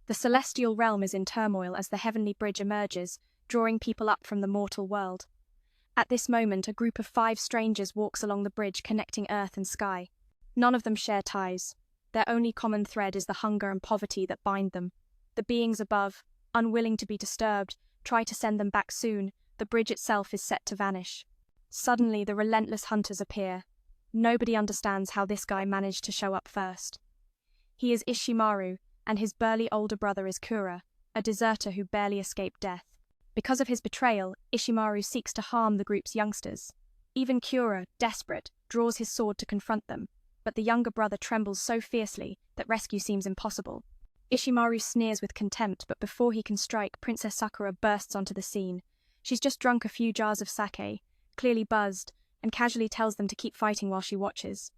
The celestial realm is in turmoil as the heavenly bridge emerges, drawing people up from the mortal world. At this moment, a group of 5 strangers walks along the bridge connecting earth and sky. None of them share ties. Their only common thread is the hunger and poverty that bind them. The beings above, unwilling to be disturbed, try to send them back soon. The bridge itself is set to vanish. Suddenly, the relentless hunters appear. Nobody understands how this guy managed to show up first. He is Ishimaru, and his burly older brother is Kura, a deserter who barely escaped death. Because of his betrayal, Ishimaru seeks to harm the group's youngsters. Even Kura, desperate, draws his sword to confront them, but the younger brother trembles so fiercely that rescue seems impossible. Ishimaru sneers with contempt, but before he can strike, Princess Sakura bursts onto the scene. She's just drunk a few jars of sake, clearly buzzed, and casually tells them to keep fighting while she watches.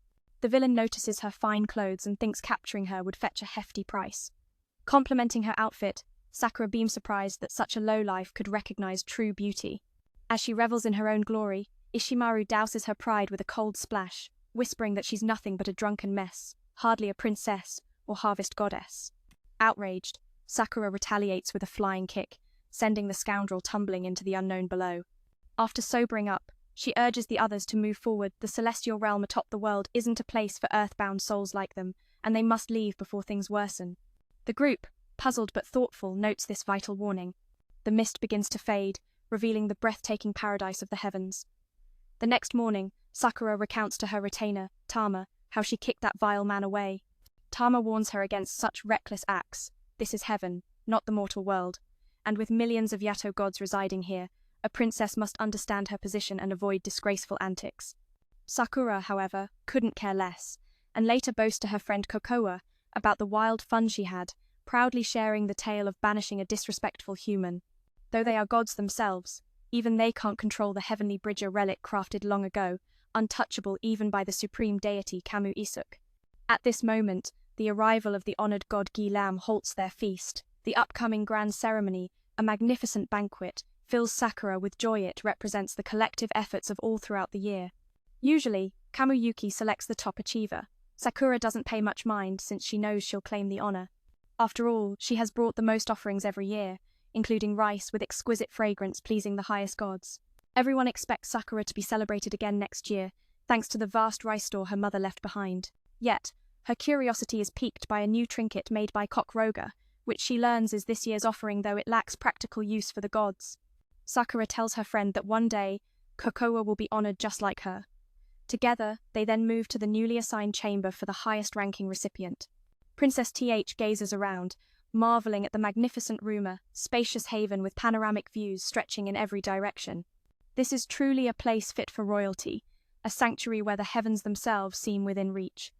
The villain notices her fine clothes and thinks capturing her would fetch a hefty price. Complimenting her outfit, Sakura beams surprised that such a lowlife could recognize true beauty. As she revels in her own glory, Ishimaru douses her pride with a cold splash, whispering that she's nothing but a drunken mess, hardly a princess or harvest goddess. Outraged, Sakura retaliates with a flying kick, sending the scoundrel tumbling into the unknown below. After sobering up, she urges the others to move forward. The celestial realm atop the world isn't a place for earthbound souls like them, and they must leave before things worsen. The group, puzzled but thoughtful, notes this vital warning. The mist begins to fade, revealing the breathtaking paradise of the heavens. The next morning, Sakura recounts to her retainer, Tama, how she kicked that vile man away. Tama warns her against such reckless acts. This is heaven, not the mortal world, and with millions of Yato gods residing here, a princess must understand her position and avoid disgraceful antics. Sakura, however, couldn't care less, and later boasts to her friend Kokoa about the wild fun she had, proudly sharing the tale of banishing a disrespectful human. Though they are gods themselves, even they can't control the heavenly bridge, a relic crafted long ago, untouchable even by the supreme deity Kamu Isuk. At this moment, the arrival of the honored god Gilam halts their feast. The upcoming grand ceremony, a magnificent banquet, fills Sakura with joy. It represents the collective efforts of all throughout the year. Usually, Kamuyuki selects the top achiever. Sakura doesn't pay much mind since she knows she'll claim the honor. After all, she has brought the most offerings every year, including rice with exquisite fragrance pleasing the highest gods. Everyone expects Sakura to be celebrated again next year, thanks to the vast rice store her mother left behind. Yet, her curiosity is piqued by a new trinket made by Kokroga, which she learns is this year's offering, though it lacks practical use for the gods. Sakura tells her friend that one day, Kokoa will be honored just like her. Together, they then move to the newly assigned chamber for the highest-ranking recipient. Princess TH gazes around, marveling at the magnificent room, a spacious haven with panoramic views stretching in every direction. This is truly a place fit for royalty, a sanctuary where the heavens themselves seem within reach.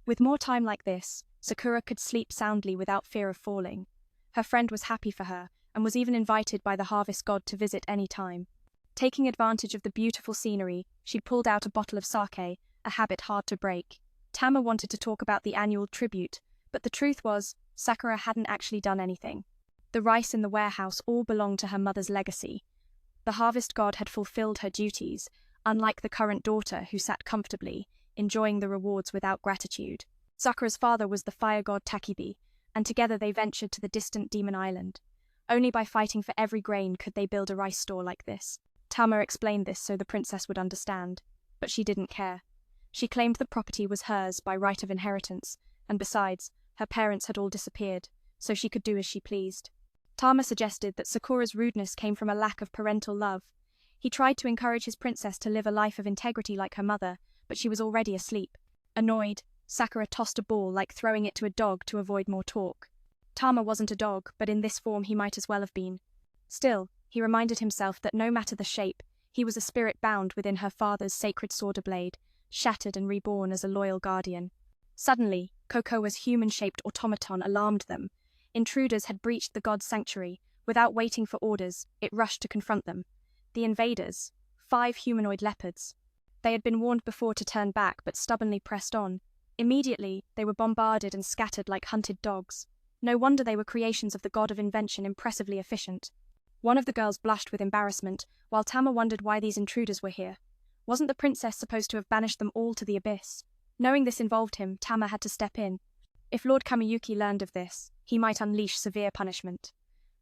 With more time like this, Sakura could sleep soundly without fear of falling. Her friend was happy for her, and was even invited by the harvest god to visit any time. Taking advantage of the beautiful scenery, she pulled out a bottle of sake, a habit hard to break. Tama wanted to talk about the annual tribute, but the truth was, Sakura hadn't actually done anything. The rice in the warehouse all belonged to her mother's legacy. The harvest god had fulfilled her duties, unlike the current daughter who sat comfortably, enjoying the rewards without gratitude. Sakura's father was the fire god Takibi, and together they ventured to the distant Demon Island. Only by fighting for every grain could they build a rice store like this. Tama explained this so the princess would understand, but she didn't care. She claimed the property was hers by right of inheritance, and besides, her parents had all disappeared, so she could do as she pleased. Tama suggested that Sakura's rudeness came from a lack of parental love. He tried to encourage his princess to live a life of integrity like her mother, but she was already asleep. Annoyed, Sakura tossed a ball like throwing it to a dog to avoid more talk. Tama wasn't a dog, but in this form he might as well have been. Still, he reminded himself that no matter the shape, he was a spirit bound within her father's sacred sword blade, shattered and reborn as a loyal guardian. Suddenly, Kokoa's human-shaped automaton alarmed them. Intruders had breached the god's sanctuary. Without waiting for orders, it rushed to confront them. The invaders, 5 humanoid leopards. They had been warned before to turn back, but stubbornly pressed on. Immediately, they were bombarded and scattered like hunted dogs. No wonder they were creations of the god of invention, impressively efficient. One of the girls blushed with embarrassment, while Tama wondered why these intruders were here. Wasn't the princess supposed to have banished them all to the abyss? Knowing this involved him, Tama had to step in. If Lord Kamiyuki learned of this, he might unleash severe punishment.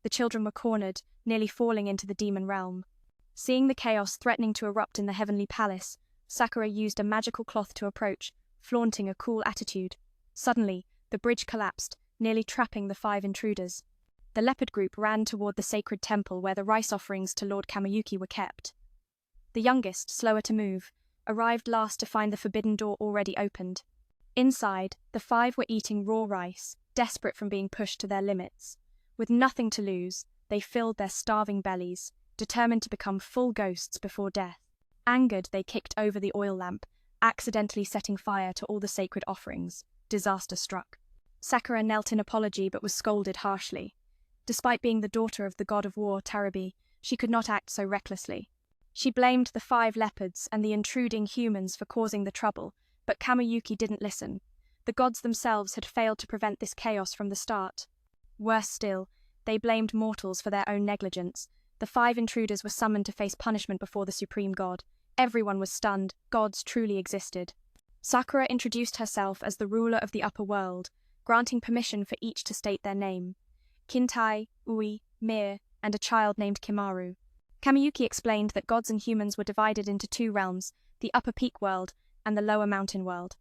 The children were cornered, nearly falling into the demon realm. Seeing the chaos threatening to erupt in the heavenly palace, Sakura used a magical cloth to approach, flaunting a cool attitude. Suddenly, the bridge collapsed, nearly trapping the 5 intruders. The leopard group ran toward the sacred temple where the rice offerings to Lord Kamiyuki were kept. The youngest, slower to move, arrived last to find the forbidden door already opened. Inside, the 5 were eating raw rice, desperate from being pushed to their limits. With nothing to lose, they filled their starving bellies, determined to become full ghosts before death. Angered, they kicked over the oil lamp, accidentally setting fire to all the sacred offerings. Disaster struck. Sakura knelt in apology but was scolded harshly. Despite being the daughter of the god of war, Tarabi, she could not act so recklessly. She blamed the 5 leopards and the intruding humans for causing the trouble, but Kamiyuki didn't listen. The gods themselves had failed to prevent this chaos from the start. Worse still, they blamed mortals for their own negligence. The 5 intruders were summoned to face punishment before the supreme god. Everyone was stunned. Gods truly existed. Sakura introduced herself as the ruler of the upper world, granting permission for each to state their name. Kintai, Ui, Mir, and a child named Kimaru. Kamiyuki explained that gods and humans were divided into 2 realms, the upper peak world and the lower mountain world.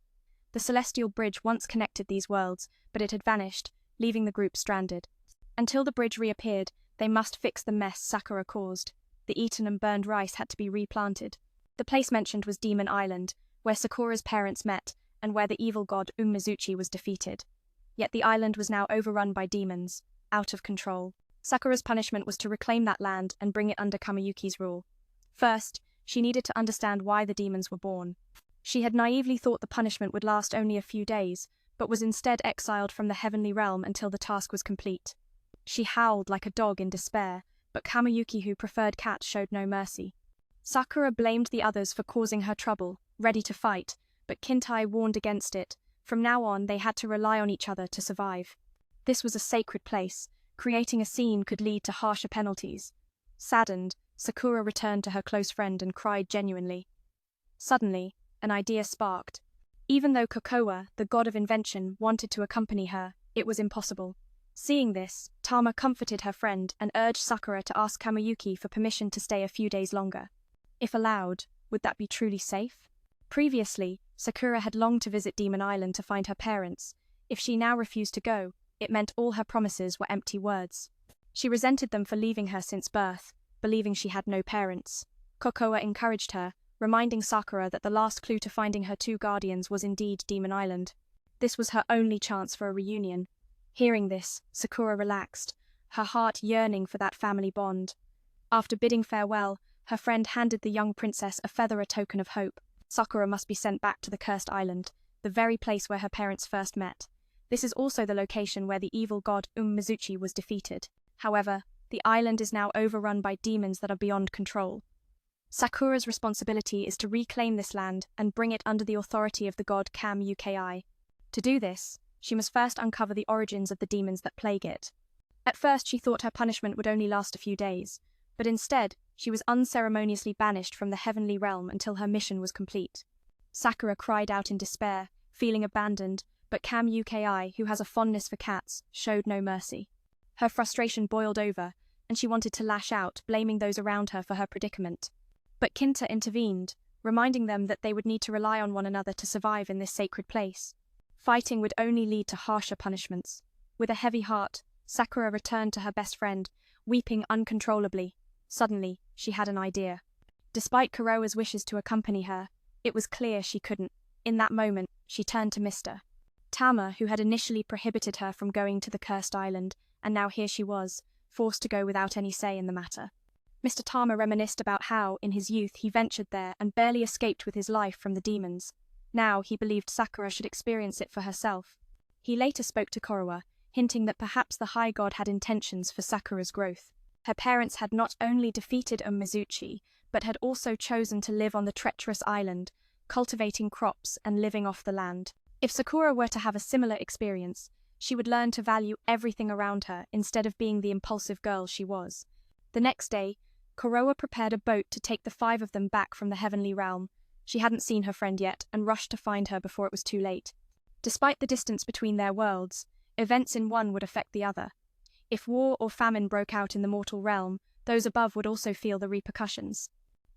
The celestial bridge once connected these worlds, but it had vanished, leaving the group stranded. Until the bridge reappeared, they must fix the mess Sakura caused. The eaten and burned rice had to be replanted. The place mentioned was Demon Island, where Sakura's parents met and where the evil god Mizuchi was defeated. Yet the island was now overrun by demons, out of control. Sakura's punishment was to reclaim that land and bring it under Kamiyuki's rule. First, she needed to understand why the demons were born. She had naively thought the punishment would last only a few days, but was instead exiled from the heavenly realm until the task was complete. She howled like a dog in despair, but Kamiyuki, who preferred cats, showed no mercy. Sakura blamed the others for causing her trouble, ready to fight, but Kintai warned against it. From now on, they had to rely on each other to survive. This was a sacred place. Creating a scene could lead to harsher penalties. Saddened, Sakura returned to her close friend and cried genuinely. Suddenly, an idea sparked. Even though Kokoa, the god of invention, wanted to accompany her, it was impossible. Seeing this, Tama comforted her friend and urged Sakura to ask Kamiyuki for permission to stay a few days longer. If allowed, would that be truly safe? Previously, Sakura had longed to visit Demon Island to find her parents. If she now refused to go, it meant all her promises were empty words. She resented them for leaving her since birth, believing she had no parents. Kokoa encouraged her, reminding Sakura that the last clue to finding her 2 guardians was indeed Demon Island. This was her only chance for a reunion. Hearing this, Sakura relaxed, her heart yearning for that family bond. After bidding farewell, her friend handed the young princess a feather, a token of hope. Sakura must be sent back to the cursed island, the very place where her parents first met. This is also the location where the evil god Mizuchi was defeated. However, the island is now overrun by demons that are beyond control. Sakura's responsibility is to reclaim this land and bring it under the authority of the god Kamiyuki. To do this, she must first uncover the origins of the demons that plague it. At first, she thought her punishment would only last a few days, but instead, she was unceremoniously banished from the heavenly realm until her mission was complete. Sakura cried out in despair, feeling abandoned, but Kamiyuki, who has a fondness for cats, showed no mercy. Her frustration boiled over, and she wanted to lash out, blaming those around her for her predicament. But Kinta intervened, reminding them that they would need to rely on one another to survive in this sacred place. Fighting would only lead to harsher punishments. With a heavy heart, Sakura returned to her best friend, weeping uncontrollably. Suddenly, she had an idea. Despite Kuroa's wishes to accompany her, it was clear she couldn't. In that moment, she turned to Mr. Tama, who had initially prohibited her from going to the cursed island, and now here she was, forced to go without any say in the matter. Mr. Tama reminisced about how, in his youth, he ventured there and barely escaped with his life from the demons. Now, he believed Sakura should experience it for herself. He later spoke to Kuroa, hinting that perhaps the High God had intentions for Sakura's growth. Her parents had not only defeated Mizuchi, but had also chosen to live on the treacherous island, cultivating crops and living off the land. If Sakura were to have a similar experience, she would learn to value everything around her instead of being the impulsive girl she was. The next day, Kuroa prepared a boat to take the 5 of them back from the heavenly realm. She hadn't seen her friend yet and rushed to find her before it was too late. Despite the distance between their worlds, Events in one would affect the other. If war or famine broke out in the mortal realm, those above would also feel the repercussions.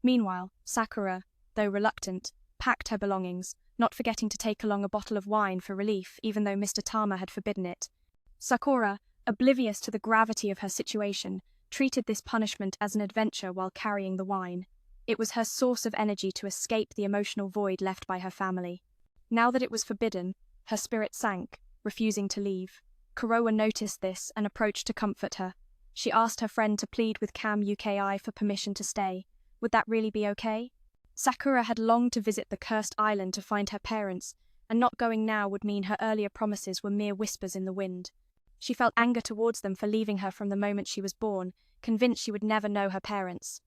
Meanwhile, Sakura, though reluctant, packed her belongings, not forgetting to take along a bottle of wine for relief, even though Mr. Tama had forbidden it. Sakura, oblivious to the gravity of her situation, treated this punishment as an adventure while carrying the wine. It was her source of energy to escape the emotional void left by her family. Now that it was forbidden, her spirit sank, refusing to leave. Kuroa noticed this and approached to comfort her. She asked her friend to plead with CAM UKI for permission to stay. Would that really be okay? Sakura had longed to visit the cursed island to find her parents, and not going now would mean her earlier promises were mere whispers in the wind. She felt anger towards them for leaving her from the moment she was born, convinced she would never know her parents.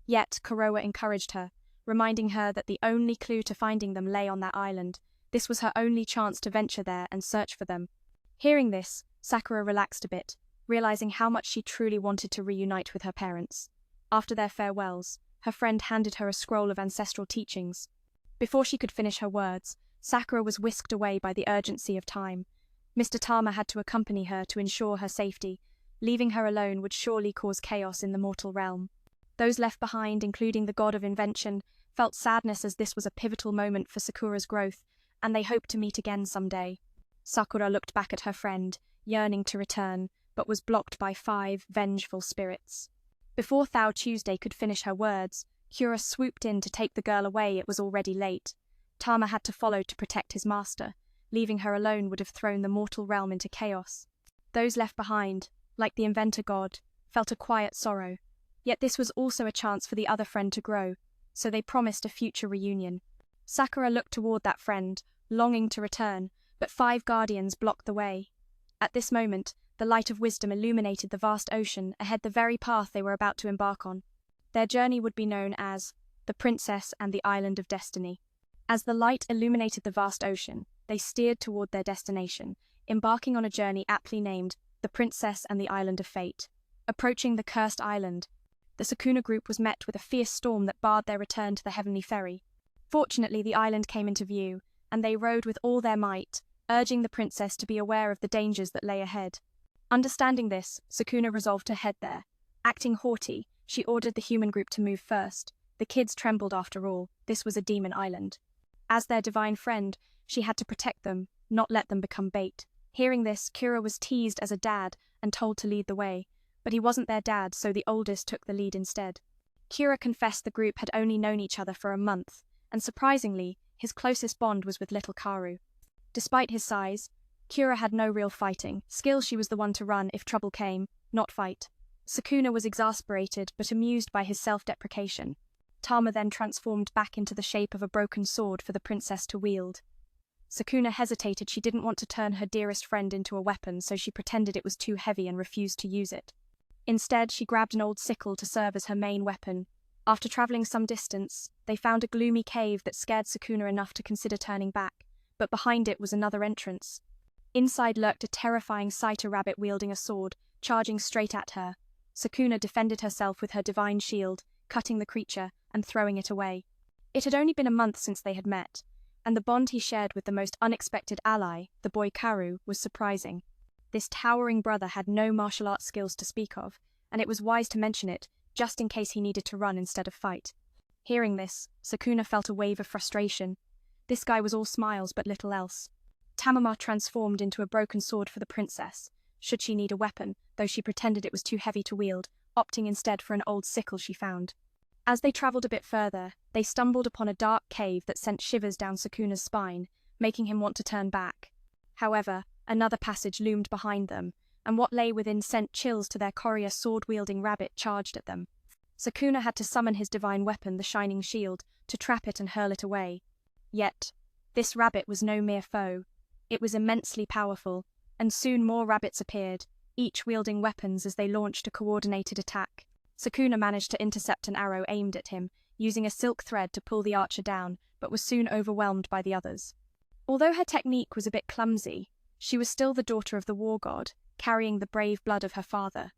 Yet Kuroa encouraged her, reminding her that the only clue to finding them lay on that island. This was her only chance to venture there and search for them. Hearing this, Sakura relaxed a bit, realizing how much she truly wanted to reunite with her parents. After their farewells, her friend handed her a scroll of ancestral teachings. Before she could finish her words, Sakura was whisked away by the urgency of time. Mr. Tama had to accompany her to ensure her safety. Leaving her alone would surely cause chaos in the mortal realm. Those left behind, including the god of invention, felt sadness as this was a pivotal moment for Sakura's growth, and they hoped to meet again someday. Sakura looked back at her friend, yearning to return, but was blocked by 5 vengeful spirits. Before Thou Tuesday could finish her words, Kura swooped in to take the girl away. It was already late. Tama had to follow to protect his master. Leaving her alone would have thrown the mortal realm into chaos. Those left behind, like the inventor god, felt a quiet sorrow. Yet this was also a chance for the other friend to grow, so they promised a future reunion. Sakura looked toward that friend, longing to return, but 5 guardians blocked the way. At this moment, the light of wisdom illuminated the vast ocean ahead, the very path they were about to embark on. Their journey would be known as the Princess and the Island of Destiny. As the light illuminated the vast ocean, they steered toward their destination, embarking on a journey aptly named the Princess and the Island of Fate. Approaching the cursed island, the Sukuna group was met with a fierce storm that barred their return to the heavenly ferry. Fortunately, the island came into view, and they rowed with all their might, urging the princess to be aware of the dangers that lay ahead. Understanding this, Sukuna resolved to head there. Acting haughty, she ordered the human group to move first. The kids trembled after all. This was a demon island. As their divine friend, she had to protect them, not let them become bait. Hearing this, Kura was teased as a dad and told to lead the way, but he wasn't their dad, so the oldest took the lead instead. Kura confessed the group had only known each other for a month, and surprisingly, his closest bond was with little Karu. Despite his size, Kura had no real fighting skills. She was the one to run if trouble came, not fight. Sukuna was exasperated but amused by his self-deprecation. Tama then transformed back into the shape of a broken sword for the princess to wield. Sukuna hesitated. She didn't want to turn her dearest friend into a weapon, so she pretended it was too heavy and refused to use it. Instead, she grabbed an old sickle to serve as her main weapon. After traveling some distance, they found a gloomy cave that scared Sukuna enough to consider turning back, but behind it was another entrance. Inside lurked a terrifying Saito rabbit wielding a sword, charging straight at her. Sukuna defended herself with her divine shield, cutting the creature and throwing it away. It had only been a month since they had met, and the bond he shared with the most unexpected ally, the boy Karu, was surprising. This towering brother had no martial arts skills to speak of, and it was wise to mention it, just in case he needed to run instead of fight. Hearing this, Sukuna felt a wave of frustration. This guy was all smiles but little else. Tamama transformed into a broken sword for the princess, should she need a weapon, though she pretended it was too heavy to wield, opting instead for an old sickle she found. As they traveled a bit further, they stumbled upon a dark cave that sent shivers down Sukuna's spine, making him want to turn back. However, another passage loomed behind them, and what lay within sent chills to their courier. Sword-wielding rabbit charged at them. Sukuna had to summon his divine weapon, the shining shield, to trap it and hurl it away. Yet, this rabbit was no mere foe. It was immensely powerful, and soon more rabbits appeared, each wielding weapons as they launched a coordinated attack. Sukuna managed to intercept an arrow aimed at him, using a silk thread to pull the archer down, but was soon overwhelmed by the others. Although her technique was a bit clumsy, she was still the daughter of the war god, carrying the brave blood of her father.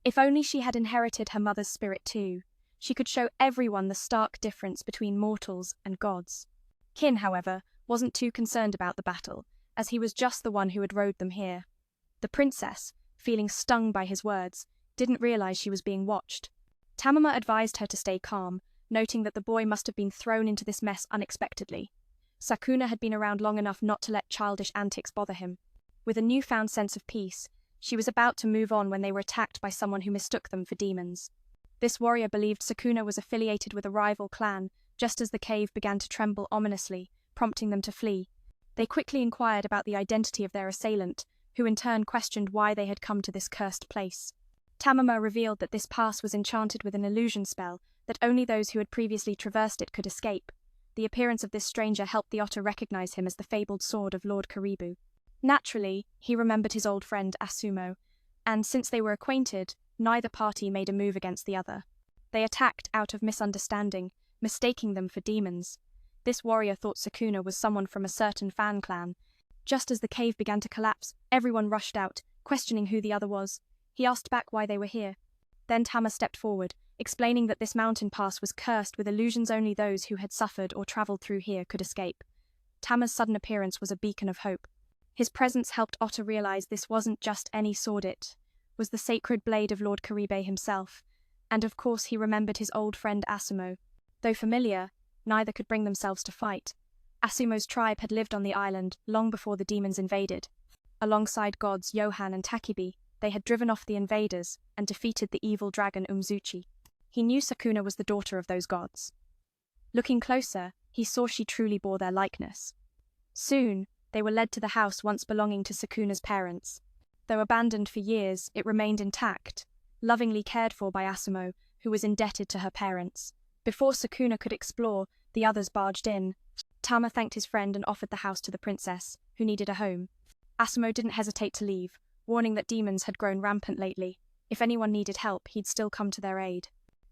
If only she had inherited her mother's spirit too, she could show everyone the stark difference between mortals and gods. Kin, however, wasn't too concerned about the battle, as he was just the one who had rowed them here. The princess, feeling stung by his words, didn't realize she was being watched. Tamama advised her to stay calm, noting that the boy must have been thrown into this mess unexpectedly. Sakuna had been around long enough not to let childish antics bother him. With a newfound sense of peace, she was about to move on when they were attacked by someone who mistook them for demons. This warrior believed Sakuna was affiliated with a rival clan, just as the cave began to tremble ominously, prompting them to flee. They quickly inquired about the identity of their assailant, who in turn questioned why they had come to this cursed place. Tamama revealed that this pass was enchanted with an illusion spell, that only those who had previously traversed it could escape. The appearance of this stranger helped the otter recognize him as the fabled sword of Lord Karibu. Naturally, he remembered his old friend Asumo, and since they were acquainted, neither party made a move against the other. They attacked out of misunderstanding, mistaking them for demons. This warrior thought Sakuna was someone from a certain fan clan. Just as the cave began to collapse, everyone rushed out, questioning who the other was. He asked back why they were here. Then Tama stepped forward, explaining that this mountain pass was cursed with illusions only those who had suffered or traveled through here could escape. Tama's sudden appearance was a beacon of hope. His presence helped Otter realize this wasn't just any sword, it was the sacred blade of Lord Karibe himself, and of course he remembered his old friend Asumo. Though familiar, neither could bring themselves to fight. Asumo's tribe had lived on the island long before the demons invaded. Alongside gods Johan and Takibi, they had driven off the invaders and defeated the evil dragon Umzuchi. He knew Sakuna was the daughter of those gods. Looking closer, he saw she truly bore their likeness. Soon, they were led to the house once belonging to Sakuna's parents. Though abandoned for years, it remained intact, lovingly cared for by Asumo, who was indebted to her parents. Before Sakuna could explore, the others barged in. Tama thanked his friend and offered the house to the princess, who needed a home. Asumo didn't hesitate to leave, warning that demons had grown rampant lately. If anyone needed help, he'd still come to their aid.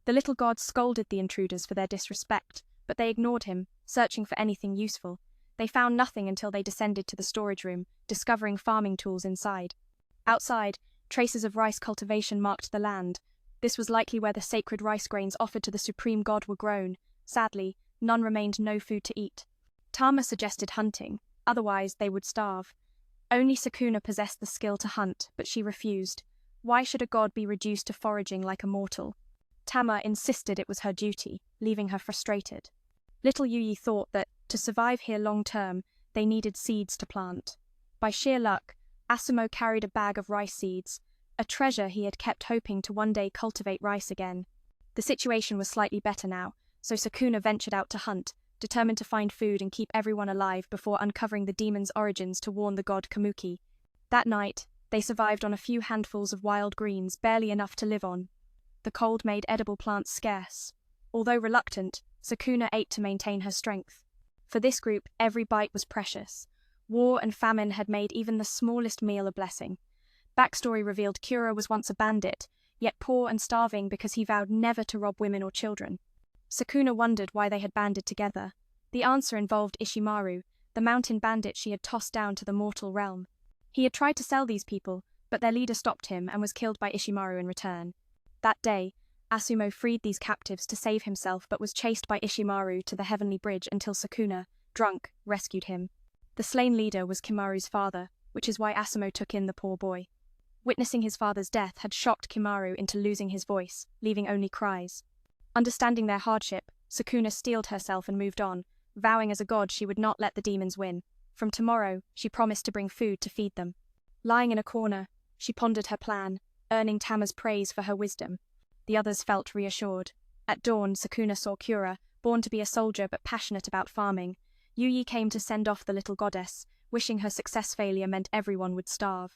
The little gods scolded the intruders for their disrespect, but they ignored him, searching for anything useful. They found nothing until they descended to the storage room, discovering farming tools inside. Outside, traces of rice cultivation marked the land. This was likely where the sacred rice grains offered to the supreme god were grown. Sadly, none remained no food to eat. Tama suggested hunting, otherwise they would starve. Only Sakuna possessed the skill to hunt, but she refused. Why should a god be reduced to foraging like a mortal? Tama insisted it was her duty, leaving her frustrated. Little Yuyi thought that, to survive here long-term, they needed seeds to plant. By sheer luck, Asumo carried a bag of rice seeds, a treasure he had kept hoping to one day cultivate rice again. The situation was slightly better now, so Sakuna ventured out to hunt, determined to find food and keep everyone alive before uncovering the demon's origins to warn the god Kamuki. That night, they survived on a few handfuls of wild greens, barely enough to live on. The cold made edible plants scarce. Although reluctant, Sakuna ate to maintain her strength. For this group, every bite was precious. War and famine had made even the smallest meal a blessing. Backstory revealed Kura was once a bandit, yet poor and starving because he vowed never to rob women or children. Sakuna wondered why they had banded together. The answer involved Ishimaru, the mountain bandit she had tossed down to the mortal realm. He had tried to sell these people, but their leader stopped him and was killed by Ishimaru in return. That day, Asumo freed these captives to save himself but was chased by Ishimaru to the heavenly bridge until Sakuna, drunk, rescued him. The slain leader was Kimaru's father, which is why Asumo took in the poor boy. Witnessing his father's death had shocked Kimaru into losing his voice, leaving only cries. Understanding their hardship, Sakuna steeled herself and moved on, vowing as a god she would not let the demons win. From tomorrow, she promised to bring food to feed them. Lying in a corner, she pondered her plan, earning Tama's praise for her wisdom. The others felt reassured. At dawn, Sakuna saw Kura, born to be a soldier but passionate about farming. Yuyi came to send off the little goddess, wishing her success failure meant everyone would starve.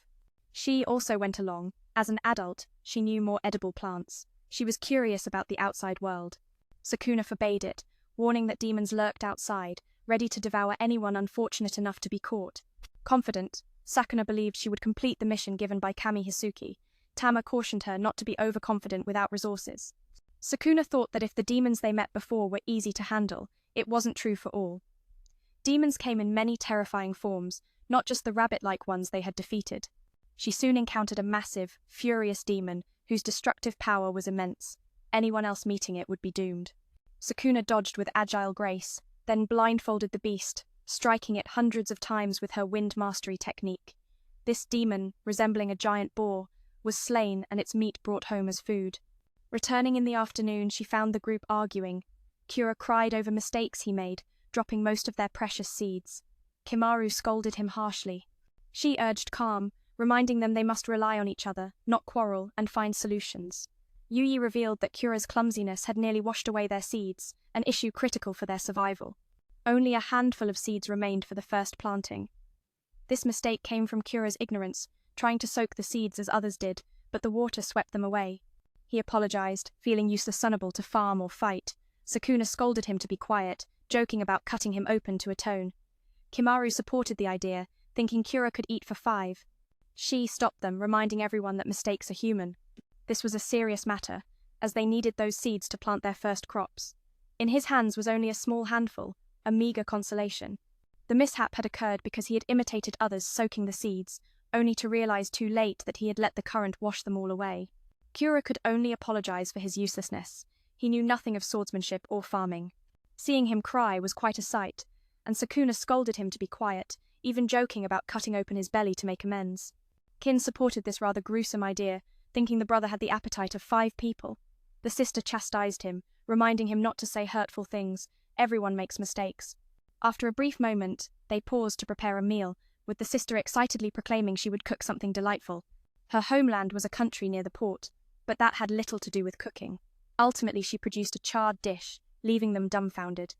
She also went along. As an adult, she knew more edible plants. She was curious about the outside world. Sakuna forbade it, warning that demons lurked outside, ready to devour anyone unfortunate enough to be caught. Confident, Sakuna believed she would complete the mission given by Kami Hisuki. Tama cautioned her not to be overconfident without resources. Sakuna thought that if the demons they met before were easy to handle, it wasn't true for all. Demons came in many terrifying forms, not just the rabbit-like ones they had defeated. She soon encountered a massive, furious demon whose destructive power was immense. Anyone else meeting it would be doomed. Sakuna dodged with agile grace, then blindfolded the beast, striking it hundreds of times with her wind mastery technique. This demon, resembling a giant boar, was slain and its meat brought home as food. Returning in the afternoon, she found the group arguing. Kura cried over mistakes he made, dropping most of their precious seeds. Kimaru scolded him harshly. She urged calm, reminding them they must rely on each other, not quarrel, and find solutions. Yui revealed that Kura's clumsiness had nearly washed away their seeds, an issue critical for their survival. Only a handful of seeds remained for the first planting. This mistake came from Kura's ignorance, trying to soak the seeds as others did, but the water swept them away. He apologized, feeling useless unable to farm or fight. Sakuna scolded him to be quiet, joking about cutting him open to atone. Kimaru supported the idea, thinking Kura could eat for 5. She stopped them, reminding everyone that mistakes are human. This was a serious matter, as they needed those seeds to plant their first crops. In his hands was only a small handful, a meager consolation. The mishap had occurred because he had imitated others soaking the seeds, only to realize too late that he had let the current wash them all away. Kura could only apologize for his uselessness. He knew nothing of swordsmanship or farming. Seeing him cry was quite a sight, and Sakuna scolded him to be quiet, even joking about cutting open his belly to make amends. Kin supported this rather gruesome idea, thinking the brother had the appetite of 5 people. The sister chastised him, reminding him not to say hurtful things. Everyone makes mistakes. After a brief moment, they paused to prepare a meal, with the sister excitedly proclaiming she would cook something delightful. Her homeland was a country near the port, but that had little to do with cooking. Ultimately, she produced a charred dish, leaving them dumbfounded.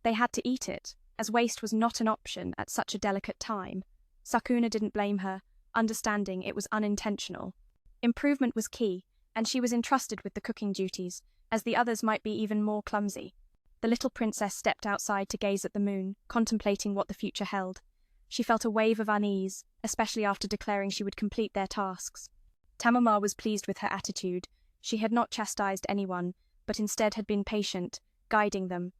They had to eat it, as waste was not an option at such a delicate time. Sakuna didn't blame her, understanding it was unintentional. Improvement was key, and she was entrusted with the cooking duties, as the others might be even more clumsy. The little princess stepped outside to gaze at the moon, contemplating what the future held. She felt a wave of unease, especially after declaring she would complete their tasks. Tamama was pleased with her attitude. She had not chastised anyone, but instead had been patient, guiding them.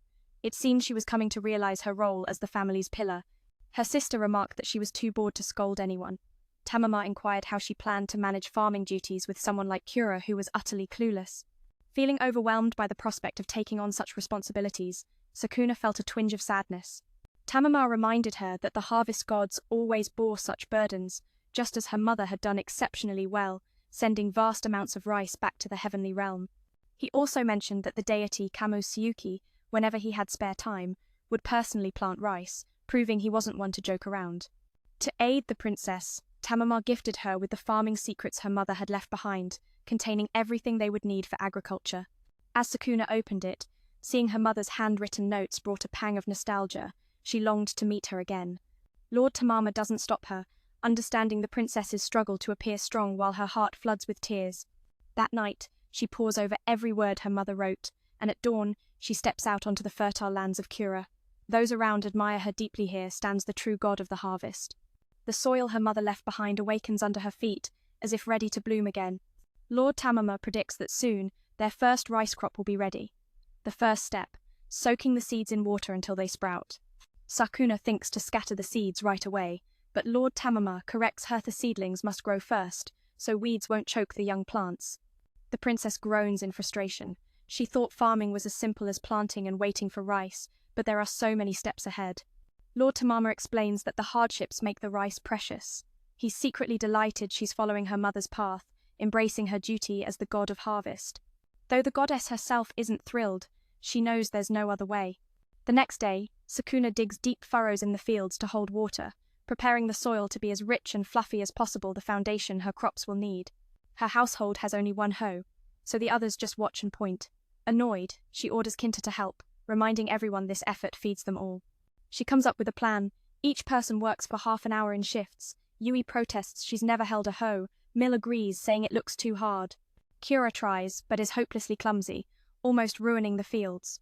It seemed she was coming to realize her role as the family's pillar. Her sister remarked that she was too bored to scold anyone. Tamama inquired how she planned to manage farming duties with someone like Kura who was utterly clueless. Feeling overwhelmed by the prospect of taking on such responsibilities, Sakuna felt a twinge of sadness. Tamama reminded her that the harvest gods always bore such burdens, just as her mother had done exceptionally well, sending vast amounts of rice back to the heavenly realm. He also mentioned that the deity Kamo-Suyuki, whenever he had spare time, would personally plant rice, proving he wasn't one to joke around. To aid the princess, Tamama gifted her with the farming secrets her mother had left behind, containing everything they would need for agriculture. As Sakuna opened it, seeing her mother's handwritten notes brought a pang of nostalgia. She longed to meet her again. Lord Tamama doesn't stop her, understanding the princess's struggle to appear strong while her heart floods with tears. That night, she pores over every word her mother wrote, and at dawn, she steps out onto the fertile lands of Kura. Those around admire her deeply. Here stands the true god of the harvest. The soil her mother left behind awakens under her feet, as if ready to bloom again. Lord Tamama predicts that soon, their first rice crop will be ready. The first step, soaking the seeds in water until they sprout. Sakuna thinks to scatter the seeds right away, but Lord Tamama corrects her the seedlings must grow first, so weeds won't choke the young plants. The princess groans in frustration. She thought farming was as simple as planting and waiting for rice, but there are so many steps ahead. Lord Tamama explains that the hardships make the rice precious. He's secretly delighted she's following her mother's path, embracing her duty as the god of harvest. Though the goddess herself isn't thrilled, she knows there's no other way. The next day, Sakuna digs deep furrows in the fields to hold water, preparing the soil to be as rich and fluffy as possible, the foundation her crops will need. Her household has only one hoe, so the others just watch and point. Annoyed, she orders Kinta to help, reminding everyone this effort feeds them all. She comes up with a plan. Each person works for half an hour in shifts. Yui protests she's never held a hoe. Mill agrees, saying it looks too hard. Kura tries, but is hopelessly clumsy, almost ruining the fields.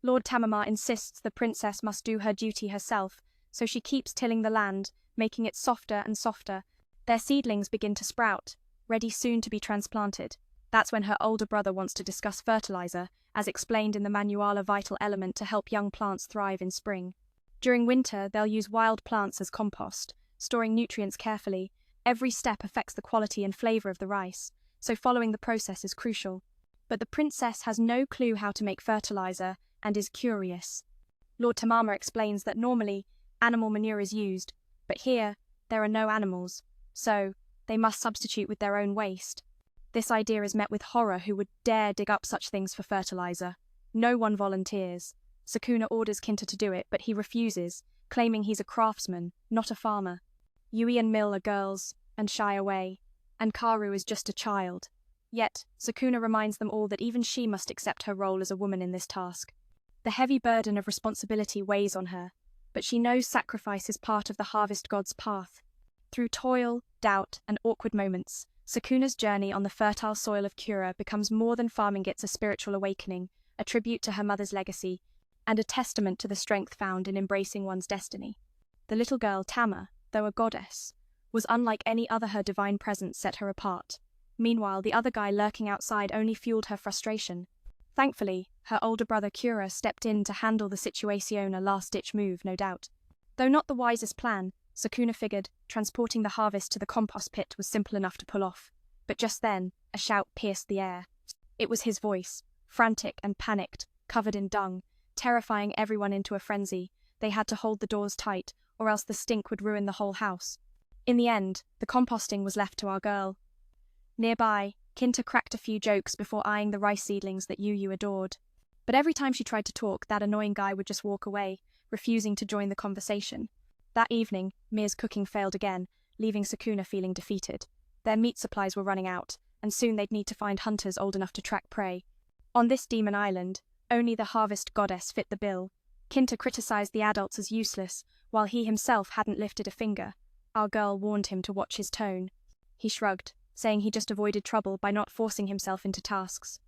Lord Tamama insists the princess must do her duty herself, so she keeps tilling the land, making it softer and softer. Their seedlings begin to sprout, ready soon to be transplanted. That's when her older brother wants to discuss fertilizer, as explained in the manual, a vital element to help young plants thrive in spring. During winter, they'll use wild plants as compost, storing nutrients carefully. Every step affects the quality and flavor of the rice, so following the process is crucial. But the princess has no clue how to make fertilizer and is curious. Lord Tamama explains that normally animal manure is used, but here there are no animals, So, they must substitute with their own waste. This idea is met with horror. Who would dare dig up such things for fertilizer? No one volunteers. Sukuna orders Kinta to do it, but he refuses, claiming he's a craftsman, not a farmer. Yui and Mill are girls, and shy away, and Karu is just a child. Yet, Sukuna reminds them all that even she must accept her role as a woman in this task. The heavy burden of responsibility weighs on her, but she knows sacrifice is part of the harvest god's path. Through toil, doubt, and awkward moments, Sukuna's journey on the fertile soil of Kura becomes more than farming. It's a spiritual awakening, a tribute to her mother's legacy, and a testament to the strength found in embracing one's destiny. The little girl, Tama, though a goddess, was unlike any other. Her divine presence set her apart. Meanwhile, the other guy lurking outside only fueled her frustration. Thankfully, her older brother Kura stepped in to handle the situation, a last-ditch move, no doubt. Though not the wisest plan, Sukuna figured transporting the harvest to the compost pit was simple enough to pull off. But just then, a shout pierced the air. It was his voice, frantic and panicked, covered in dung, terrifying everyone into a frenzy. They had to hold the doors tight, or else the stink would ruin the whole house. In the end, the composting was left to our girl. Nearby, Kinta cracked a few jokes before eyeing the rice seedlings that Yu adored. But every time she tried to talk, that annoying guy would just walk away, refusing to join the conversation. That evening, Mia's cooking failed again, leaving Sukuna feeling defeated. Their meat supplies were running out, and soon they'd need to find hunters old enough to track prey. On this demon island, only the harvest goddess fit the bill. Kinta criticized the adults as useless, while he himself hadn't lifted a finger. Our girl warned him to watch his tone. He shrugged, saying he just avoided trouble by not forcing himself into tasks.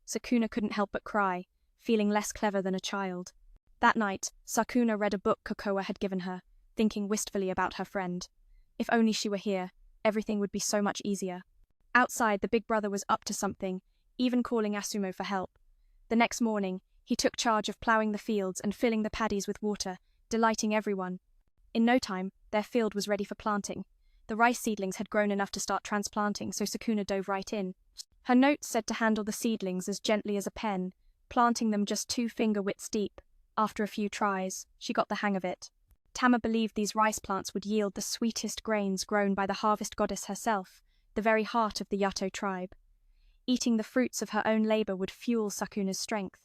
Sukuna couldn't help but cry, feeling less clever than a child. That night, Sukuna read a book Kokoa had given her, thinking wistfully about her friend. If only she were here, everything would be so much easier. Outside, the big brother was up to something, even calling Asumo for help. The next morning, he took charge of ploughing the fields and filling the paddies with water, delighting everyone. In no time, their field was ready for planting. The rice seedlings had grown enough to start transplanting, so Sukuna dove right in. Her notes said to handle the seedlings as gently as a pen, planting them just 2 finger widths deep. After a few tries, she got the hang of it. Tama believed these rice plants would yield the sweetest grains grown by the harvest goddess herself, the very heart of the Yato tribe. Eating the fruits of her own labor would fuel Sukuna's strength.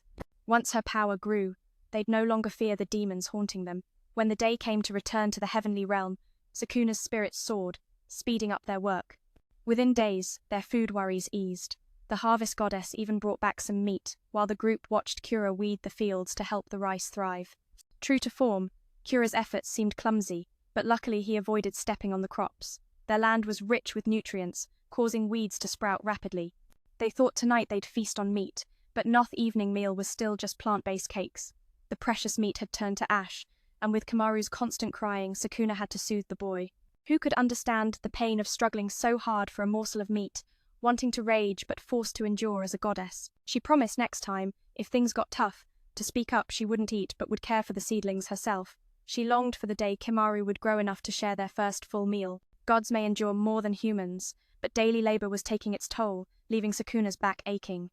Once her power grew, they'd no longer fear the demons haunting them. When the day came to return to the heavenly realm, Sukuna's spirits soared, speeding up their work. Within days, their food worries eased. The harvest goddess even brought back some meat, while the group watched Kura weed the fields to help the rice thrive. True to form, Kura's efforts seemed clumsy, but luckily he avoided stepping on the crops. Their land was rich with nutrients, causing weeds to sprout rapidly. They thought tonight they'd feast on meat, but Noth's evening meal was still just plant-based cakes. The precious meat had turned to ash, and with Kamaru's constant crying, Sukuna had to soothe the boy. Who could understand the pain of struggling so hard for a morsel of meat, wanting to rage but forced to endure as a goddess? She promised next time, if things got tough, to speak up. She wouldn't eat but would care for the seedlings herself. She longed for the day Kamaru would grow enough to share their first full meal. Gods may endure more than humans, but daily labor was taking its toll, leaving Sukuna's back aching.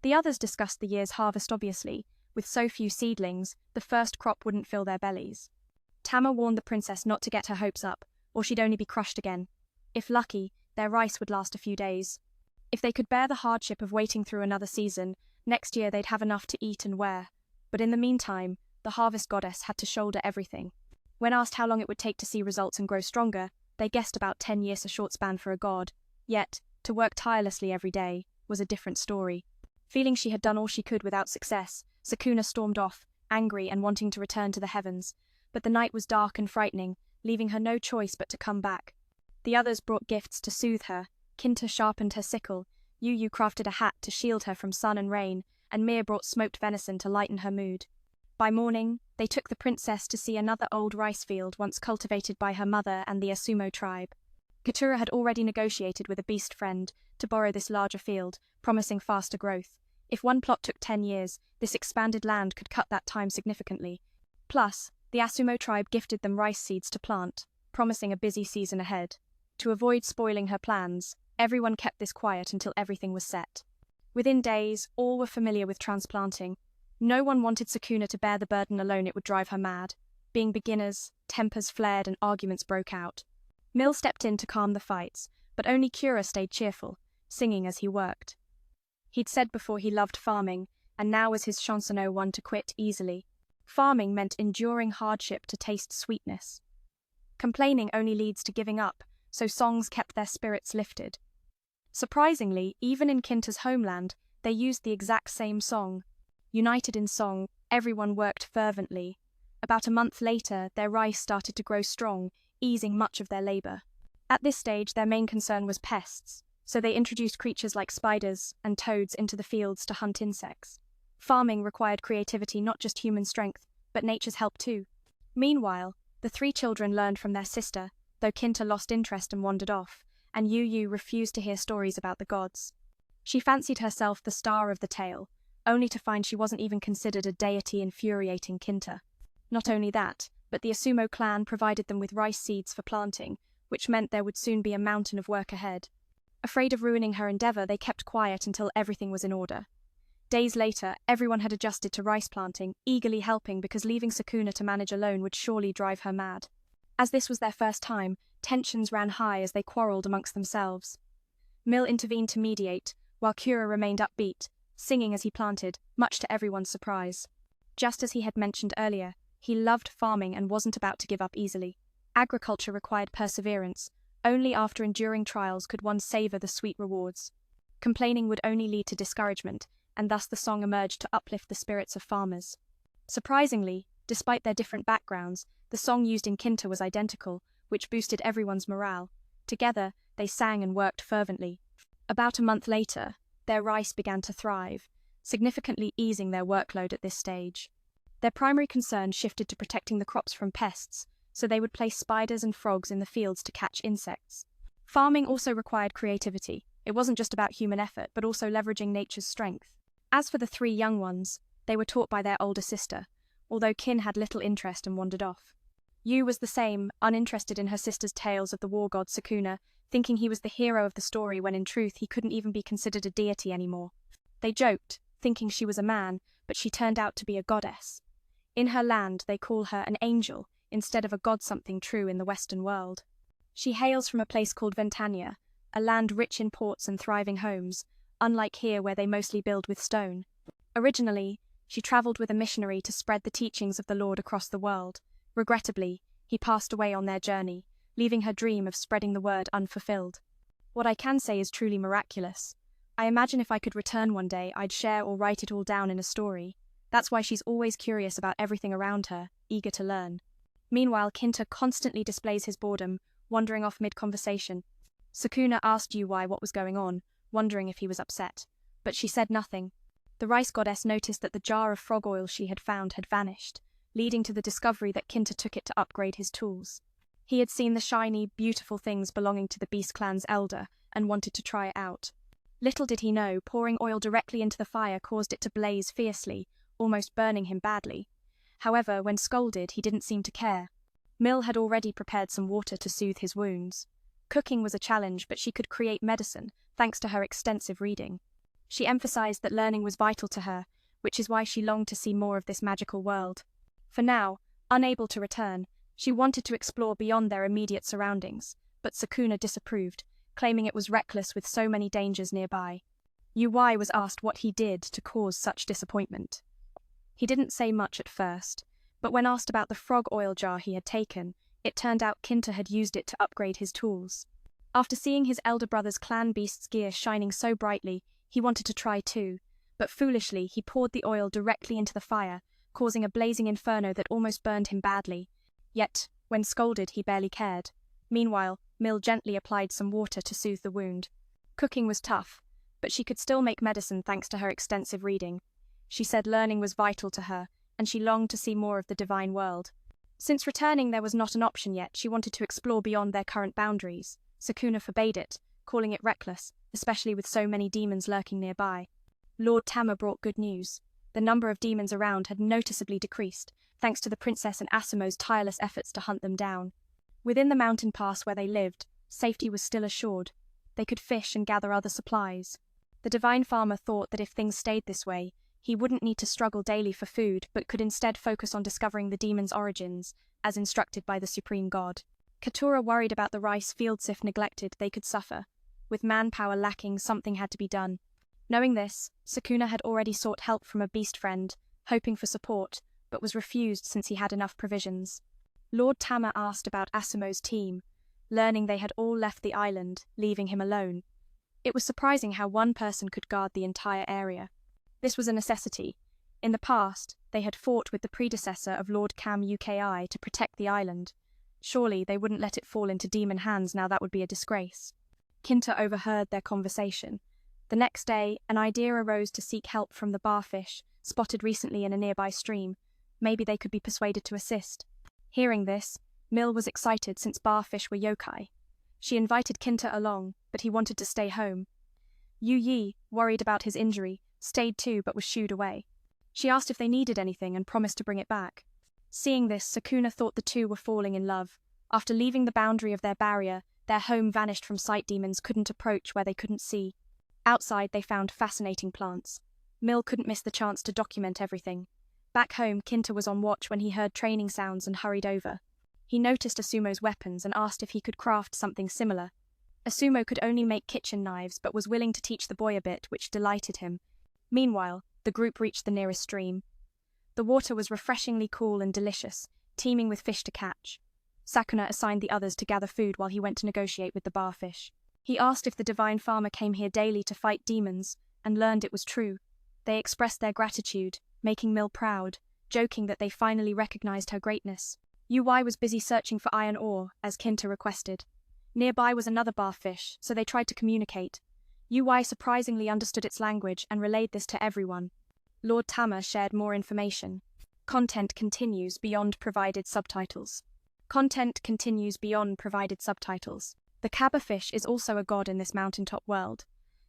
The others discussed the year's harvest obviously. With so few seedlings, the first crop wouldn't fill their bellies. Tama warned the princess not to get her hopes up, or she'd only be crushed again. If lucky, their rice would last a few days. If they could bear the hardship of waiting through another season, next year they'd have enough to eat and wear. But in the meantime, the harvest goddess had to shoulder everything. When asked how long it would take to see results and grow stronger, they guessed about 10 years, a short span for a god. Yet, to work tirelessly every day was a different story. Feeling she had done all she could without success, Sukuna stormed off, angry and wanting to return to the heavens. But the night was dark and frightening, leaving her no choice but to come back. The others brought gifts to soothe her. Kinta sharpened her sickle, Yu crafted a hat to shield her from sun and rain, and Mia brought smoked venison to lighten her mood. By morning, they took the princess to see another old rice field once cultivated by her mother and the Asumo tribe. Katura had already negotiated with a beast friend to borrow this larger field, promising faster growth. If one plot took 10 years, this expanded land could cut that time significantly. Plus, the Asumo tribe gifted them rice seeds to plant, promising a busy season ahead. To avoid spoiling her plans, everyone kept this quiet until everything was set. Within days, all were familiar with transplanting. No one wanted Sukuna to bear the burden alone. It would drive her mad. Being beginners, tempers flared and arguments broke out. Mill stepped in to calm the fights, but only Kura stayed cheerful, singing as he worked. He'd said before he loved farming, and now was his chanson one to quit easily. Farming meant enduring hardship to taste sweetness. Complaining only leads to giving up, so songs kept their spirits lifted. Surprisingly, even in Kinta's homeland, they used the exact same song. United in song, everyone worked fervently. About a month later, their rice started to grow strong, easing much of their labor. At this stage, their main concern was pests, so they introduced creatures like spiders and toads into the fields to hunt insects. Farming required creativity, not just human strength, but nature's help too. Meanwhile, the three children learned from their sister, though Kinta lost interest and wandered off, and Yu refused to hear stories about the gods. She fancied herself the star of the tale, only to find she wasn't even considered a deity, infuriating Kinta. Not only that, but the Asumo clan provided them with rice seeds for planting, which meant there would soon be a mountain of work ahead. Afraid of ruining her endeavor, they kept quiet until everything was in order. Days later, everyone had adjusted to rice planting, eagerly helping because leaving Sukuna to manage alone would surely drive her mad. As this was their first time, tensions ran high as they quarreled amongst themselves. Mill intervened to mediate, while Kura remained upbeat, singing as he planted, much to everyone's surprise. Just as he had mentioned earlier, he loved farming and wasn't about to give up easily. Agriculture required perseverance. Only after enduring trials could one savor the sweet rewards. Complaining would only lead to discouragement, and thus the song emerged to uplift the spirits of farmers. Surprisingly, despite their different backgrounds, the song used in Kinta was identical, which boosted everyone's morale. Together, they sang and worked fervently. About a month later, their rice began to thrive, significantly easing their workload at this stage. Their primary concern shifted to protecting the crops from pests, so they would place spiders and frogs in the fields to catch insects. Farming also required creativity. It wasn't just about human effort, but also leveraging nature's strength. As for the three young ones, they were taught by their older sister, although Kin had little interest and wandered off. Yu was the same, uninterested in her sister's tales of the war god Sukuna, thinking he was the hero of the story when in truth he couldn't even be considered a deity anymore. They joked, thinking she was a man, but she turned out to be a goddess. In her land, they call her an angel, instead of a god, something true in the Western world. She hails from a place called Ventania, a land rich in ports and thriving homes, unlike here where they mostly build with stone. Originally, she traveled with a missionary to spread the teachings of the Lord across the world. Regrettably, he passed away on their journey, leaving her dream of spreading the word unfulfilled. What I can say is truly miraculous. I imagine if I could return one day, I'd share or write it all down in a story. That's why she's always curious about everything around her, eager to learn. Meanwhile, Kinta constantly displays his boredom, wandering off mid-conversation. Sukuna asked Yu what was going on, wondering if he was upset, but she said nothing. The rice goddess noticed that the jar of frog oil she had found had vanished, leading to the discovery that Kinta took it to upgrade his tools. He had seen the shiny, beautiful things belonging to the Beast Clan's elder and wanted to try it out. Little did he know, pouring oil directly into the fire caused it to blaze fiercely, almost burning him badly. However, when scolded, he didn't seem to care. Mill had already prepared some water to soothe his wounds. Cooking was a challenge, but she could create medicine, thanks to her extensive reading. She emphasized that learning was vital to her, which is why she longed to see more of this magical world. For now, unable to return, she wanted to explore beyond their immediate surroundings, but Sukuna disapproved, claiming it was reckless with so many dangers nearby. Yu was asked what he did to cause such disappointment. He didn't say much at first, but when asked about the frog oil jar he had taken, it turned out Kinta had used it to upgrade his tools. After seeing his elder brother's clan beast's gear shining so brightly, he wanted to try too, but foolishly he poured the oil directly into the fire, causing a blazing inferno that almost burned him badly. Yet, when scolded, he barely cared. Meanwhile, Mill gently applied some water to soothe the wound. Cooking was tough, but she could still make medicine thanks to her extensive reading. She said learning was vital to her, and she longed to see more of the divine world. Since returning there was not an option yet, she wanted to explore beyond their current boundaries. Sukuna forbade it, calling it reckless, especially with so many demons lurking nearby. Lord Tama brought good news. The number of demons around had noticeably decreased, thanks to the princess and Asumo's tireless efforts to hunt them down. Within the mountain pass where they lived, safety was still assured. They could fish and gather other supplies. The divine farmer thought that if things stayed this way, he wouldn't need to struggle daily for food, but could instead focus on discovering the demon's origins, as instructed by the supreme god. Katura worried about the rice fields. If neglected, they could suffer. With manpower lacking, something had to be done. Knowing this, Sukuna had already sought help from a beast friend, hoping for support, but was refused since he had enough provisions. Lord Tama asked about Asumo's team, learning they had all left the island, leaving him alone. It was surprising how one person could guard the entire area. This was a necessity. In the past, they had fought with the predecessor of Lord Cam Uki to protect the island. Surely they wouldn't let it fall into demon hands now. That would be a disgrace. Kinta overheard their conversation. The next day, an idea arose to seek help from the barfish, spotted recently in a nearby stream. Maybe they could be persuaded to assist. Hearing this, Mill was excited since barfish were yokai. She invited Kinta along, but he wanted to stay home. Yu Yi, worried about his injury, stayed too but was shooed away. She asked if they needed anything and promised to bring it back. Seeing this, Sukuna thought the two were falling in love. After leaving the boundary of their barrier, their home vanished from sight. Demons couldn't approach where they couldn't see. Outside, they found fascinating plants. Mill couldn't miss the chance to document everything. Back home, Kinta was on watch when he heard training sounds and hurried over. He noticed Asumo's weapons and asked if he could craft something similar. Asumo could only make kitchen knives but was willing to teach the boy a bit, which delighted him. Meanwhile, the group reached the nearest stream. The water was refreshingly cool and delicious, teeming with fish to catch. Sakuna assigned the others to gather food while he went to negotiate with the barfish. He asked if the divine farmer came here daily to fight demons, and learned it was true. They expressed their gratitude, making Mill proud, joking that they finally recognized her greatness. Ui was busy searching for iron ore, as Kinta requested. Nearby was another barfish, so they tried to communicate. Ui surprisingly understood its language and relayed this to everyone. Lord Tama shared more information. Content continues beyond provided subtitles. Content continues beyond provided subtitles. The Cabbafish is also a god in this mountaintop world,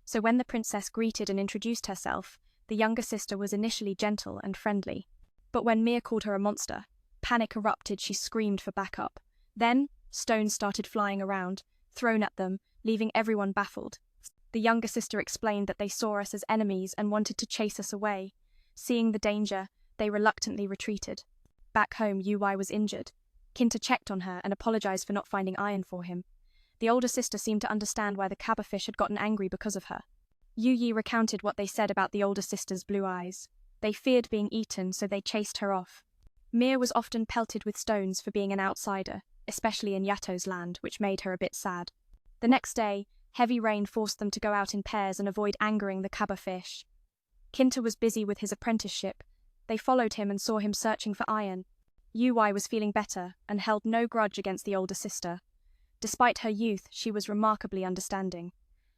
so when the princess greeted and introduced herself, the younger sister was initially gentle and friendly. But when Mia called her a monster, panic erupted. She screamed for backup. Then, stones started flying around, thrown at them, leaving everyone baffled. The younger sister explained that they saw us as enemies and wanted to chase us away. Seeing the danger, they reluctantly retreated. Back home, Ui was injured. Kinta checked on her and apologized for not finding iron for him. The older sister seemed to understand why the Cabbafish had gotten angry because of her. Yu Yi recounted what they said about the older sister's blue eyes. They feared being eaten, so they chased her off. Mia was often pelted with stones for being an outsider, especially in Yato's land, which made her a bit sad. The next day, heavy rain forced them to go out in pairs and avoid angering the Cabbafish. Kinta was busy with his apprenticeship. They followed him and saw him searching for iron. Ui was feeling better and held no grudge against the older sister. Despite her youth, she was remarkably understanding.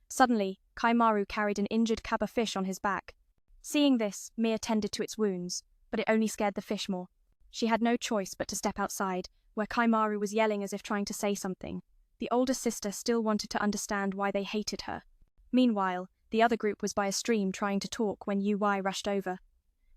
Suddenly, Kaimaru carried an injured Cabbafish on his back. Seeing this, Mia tended to its wounds, but it only scared the fish more. She had no choice but to step outside, where Kaimaru was yelling as if trying to say something. The older sister still wanted to understand why they hated her. Meanwhile, the other group was by a stream trying to talk when Ui rushed over.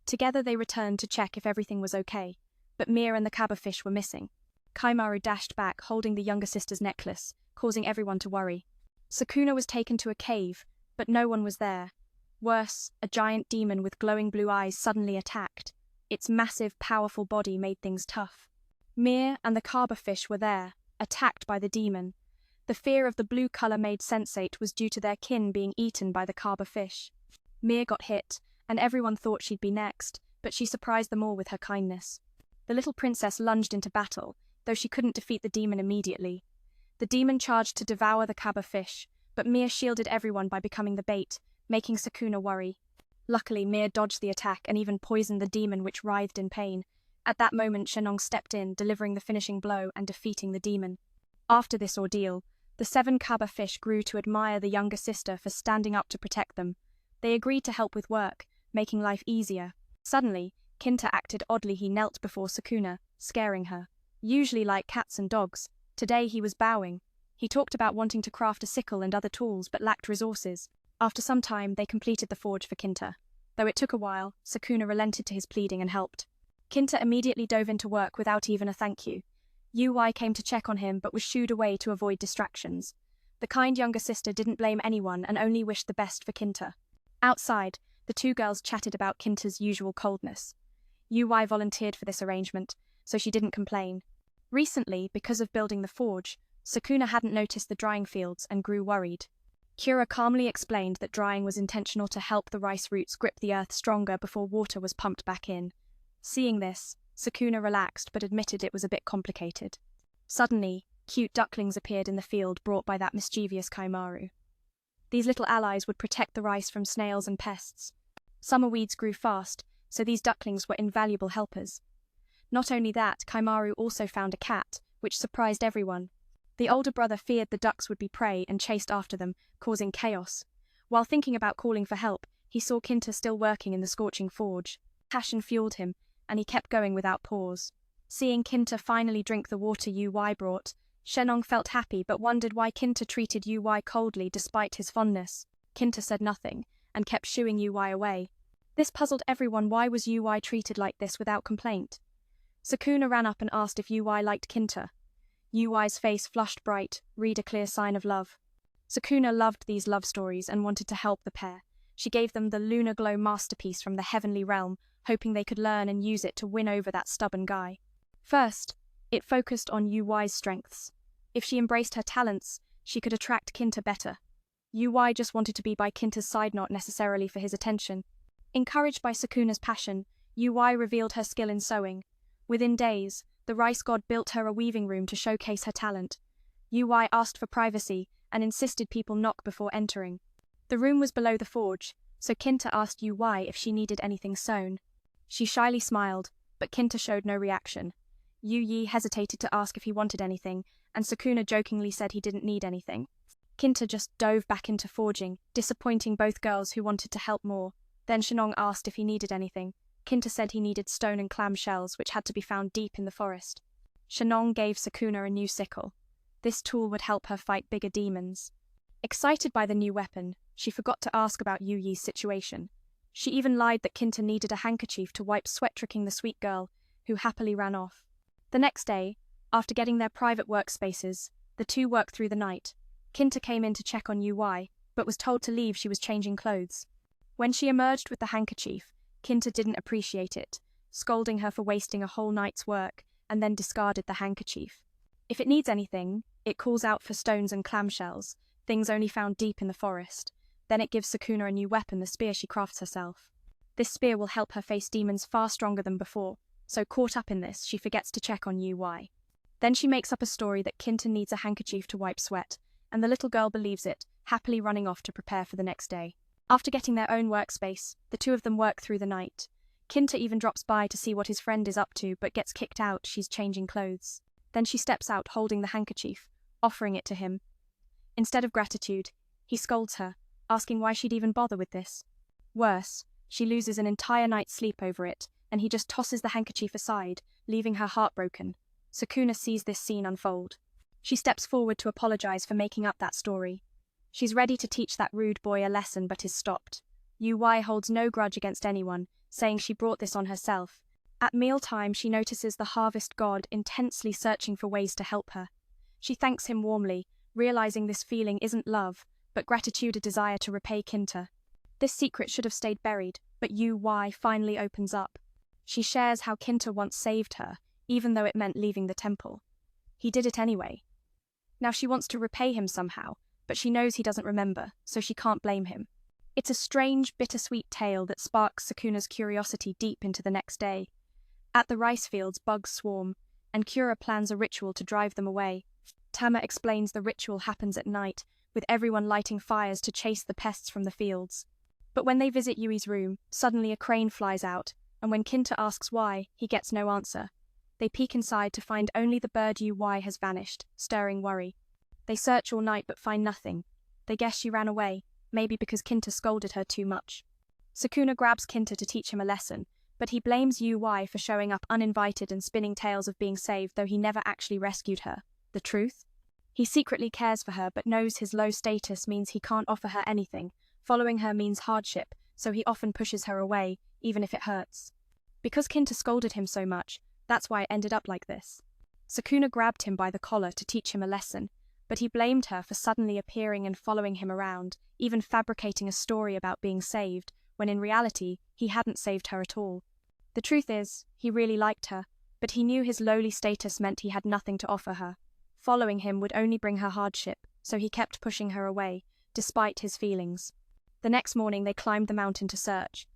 Together they returned to check if everything was okay, but Mia and the Cabbafish were missing. Kaimaru dashed back, holding the younger sister's necklace, causing everyone to worry. Sukuna was taken to a cave, but no one was there. Worse, a giant demon with glowing blue eyes suddenly attacked. Its massive, powerful body made things tough. Mia and the Cabbafish were there, attacked by the demon. The fear of the blue color made sensate was due to their kin being eaten by the Cabbafish. Mia got hit, and everyone thought she'd be next, but she surprised them all with her kindness. The little princess lunged into battle, though she couldn't defeat the demon immediately. The demon charged to devour the Cabbafish, but Mia shielded everyone by becoming the bait, making Sukuna worry. Luckily, Mia dodged the attack and even poisoned the demon, which writhed in pain. At that moment, Shenong stepped in, delivering the finishing blow and defeating the demon. After this ordeal, the 7 Cabbafish grew to admire the younger sister for standing up to protect them. They agreed to help with work, making life easier. Suddenly, Kinta acted oddly. He knelt before Sukuna, scaring her. Usually like cats and dogs, today he was bowing. He talked about wanting to craft a sickle and other tools but lacked resources. After some time, they completed the forge for Kinta. Though it took a while, Sukuna relented to his pleading and helped. Kinta immediately dove into work without even a thank you. Ui came to check on him but was shooed away to avoid distractions. The kind younger sister didn't blame anyone and only wished the best for Kinta. Outside, the two girls chatted about Kinta's usual coldness. Ui volunteered for this arrangement, so she didn't complain. Recently, because of building the forge, Sukuna hadn't noticed the drying fields and grew worried. Kira calmly explained that drying was intentional to help the rice roots grip the earth stronger before water was pumped back in. Seeing this, Sukuna relaxed but admitted it was a bit complicated. Suddenly, cute ducklings appeared in the field brought by that mischievous Kaimaru. These little allies would protect the rice from snails and pests. Summer weeds grew fast, so these ducklings were invaluable helpers. Not only that, Kaimaru also found a cat, which surprised everyone. The older brother feared the ducks would be prey and chased after them, causing chaos. While thinking about calling for help, he saw Kinta still working in the scorching forge. Passion fueled him, and he kept going without pause. Seeing Kinta finally drink the water Ui brought, Shenong felt happy but wondered why Kinta treated Ui coldly despite his fondness. Kinta said nothing, and kept shooing Ui away. This puzzled everyone. Why was Ui treated like this without complaint? Sukuna ran up and asked if Ui liked Kinta. Ui's face flushed bright, read a clear sign of love. Sukuna loved these love stories and wanted to help the pair. She gave them the Lunar Glow masterpiece from the heavenly realm, hoping they could learn and use it to win over that stubborn guy. First, it focused on Ui's strengths. If she embraced her talents, she could attract Kinta better. Ui just wanted to be by Kinta's side, not necessarily for his attention. Encouraged by Sukuna's passion, Ui revealed her skill in sewing. Within days, the rice god built her a weaving room to showcase her talent. Ui asked for privacy and insisted people knock before entering. The room was below the forge, so Kinta asked Ui if she needed anything sewn. She shyly smiled, but Kinta showed no reaction. Yi hesitated to ask if he wanted anything, and Sukuna jokingly said he didn't need anything. Kinta just dove back into forging, disappointing both girls who wanted to help more. Then Shenong asked if he needed anything. Kinta said he needed stone and clam shells, which had to be found deep in the forest. Shenong gave Sukuna a new sickle. This tool would help her fight bigger demons. Excited by the new weapon, she forgot to ask about Yuyi's situation. She even lied that Kinta needed a handkerchief to wipe sweat, tricking the sweet girl, who happily ran off. The next day, after getting their private workspaces, the two worked through the night. Kinta came in to check on Ui, but was told to leave. She was changing clothes. When she emerged with the handkerchief, Kinta didn't appreciate it, scolding her for wasting a whole night's work, and then discarded the handkerchief. If it needs anything, it calls out for stones and clamshells, things only found deep in the forest. Then it gives Sukuna a new weapon, the spear she crafts herself. This spear will help her face demons far stronger than before, so caught up in this, she forgets to check on Ui. Then she makes up a story that Kinta needs a handkerchief to wipe sweat, and the little girl believes it, happily running off to prepare for the next day. After getting their own workspace, the two of them work through the night. Kinta even drops by to see what his friend is up to, but gets kicked out. She's changing clothes. Then she steps out holding the handkerchief, offering it to him. Instead of gratitude, he scolds her, asking why she'd even bother with this. Worse, she loses an entire night's sleep over it, and he just tosses the handkerchief aside, leaving her heartbroken. Sukuna sees this scene unfold. She steps forward to apologize for making up that story. She's ready to teach that rude boy a lesson but is stopped. Ui holds no grudge against anyone, saying she brought this on herself. At mealtime, she notices the harvest god intensely searching for ways to help her. She thanks him warmly, realizing this feeling isn't love, but gratitude, a desire to repay Kinta. This secret should have stayed buried, but Ui finally opens up. She shares how Kinta once saved her, even though it meant leaving the temple. He did it anyway. Now she wants to repay him somehow, but she knows he doesn't remember, so she can't blame him. It's a strange, bittersweet tale that sparks Sukuna's curiosity deep into the next day. At the rice fields, bugs swarm, and Kura plans a ritual to drive them away. Tama explains the ritual happens at night, with everyone lighting fires to chase the pests from the fields. But when they visit Yui's room, suddenly a crane flies out, and when Kinta asks why, he gets no answer. They peek inside to find only the bird Ui has vanished, stirring worry. They search all night but find nothing. They guess she ran away, maybe because Kinta scolded her too much. Sukuna grabs Kinta to teach him a lesson, but he blames Ui for showing up uninvited and spinning tales of being saved, though he never actually rescued her. The truth? He secretly cares for her but knows his low status means he can't offer her anything. Following her means hardship, so he often pushes her away, even if it hurts. Because Kinta scolded him so much, that's why it ended up like this. Sukuna grabbed him by the collar to teach him a lesson, but he blamed her for suddenly appearing and following him around, even fabricating a story about being saved, when in reality, he hadn't saved her at all. The truth is, he really liked her, but he knew his lowly status meant he had nothing to offer her. Following him would only bring her hardship, so he kept pushing her away, despite his feelings. The next morning they climbed the mountain to search.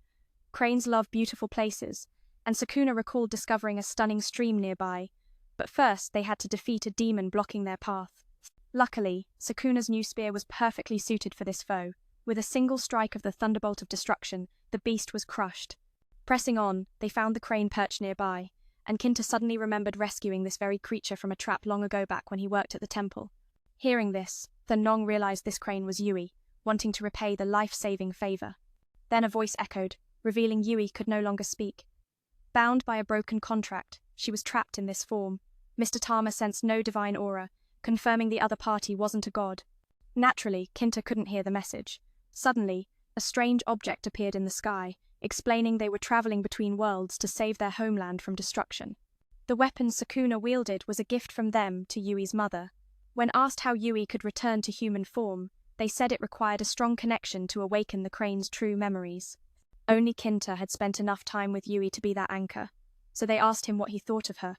Cranes love beautiful places, and Sukuna recalled discovering a stunning stream nearby, but first they had to defeat a demon blocking their path. Luckily, Sukuna's new spear was perfectly suited for this foe. With a single strike of the thunderbolt of destruction, the beast was crushed. Pressing on, they found the crane perched nearby, and Kinta suddenly remembered rescuing this very creature from a trap long ago back when he worked at the temple. Hearing this, the Nong realized this crane was Yui, wanting to repay the life-saving favor. Then a voice echoed, revealing Yui could no longer speak. Bound by a broken contract, she was trapped in this form. Mr. Tama sensed no divine aura, confirming the other party wasn't a god. Naturally, Kinta couldn't hear the message. Suddenly, a strange object appeared in the sky, explaining they were traveling between worlds to save their homeland from destruction. The weapon Sukuna wielded was a gift from them to Yui's mother. When asked how Yui could return to human form, they said it required a strong connection to awaken the crane's true memories. Only Kinta had spent enough time with Yui to be that anchor, so they asked him what he thought of her.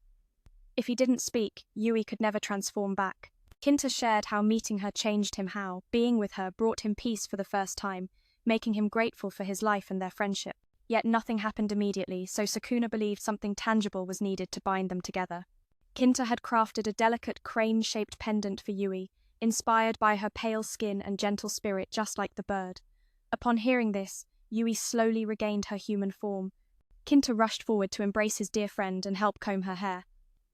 If he didn't speak, Yui could never transform back. Kinta shared how meeting her changed him, how being with her brought him peace for the first time, making him grateful for his life and their friendship. Yet nothing happened immediately, so Sukuna believed something tangible was needed to bind them together. Kinta had crafted a delicate crane-shaped pendant for Yui, inspired by her pale skin and gentle spirit just like the bird. Upon hearing this, Yui slowly regained her human form. Kinta rushed forward to embrace his dear friend and help comb her hair.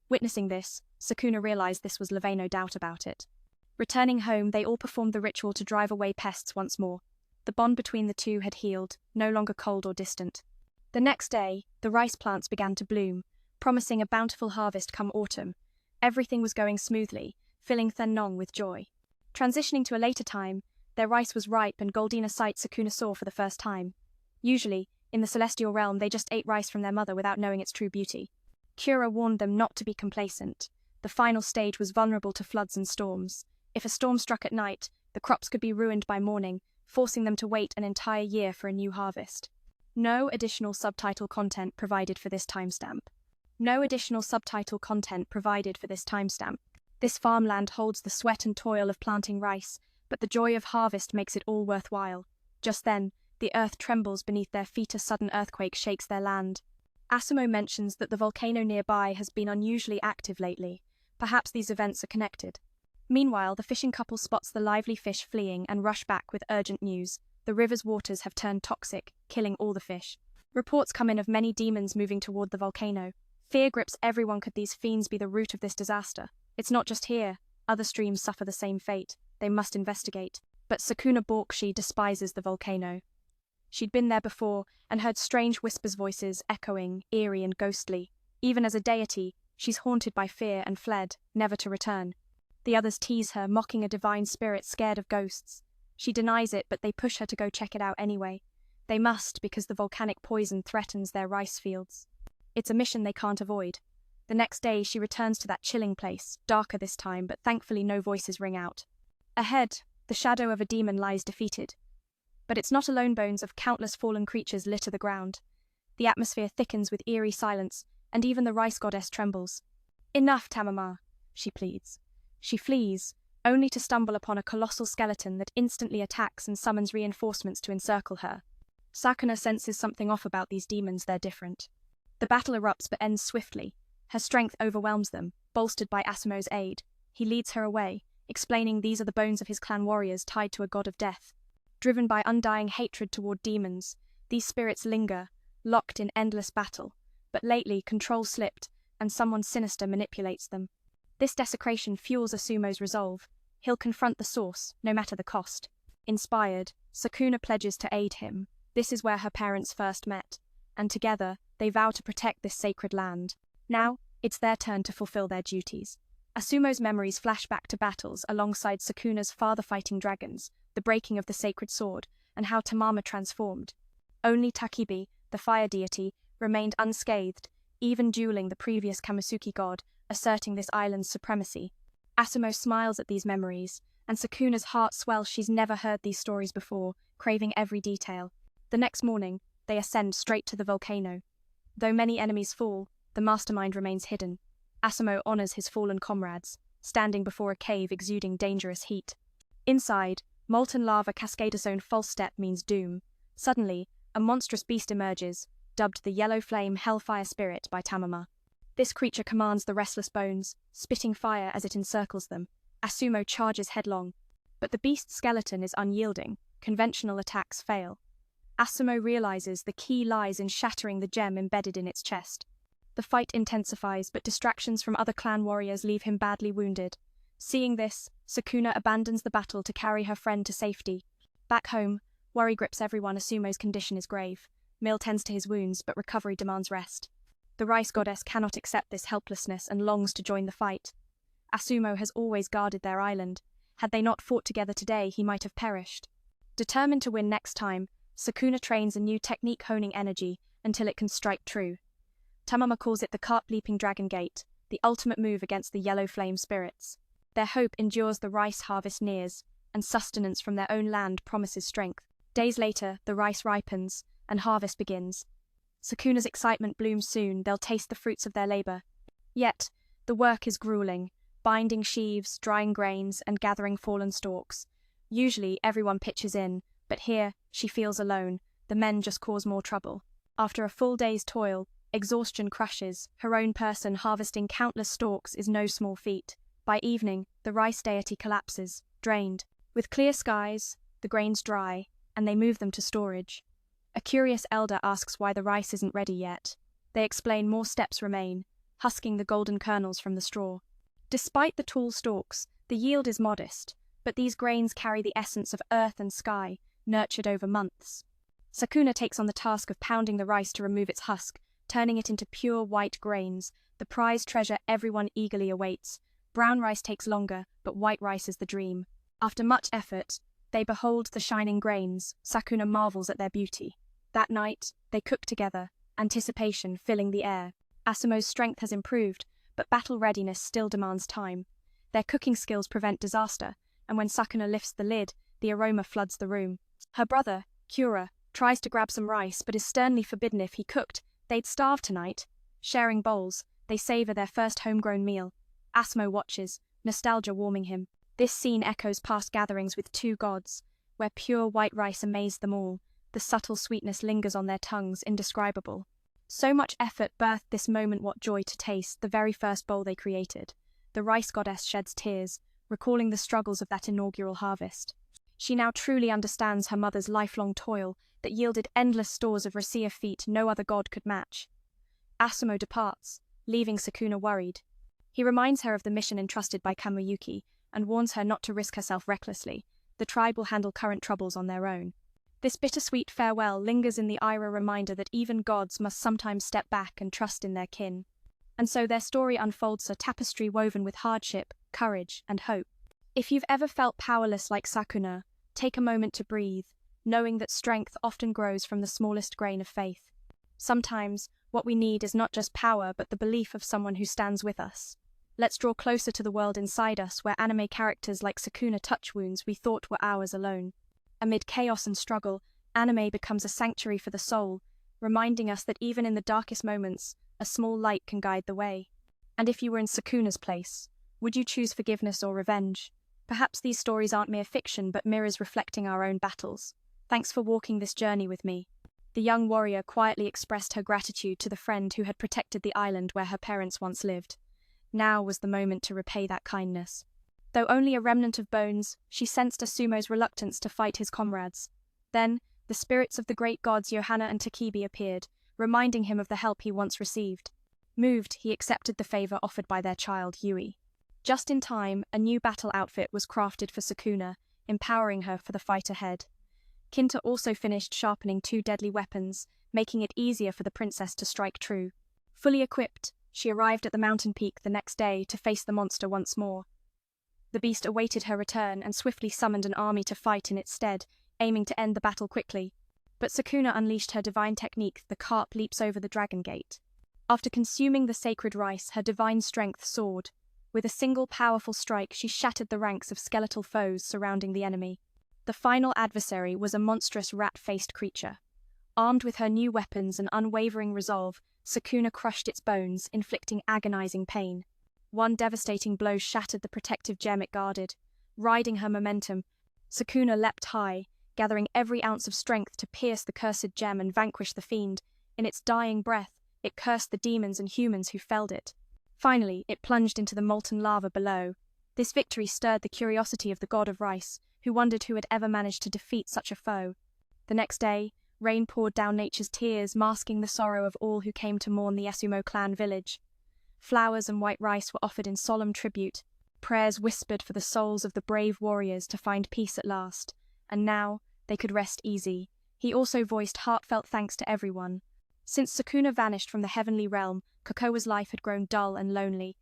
Witnessing this, Sukuna realized this was Levay, no doubt about it. Returning home, they all performed the ritual to drive away pests once more. The bond between the two had healed, no longer cold or distant. The next day, the rice plants began to bloom, promising a bountiful harvest come autumn. Everything was going smoothly, filling Thanong with joy. Transitioning to a later time, their rice was ripe and Goldina sight Sukuna saw for the first time. Usually, in the celestial realm, they just ate rice from their mother without knowing its true beauty. Kura warned them not to be complacent. The final stage was vulnerable to floods and storms. If a storm struck at night, the crops could be ruined by morning, forcing them to wait an entire year for a new harvest. No additional subtitle content provided for this timestamp. This farmland holds the sweat and toil of planting rice, but the joy of harvest makes it all worthwhile. Just then, the earth trembles beneath their feet. A sudden earthquake shakes their land. Asumo mentions that the volcano nearby has been unusually active lately. Perhaps these events are connected. Meanwhile, the fishing couple spots the lively fish fleeing and rush back with urgent news. The river's waters have turned toxic, killing all the fish. Reports come in of many demons moving toward the volcano. Fear grips everyone. Could these fiends be the root of this disaster? It's not just here. Other streams suffer the same fate. They must investigate. But Sukuna Borkshi despises the volcano. She'd been there before and heard strange whispers, voices echoing, eerie and ghostly. Even as a deity, she's haunted by fear and fled, never to return. The others tease her, mocking a divine spirit scared of ghosts. She denies it, but they push her to go check it out anyway. They must, because the volcanic poison threatens their rice fields. It's a mission they can't avoid. The next day, she returns to that chilling place, darker this time, but thankfully no voices ring out. Ahead, the shadow of a demon lies defeated. But it's not alone. Bones of countless fallen creatures litter the ground. The atmosphere thickens with eerie silence, and even the rice goddess trembles. "Enough, Tamama," she pleads. She flees, only to stumble upon a colossal skeleton that instantly attacks and summons reinforcements to encircle her. Sakuna senses something off about these demons. They're different. The battle erupts but ends swiftly. Her strength overwhelms them, bolstered by Asumo's aid. He leads her away, explaining these are the bones of his clan warriors tied to a god of death. Driven by undying hatred toward demons, these spirits linger, locked in endless battle. But lately, control slipped, and someone sinister manipulates them. This desecration fuels Asumo's resolve. He'll confront the source, no matter the cost. Inspired, Sukuna pledges to aid him. This is where her parents first met, and together, they vow to protect this sacred land. Now, it's their turn to fulfill their duties. Asumo's memories flash back to battles alongside Sukuna's father fighting dragons, the breaking of the sacred sword, and how Tamama transformed. Only Takibi, the fire deity, remained unscathed, even dueling the previous Kamisuki god, asserting this island's supremacy. Asumo smiles at these memories, and Sukuna's heart swells. She's never heard these stories before, craving every detail. The next morning, they ascend straight to the volcano. Though many enemies fall, the mastermind remains hidden. Asumo honors his fallen comrades, standing before a cave exuding dangerous heat. Inside, molten lava cascades own false step means doom. Suddenly, a monstrous beast emerges, dubbed the Yellow Flame Hellfire Spirit by Tamama. This creature commands the restless bones, spitting fire as it encircles them. Asumo charges headlong, but the beast's skeleton is unyielding. Conventional attacks fail. Asumo realizes the key lies in shattering the gem embedded in its chest. The fight intensifies, but distractions from other clan warriors leave him badly wounded. Seeing this, Sukuna abandons the battle to carry her friend to safety. Back home, worry grips everyone. Asumo's condition is grave. Mill tends to his wounds, but recovery demands rest. The rice goddess cannot accept this helplessness and longs to join the fight. Asumo has always guarded their island. Had they not fought together today, he might have perished. Determined to win next time, Sukuna trains a new technique, honing energy until it can strike true. Tamama calls it the carp-leaping dragon gate, the ultimate move against the yellow flame spirits. Their hope endures. The rice harvest nears, and sustenance from their own land promises strength. Days later, the rice ripens, and harvest begins. Sukuna's excitement blooms soon. They'll taste the fruits of their labor. Yet, the work is grueling, binding sheaves, drying grains, and gathering fallen stalks. Usually, everyone pitches in, but here, she feels alone. The men just cause more trouble. After a full day's toil, exhaustion crushes. Her own person harvesting countless stalks is no small feat. By evening, the rice deity collapses, drained. With clear skies, the grains dry, and they move them to storage. A curious elder asks why the rice isn't ready yet. They explain more steps remain, husking the golden kernels from the straw. Despite the tall stalks, the yield is modest, but these grains carry the essence of earth and sky, nurtured over months. Sukuna takes on the task of pounding the rice to remove its husk, turning it into pure white grains, the prized treasure everyone eagerly awaits. Brown rice takes longer, but white rice is the dream. After much effort, they behold the shining grains. Sukuna marvels at their beauty. That night, they cook together, anticipation filling the air. Asumo's strength has improved, but battle readiness still demands time. Their cooking skills prevent disaster, and when Sukuna lifts the lid, the aroma floods the room. Her brother, Kura, tries to grab some rice, but is sternly forbidden. If he cooked, they'd starve tonight. Sharing bowls, they savor their first homegrown meal. Asumo watches, nostalgia warming him. This scene echoes past gatherings with two gods, where pure white rice amazed them all. The subtle sweetness lingers on their tongues, indescribable. So much effort birthed this moment. What joy to taste the very first bowl they created. The rice goddess sheds tears, recalling the struggles of that inaugural harvest. She now truly understands her mother's lifelong toil that yielded endless stores of racia feet no other god could match. Asumo departs, leaving Sukuna worried. He reminds her of the mission entrusted by Kamuyuki and warns her not to risk herself recklessly. The tribe will handle current troubles on their own. This bittersweet farewell lingers in the Ira, reminder that even gods must sometimes step back and trust in their kin. And so their story unfolds, a tapestry woven with hardship, courage, and hope. If you've ever felt powerless like Sukuna, take a moment to breathe, knowing that strength often grows from the smallest grain of faith. Sometimes, what we need is not just power, but the belief of someone who stands with us. Let's draw closer to the world inside us, where anime characters like Sukuna touch wounds we thought were ours alone. Amid chaos and struggle, anime becomes a sanctuary for the soul, reminding us that even in the darkest moments, a small light can guide the way. And if you were in Sukuna's place, would you choose forgiveness or revenge? Perhaps these stories aren't mere fiction, but mirrors reflecting our own battles. Thanks for walking this journey with me. The young warrior quietly expressed her gratitude to the friend who had protected the island where her parents once lived. Now was the moment to repay that kindness. Though only a remnant of bones, she sensed Asumo's reluctance to fight his comrades. Then, the spirits of the great gods Johanna and Takibi appeared, reminding him of the help he once received. Moved, he accepted the favor offered by their child, Yui. Just in time, a new battle outfit was crafted for Sukuna, empowering her for the fight ahead. Kinta also finished sharpening two deadly weapons, making it easier for the princess to strike true. Fully equipped, she arrived at the mountain peak the next day to face the monster once more. The beast awaited her return and swiftly summoned an army to fight in its stead, aiming to end the battle quickly. But Sukuna unleashed her divine technique. The carp leaps over the dragon gate. After consuming the sacred rice, her divine strength soared. With a single powerful strike, she shattered the ranks of skeletal foes surrounding the enemy. The final adversary was a monstrous rat-faced creature. Armed with her new weapons and unwavering resolve, Sukuna crushed its bones, inflicting agonizing pain. One devastating blow shattered the protective gem it guarded. Riding her momentum, Sukuna leapt high, gathering every ounce of strength to pierce the cursed gem and vanquish the fiend. In its dying breath, it cursed the demons and humans who felled it. Finally, it plunged into the molten lava below. This victory stirred the curiosity of the god of rice, who wondered who had ever managed to defeat such a foe. The next day, rain poured down nature's tears, masking the sorrow of all who came to mourn the Esumo clan village. Flowers and white rice were offered in solemn tribute. Prayers whispered for the souls of the brave warriors to find peace at last, and now they could rest easy. He also voiced heartfelt thanks to everyone. Since Sukuna vanished from the heavenly realm, Kokoa's life had grown dull and lonely.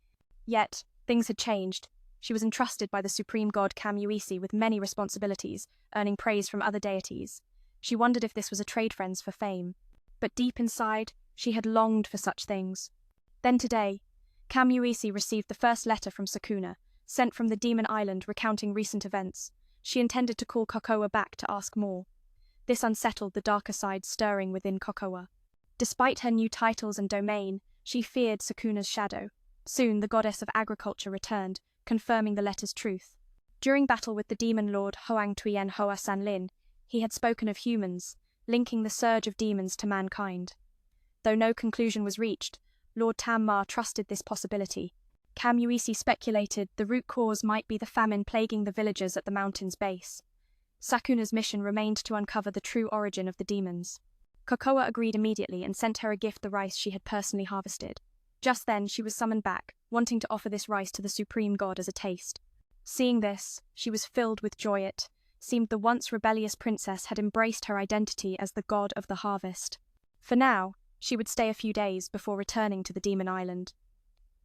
Yet, things had changed. She was entrusted by the supreme god Kamuisi with many responsibilities, earning praise from other deities. She wondered if this was a trade friends for fame. But deep inside, she had longed for such things. Then today, Kamuisi received the first letter from Sukuna, sent from the Demon Island recounting recent events. She intended to call Kokoa back to ask more. This unsettled the darker side stirring within Kokoa. Despite her new titles and domain, she feared Sukuna's shadow. Soon the goddess of agriculture returned, confirming the letter's truth. During battle with the demon lord Hoang Tuyen Hoa Sanlin, he had spoken of humans, linking the surge of demons to mankind. Though no conclusion was reached, Lord Tam-Ma trusted this possibility. Kamuisi speculated the root cause might be the famine plaguing the villagers at the mountain's base. Sukuna's mission remained to uncover the true origin of the demons. Kokoa agreed immediately and sent her a gift, the rice she had personally harvested. Just then, she was summoned back, wanting to offer this rice to the supreme god as a taste. Seeing this, she was filled with joy. It seemed the once rebellious princess had embraced her identity as the god of the harvest. For now, she would stay a few days before returning to the Demon Island.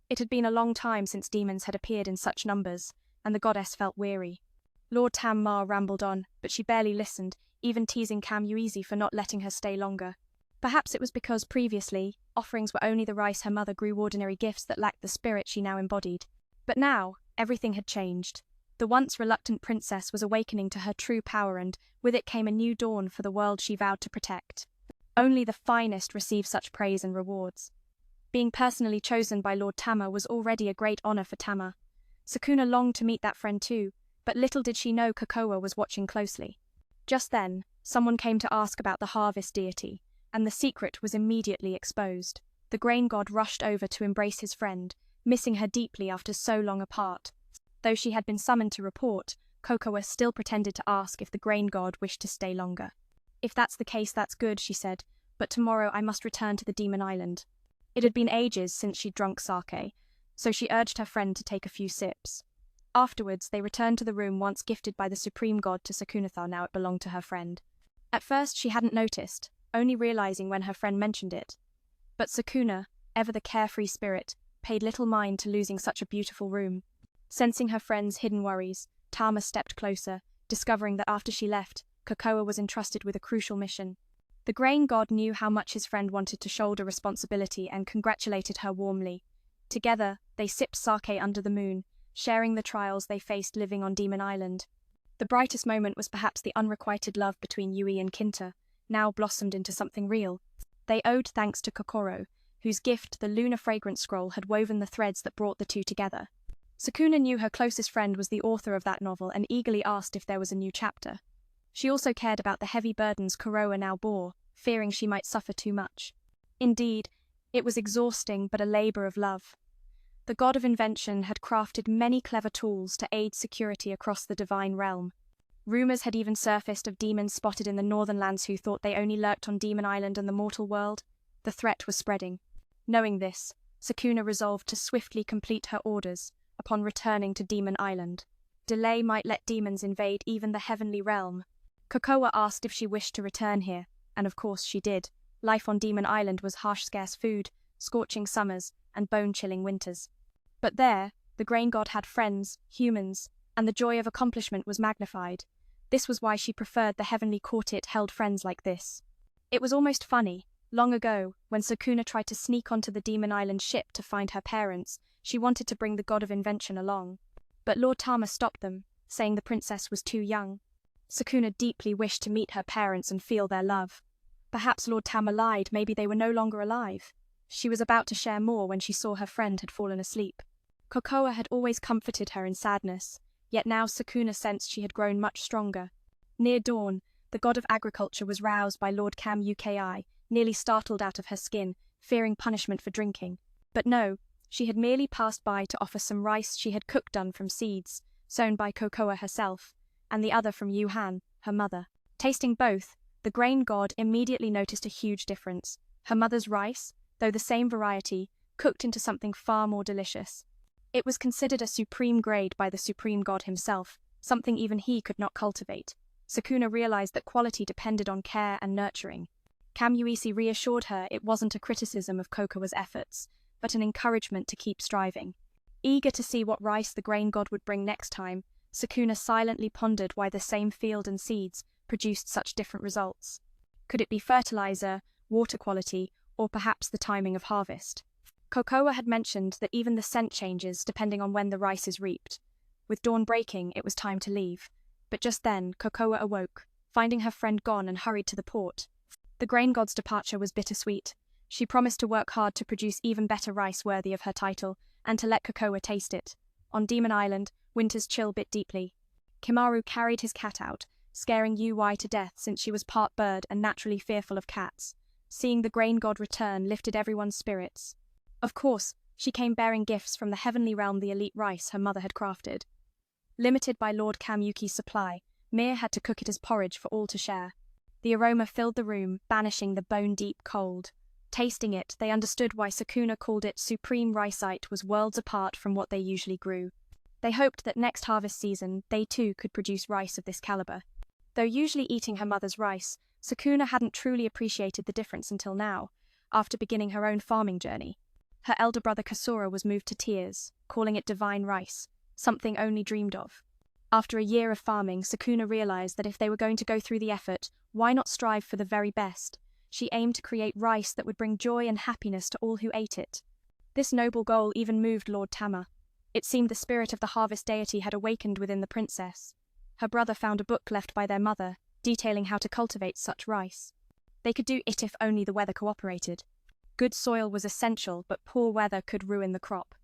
It had been a long time since demons had appeared in such numbers, and the goddess felt weary. Lord Tam-Ma rambled on, but she barely listened, even teasing Kamuisi for not letting her stay longer. Perhaps it was because previously, offerings were only the rice her mother grew, ordinary gifts that lacked the spirit she now embodied. But now, everything had changed. The once reluctant princess was awakening to her true power, and with it came a new dawn for the world she vowed to protect. Only the finest received such praise and rewards. Being personally chosen by Lord Tama was already a great honor for Tama. Sukuna longed to meet that friend too, but little did she know Kokoa was watching closely. Just then, someone came to ask about the harvest deity, and the secret was immediately exposed. The grain god rushed over to embrace his friend, missing her deeply after so long apart. Though she had been summoned to report, Kokoa still pretended to ask if the grain god wished to stay longer. "If that's the case, that's good," she said, "but tomorrow I must return to the Demon Island." It had been ages since she'd drunk sake, so she urged her friend to take a few sips. Afterwards, they returned to the room once gifted by the supreme god to Sukunatha. Now it belonged to her friend. At first, she hadn't noticed, only realizing when her friend mentioned it. But Sukuna, ever the carefree spirit, paid little mind to losing such a beautiful room. Sensing her friend's hidden worries, Tama stepped closer, discovering that after she left, Kokoa was entrusted with a crucial mission. The grain god knew how much his friend wanted to shoulder responsibility and congratulated her warmly. Together, they sipped sake under the moon, sharing the trials they faced living on Demon Island. The brightest moment was perhaps the unrequited love between Yui and Kinta, now blossomed into something real. They owed thanks to Kokoro, whose gift, the lunar fragrance scroll, had woven the threads that brought the two together. Sukuna knew her closest friend was the author of that novel and eagerly asked if there was a new chapter. She also cared about the heavy burdens Kuroa now bore, fearing she might suffer too much. Indeed, it was exhausting but a labor of love. The god of invention had crafted many clever tools to aid security across the divine realm. Rumors had even surfaced of demons spotted in the northern lands who thought they only lurked on Demon Island and the mortal world. The threat was spreading. Knowing this, Sukuna resolved to swiftly complete her orders upon returning to Demon Island. Delay might let demons invade even the heavenly realm. Kokoa asked if she wished to return here, and of course she did. Life on Demon Island was harsh, scarce food, scorching summers, and bone-chilling winters. But there, the grain god had friends, humans, and the joy of accomplishment was magnified. This was why she preferred the heavenly quartet held friends like this. It was almost funny. Long ago, when Sukuna tried to sneak onto the Demon Island ship to find her parents, she wanted to bring the god of invention along. But Lord Tama stopped them, saying the princess was too young. Sukuna deeply wished to meet her parents and feel their love. Perhaps Lord Tama lied, maybe they were no longer alive. She was about to share more when she saw her friend had fallen asleep. Cocoa had always comforted her in sadness, yet now Sukuna sensed she had grown much stronger. Near dawn, the god of agriculture was roused by Lord Cam Uki, nearly startled out of her skin, fearing punishment for drinking. But no, she had merely passed by to offer some rice she had cooked done from seeds, sown by Cocoa herself, and the other from Yuhan, her mother. Tasting both, the grain god immediately noticed a huge difference. Her mother's rice, though the same variety, cooked into something far more delicious. It was considered a supreme grade by the supreme god himself, something even he could not cultivate. Sukuna realized that quality depended on care and nurturing. Kamuisi reassured her it wasn't a criticism of Cocoa's efforts, but an encouragement to keep striving. Eager to see what rice the grain god would bring next time, Sukuna silently pondered why the same field and seeds produced such different results. Could it be fertilizer, water quality, or perhaps the timing of harvest? Cocoa had mentioned that even the scent changes depending on when the rice is reaped. With dawn breaking, it was time to leave. But just then, Cocoa awoke, finding her friend gone, and hurried to the port. The grain god's departure was bittersweet. She promised to work hard to produce even better rice worthy of her title, and to let Cocoa taste it. On Demon Island, winter's chill bit deeply. Kimaru carried his cat out, scaring Ui to death since she was part bird and naturally fearful of cats. Seeing the grain god return lifted everyone's spirits. Of course, she came bearing gifts from the heavenly realm, the elite rice her mother had crafted. Limited by Lord Kamyuki's supply, Mir had to cook it as porridge for all to share. The aroma filled the room, banishing the bone-deep cold. Tasting it, they understood why Sukuna called it supreme riceite was worlds apart from what they usually grew. They hoped that next harvest season, they too could produce rice of this caliber. Though usually eating her mother's rice, Sukuna hadn't truly appreciated the difference until now, after beginning her own farming journey. Her elder brother Kasura was moved to tears, calling it divine rice, something only dreamed of. After a year of farming, Sukuna realized that if they were going to go through the effort, why not strive for the very best? She aimed to create rice that would bring joy and happiness to all who ate it. This noble goal even moved Lord Tama. It seemed the spirit of the harvest deity had awakened within the princess. Her brother found a book left by their mother, detailing how to cultivate such rice. They could do it if only the weather cooperated. Good soil was essential, but poor weather could ruin the crop.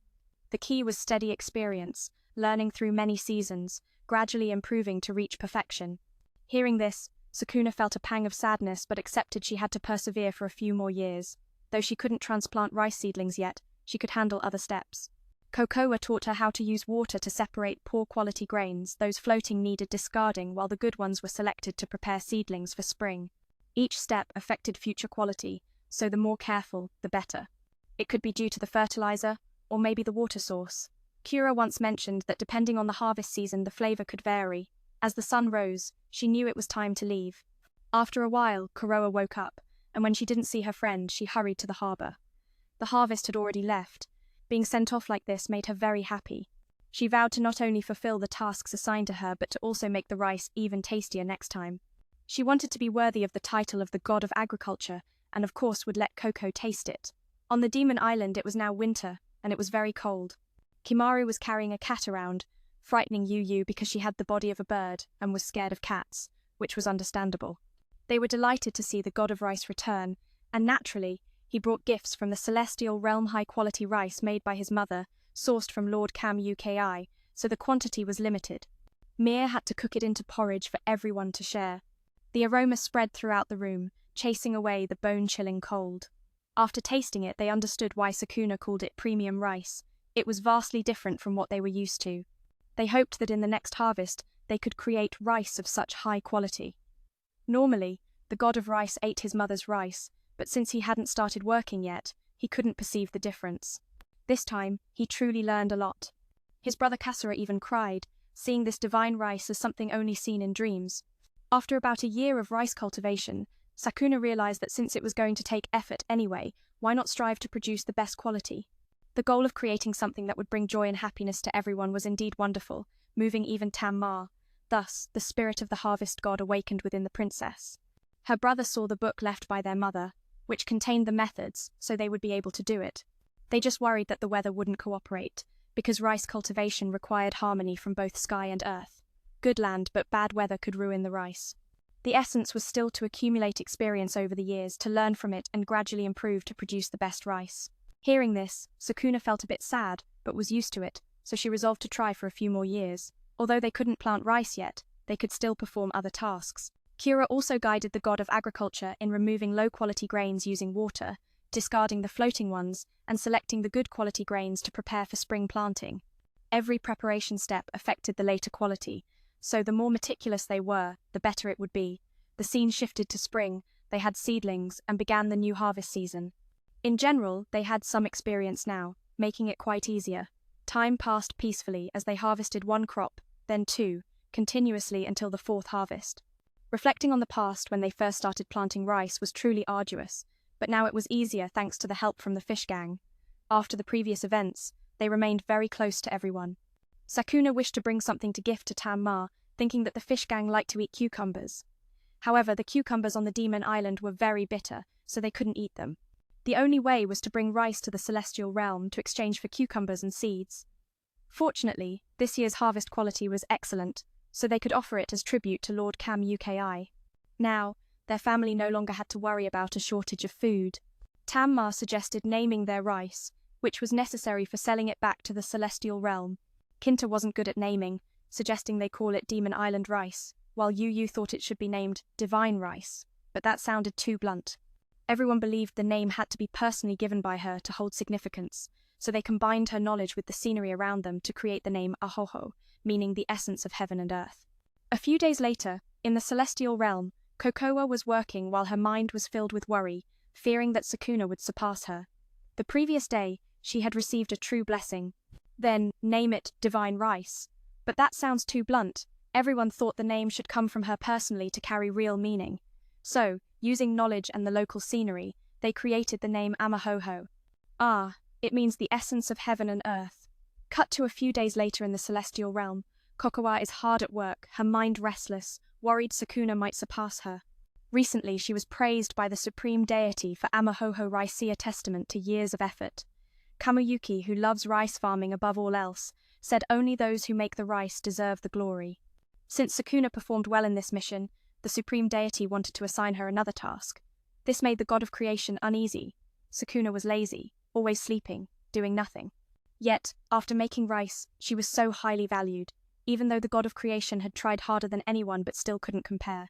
The key was steady experience, learning through many seasons, gradually improving to reach perfection. Hearing this, Sukuna felt a pang of sadness but accepted she had to persevere for a few more years. Though she couldn't transplant rice seedlings yet, she could handle other steps. Cocoa taught her how to use water to separate poor quality grains. Those floating needed discarding, while the good ones were selected to prepare seedlings for spring. Each step affected future quality, so the more careful, the better. It could be due to the fertilizer, or maybe the water source. Kira once mentioned that depending on the harvest season, the flavor could vary. As the sun rose, she knew it was time to leave. After a while, Kuroa woke up, and when she didn't see her friend, she hurried to the harbor. The harvest had already left. Being sent off like this made her very happy. She vowed to not only fulfill the tasks assigned to her, but to also make the rice even tastier next time. She wanted to be worthy of the title of the god of agriculture, and of course would let Coco taste it. On the Demon Island it was now winter, and it was very cold. Kimaru was carrying a cat around, frightening Yu because she had the body of a bird and was scared of cats, which was understandable. They were delighted to see the god of rice return, and naturally, he brought gifts from the celestial realm high-quality rice made by his mother, sourced from Lord Cam Uki, so the quantity was limited. Mir had to cook it into porridge for everyone to share. The aroma spread throughout the room, chasing away the bone-chilling cold. After tasting it, they understood why Sukuna called it premium rice. It was vastly different from what they were used to. They hoped that in the next harvest, they could create rice of such high quality. Normally, the god of rice ate his mother's rice, but since he hadn't started working yet, he couldn't perceive the difference. This time, he truly learned a lot. His brother Kasura even cried, seeing this divine rice as something only seen in dreams. After about a year of rice cultivation, Sukuna realized that since it was going to take effort anyway, why not strive to produce the best quality? The goal of creating something that would bring joy and happiness to everyone was indeed wonderful, moving even Tam-Ma. Thus, the spirit of the harvest god awakened within the princess. Her brother saw the book left by their mother, which contained the methods, so they would be able to do it. They just worried that the weather wouldn't cooperate, because rice cultivation required harmony from both sky and earth. Good land, but bad weather could ruin the rice. The essence was still to accumulate experience over the years, to learn from it and gradually improve to produce the best rice. Hearing this, Sukuna felt a bit sad, but was used to it, so she resolved to try for a few more years. Although they couldn't plant rice yet, they could still perform other tasks. Kura also guided the god of agriculture in removing low-quality grains using water, discarding the floating ones, and selecting the good quality grains to prepare for spring planting. Every preparation step affected the later quality, so the more meticulous they were, the better it would be. The scene shifted to spring, they had seedlings, and began the new harvest season. In general, they had some experience now, making it quite easier. Time passed peacefully as they harvested one crop, then two, continuously until the fourth harvest. Reflecting on the past when they first started planting rice was truly arduous, but now it was easier thanks to the help from the fish gang. After the previous events, they remained very close to everyone. Sukuna wished to bring something to gift to Tam-Ma, thinking that the fish gang liked to eat cucumbers. However, the cucumbers on the Demon Island were very bitter, so they couldn't eat them. The only way was to bring rice to the Celestial Realm to exchange for cucumbers and seeds. Fortunately, this year's harvest quality was excellent, so they could offer it as tribute to Lord Cam Uki. Now, their family no longer had to worry about a shortage of food. Tam-Ma suggested naming their rice, which was necessary for selling it back to the Celestial Realm. Kinta wasn't good at naming, suggesting they call it Demon Island Rice, while Yu thought it should be named Divine Rice, but that sounded too blunt. Everyone believed the name had to be personally given by her to hold significance, so they combined her knowledge with the scenery around them to create the name Ahoho, meaning the essence of heaven and earth. A few days later, in the Celestial Realm, Kokoa was working while her mind was filled with worry, fearing that Sukuna would surpass her. The previous day, she had received a true blessing. Then, name it Divine Rice. But that sounds too blunt. Everyone thought the name should come from her personally to carry real meaning. So, using knowledge and the local scenery, they created the name Amahoho. It means the essence of heaven and earth. Cut to a few days later in the Celestial Realm, Kokoa is hard at work, her mind restless, worried Sukuna might surpass her. Recently, she was praised by the supreme deity for Amahoho Rice, a testament to years of effort. Kamuyuki, who loves rice farming above all else, said only those who make the rice deserve the glory. Since Sukuna performed well in this mission, the supreme deity wanted to assign her another task. This made the god of creation uneasy. Sukuna was lazy, always sleeping, doing nothing. Yet, after making rice, she was so highly valued, even though the god of creation had tried harder than anyone but still couldn't compare.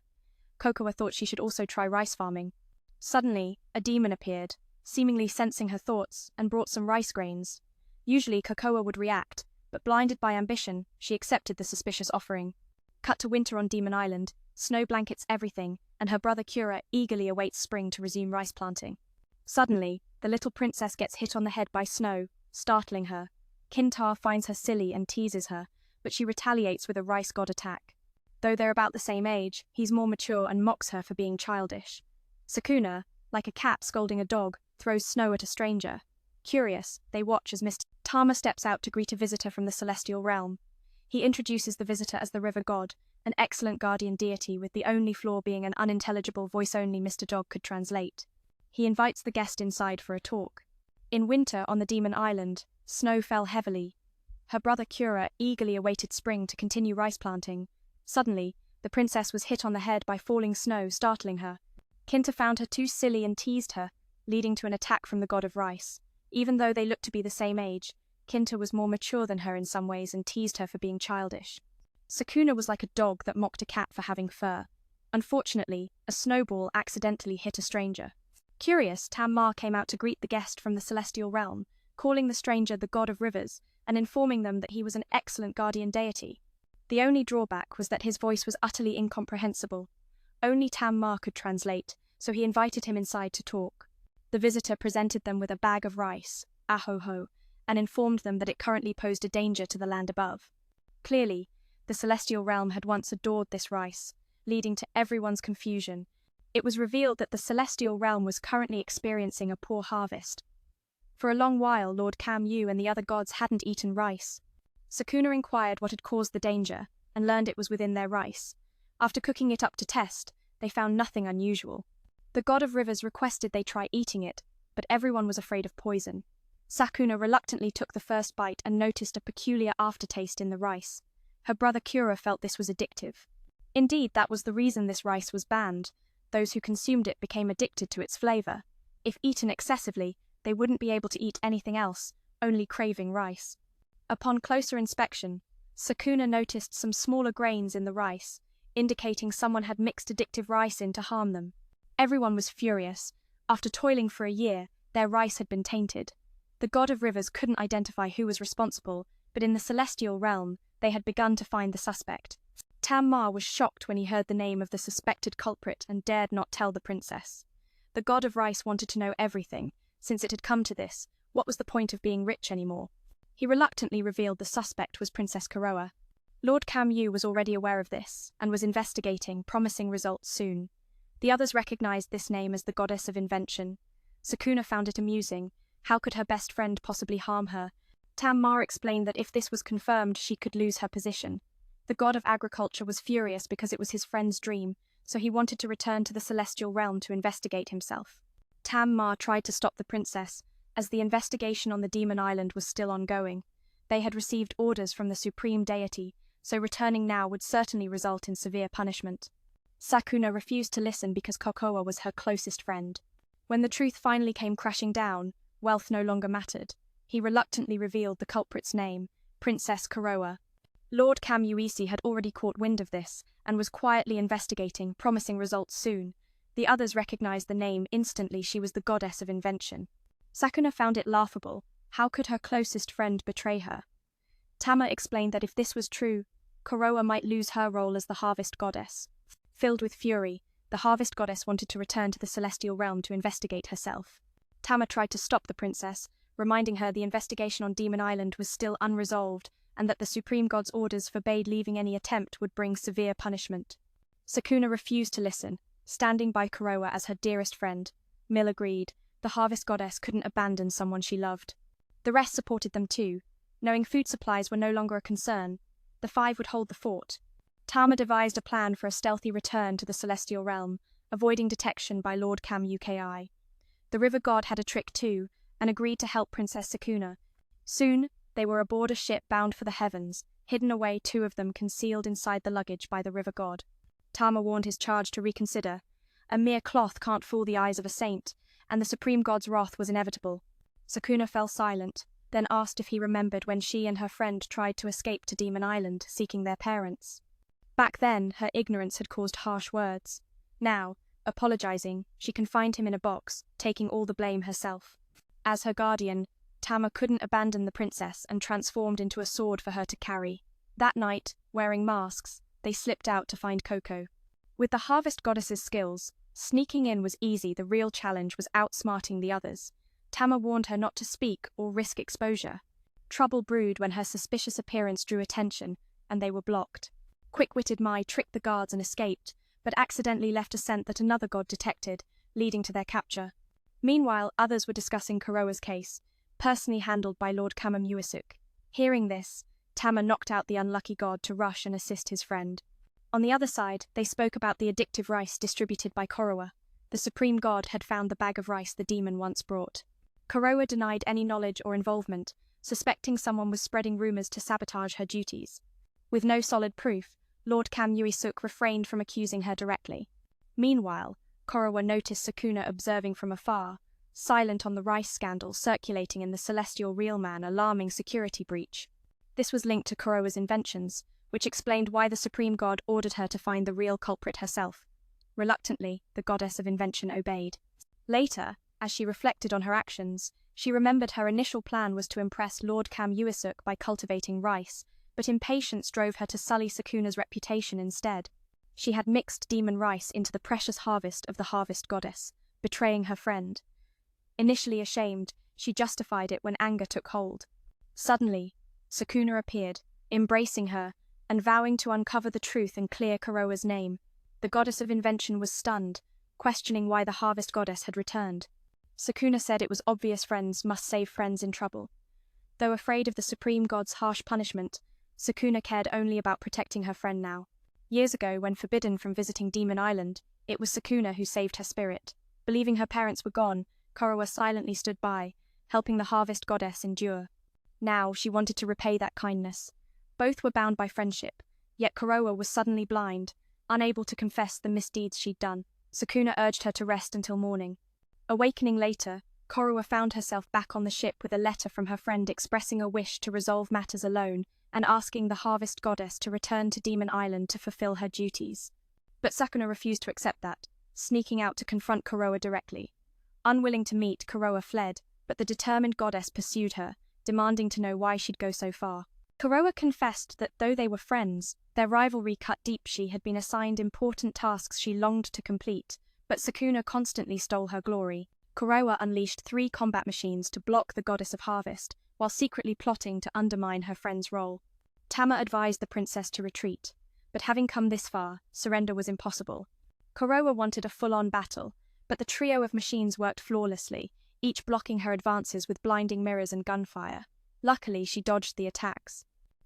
Kokoa thought she should also try rice farming. Suddenly, a demon appeared, seemingly sensing her thoughts, and brought some rice grains. Usually, Kokoa would react, but blinded by ambition, she accepted the suspicious offering. Cut to winter on Demon Island, snow blankets everything, and her brother Kura eagerly awaits spring to resume rice planting. Suddenly, the little princess gets hit on the head by snow, startling her. Kinta finds her silly and teases her, but she retaliates with a rice god attack. Though they're about the same age, he's more mature and mocks her for being childish. Sukuna, like a cat scolding a dog, throws snow at a stranger. Curious, they watch as Mr. Tama steps out to greet a visitor from the Celestial Realm. He introduces the visitor as the River God, an excellent guardian deity with the only flaw being an unintelligible voice only Mr. Dog could translate. He invites the guest inside for a talk. In winter on the Demon Island, snow fell heavily. Her brother Kura eagerly awaited spring to continue rice planting. Suddenly, the princess was hit on the head by falling snow, startling her. Kinta found her too silly and teased her, leading to an attack from the god of rice. Even though they looked to be the same age, Kinta was more mature than her in some ways and teased her for being childish. Sukuna was like a dog that mocked a cat for having fur. Unfortunately, a snowball accidentally hit a stranger. Curious, Tam-Ma came out to greet the guest from the Celestial Realm, calling the stranger the god of rivers and informing them that he was an excellent guardian deity. The only drawback was that his voice was utterly incomprehensible. Only Tam-Ma could translate, so he invited him inside to talk. The visitor presented them with a bag of rice, ahoho, and informed them that it currently posed a danger to the land above. Clearly, the Celestial Realm had once adored this rice, leading to everyone's confusion. It was revealed that the Celestial Realm was currently experiencing a poor harvest. For a long while, Lord Cam Yu and the other gods hadn't eaten rice. Sukuna inquired what had caused the danger, and learned it was within their rice. After cooking it up to test, they found nothing unusual. The god of rivers requested they try eating it, but everyone was afraid of poison. Sukuna reluctantly took the first bite and noticed a peculiar aftertaste in the rice. Her brother Kura felt this was addictive. Indeed, that was the reason this rice was banned. Those who consumed it became addicted to its flavor. If eaten excessively, they wouldn't be able to eat anything else, only craving rice. Upon closer inspection, Sakuna noticed some smaller grains in the rice, indicating someone had mixed addictive rice in to harm them. Everyone was furious. After toiling for a year, their rice had been tainted. The god of rivers couldn't identify who was responsible, but in the celestial realm, they had begun to find the suspect. Tam-Ma was shocked when he heard the name of the suspected culprit and dared not tell the princess. The god of rice wanted to know everything. Since it had come to this, what was the point of being rich anymore? He reluctantly revealed the suspect was Princess Kuroa. Lord Kamyu was already aware of this, and was investigating, promising results soon. The others recognized this name as the goddess of invention. Sakuna found it amusing. How could her best friend possibly harm her? Tam-Ma explained that if this was confirmed, she could lose her position. The god of agriculture was furious because it was his friend's dream, so he wanted to return to the celestial realm to investigate himself. Tam-Ma tried to stop the princess, as the investigation on the demon island was still ongoing. They had received orders from the supreme deity, so returning now would certainly result in severe punishment. Sakuna refused to listen because Kokoa was her closest friend. When the truth finally came crashing down, wealth no longer mattered. He reluctantly revealed the culprit's name, Princess Kuroa. Lord Kamyuisi had already caught wind of this, and was quietly investigating, promising results soon. The others recognized the name instantly. She was the goddess of invention. Sakuna found it laughable. How could her closest friend betray her? Tama explained that if this was true, Kuroa might lose her role as the harvest goddess. Filled with fury, the harvest goddess wanted to return to the celestial realm to investigate herself. Tama tried to stop the princess, reminding her the investigation on Demon Island was still unresolved, and that the supreme god's orders forbade leaving any attempt would bring severe punishment. Sakuna refused to listen, standing by Kuroa as her dearest friend. Mill agreed. The harvest goddess couldn't abandon someone she loved. The rest supported them too. Knowing food supplies were no longer a concern, the five would hold the fort. Tama devised a plan for a stealthy return to the celestial realm, avoiding detection by Lord Kamyuki. The river god had a trick too, and agreed to help Princess Sakuna. Soon, they were aboard a ship bound for the heavens, hidden away, two of them concealed inside the luggage by the river god. Tama warned his charge to reconsider. A mere cloth can't fool the eyes of a saint, and the supreme god's wrath was inevitable. Sakuna fell silent, then asked if he remembered when she and her friend tried to escape to Demon Island, seeking their parents. Back then, her ignorance had caused harsh words. Now, apologizing, she confined him in a box, taking all the blame herself. As her guardian, Tama couldn't abandon the princess and transformed into a sword for her to carry. That night, wearing masks, they slipped out to find Coco. With the harvest goddess's skills, sneaking in was easy. The real challenge was outsmarting the others. Tama warned her not to speak or risk exposure. Trouble brewed when her suspicious appearance drew attention, and they were blocked. Quick-witted Mai tricked the guards and escaped, but accidentally left a scent that another god detected, leading to their capture. Meanwhile, others were discussing Kuroa's case, personally handled by Lord Kamamuisuk. Hearing this, Tama knocked out the unlucky god to rush and assist his friend. On the other side, they spoke about the addictive rice distributed by Kuroa. The supreme god had found the bag of rice the demon once brought. Kuroa denied any knowledge or involvement, suspecting someone was spreading rumors to sabotage her duties. With no solid proof, Lord Kamyuisuk refrained from accusing her directly. Meanwhile, Kuroa noticed Sakuna observing from afar, silent on the rice scandal circulating in the celestial realm, alarming security breach. This was linked to Kuroa's inventions, which explained why the supreme god ordered her to find the real culprit herself. Reluctantly, the goddess of invention obeyed. Later, as she reflected on her actions, she remembered her initial plan was to impress Lord Kamyuisuk by cultivating rice, but impatience drove her to sully Sakuna's reputation instead. She had mixed demon rice into the precious harvest of the harvest goddess, betraying her friend. Initially ashamed, she justified it when anger took hold. Suddenly, Sakuna appeared, embracing her, and vowing to uncover the truth and clear Kuroa's name. The goddess of invention was stunned, questioning why the harvest goddess had returned. Sakuna said it was obvious friends must save friends in trouble. Though afraid of the supreme god's harsh punishment, Sakuna cared only about protecting her friend now. Years ago, when forbidden from visiting Demon Island, it was Sakuna who saved her spirit. Believing her parents were gone, Kuroa silently stood by, helping the harvest goddess endure. Now she wanted to repay that kindness. Both were bound by friendship, yet Kuroa was suddenly blind. Unable to confess the misdeeds she'd done, Sakuna urged her to rest until morning. Awakening later, Korua found herself back on the ship with a letter from her friend expressing a wish to resolve matters alone and asking the Harvest Goddess to return to Demon Island to fulfill her duties. But Sakuna refused to accept that, sneaking out to confront Korua directly. Unwilling to meet, Korua fled, but the determined goddess pursued her, demanding to know why she'd go so far. Korua confessed that though they were friends, their rivalry cut deep. She had been assigned important tasks she longed to complete, but Sakuna constantly stole her glory. Korua unleashed 3 combat machines to block the goddess of harvest, while secretly plotting to undermine her friend's role. Tama advised the princess to retreat, but having come this far, surrender was impossible. Korua wanted a full-on battle, but the trio of machines worked flawlessly, each blocking her advances with blinding mirrors and gunfire. Luckily, she dodged the attacks.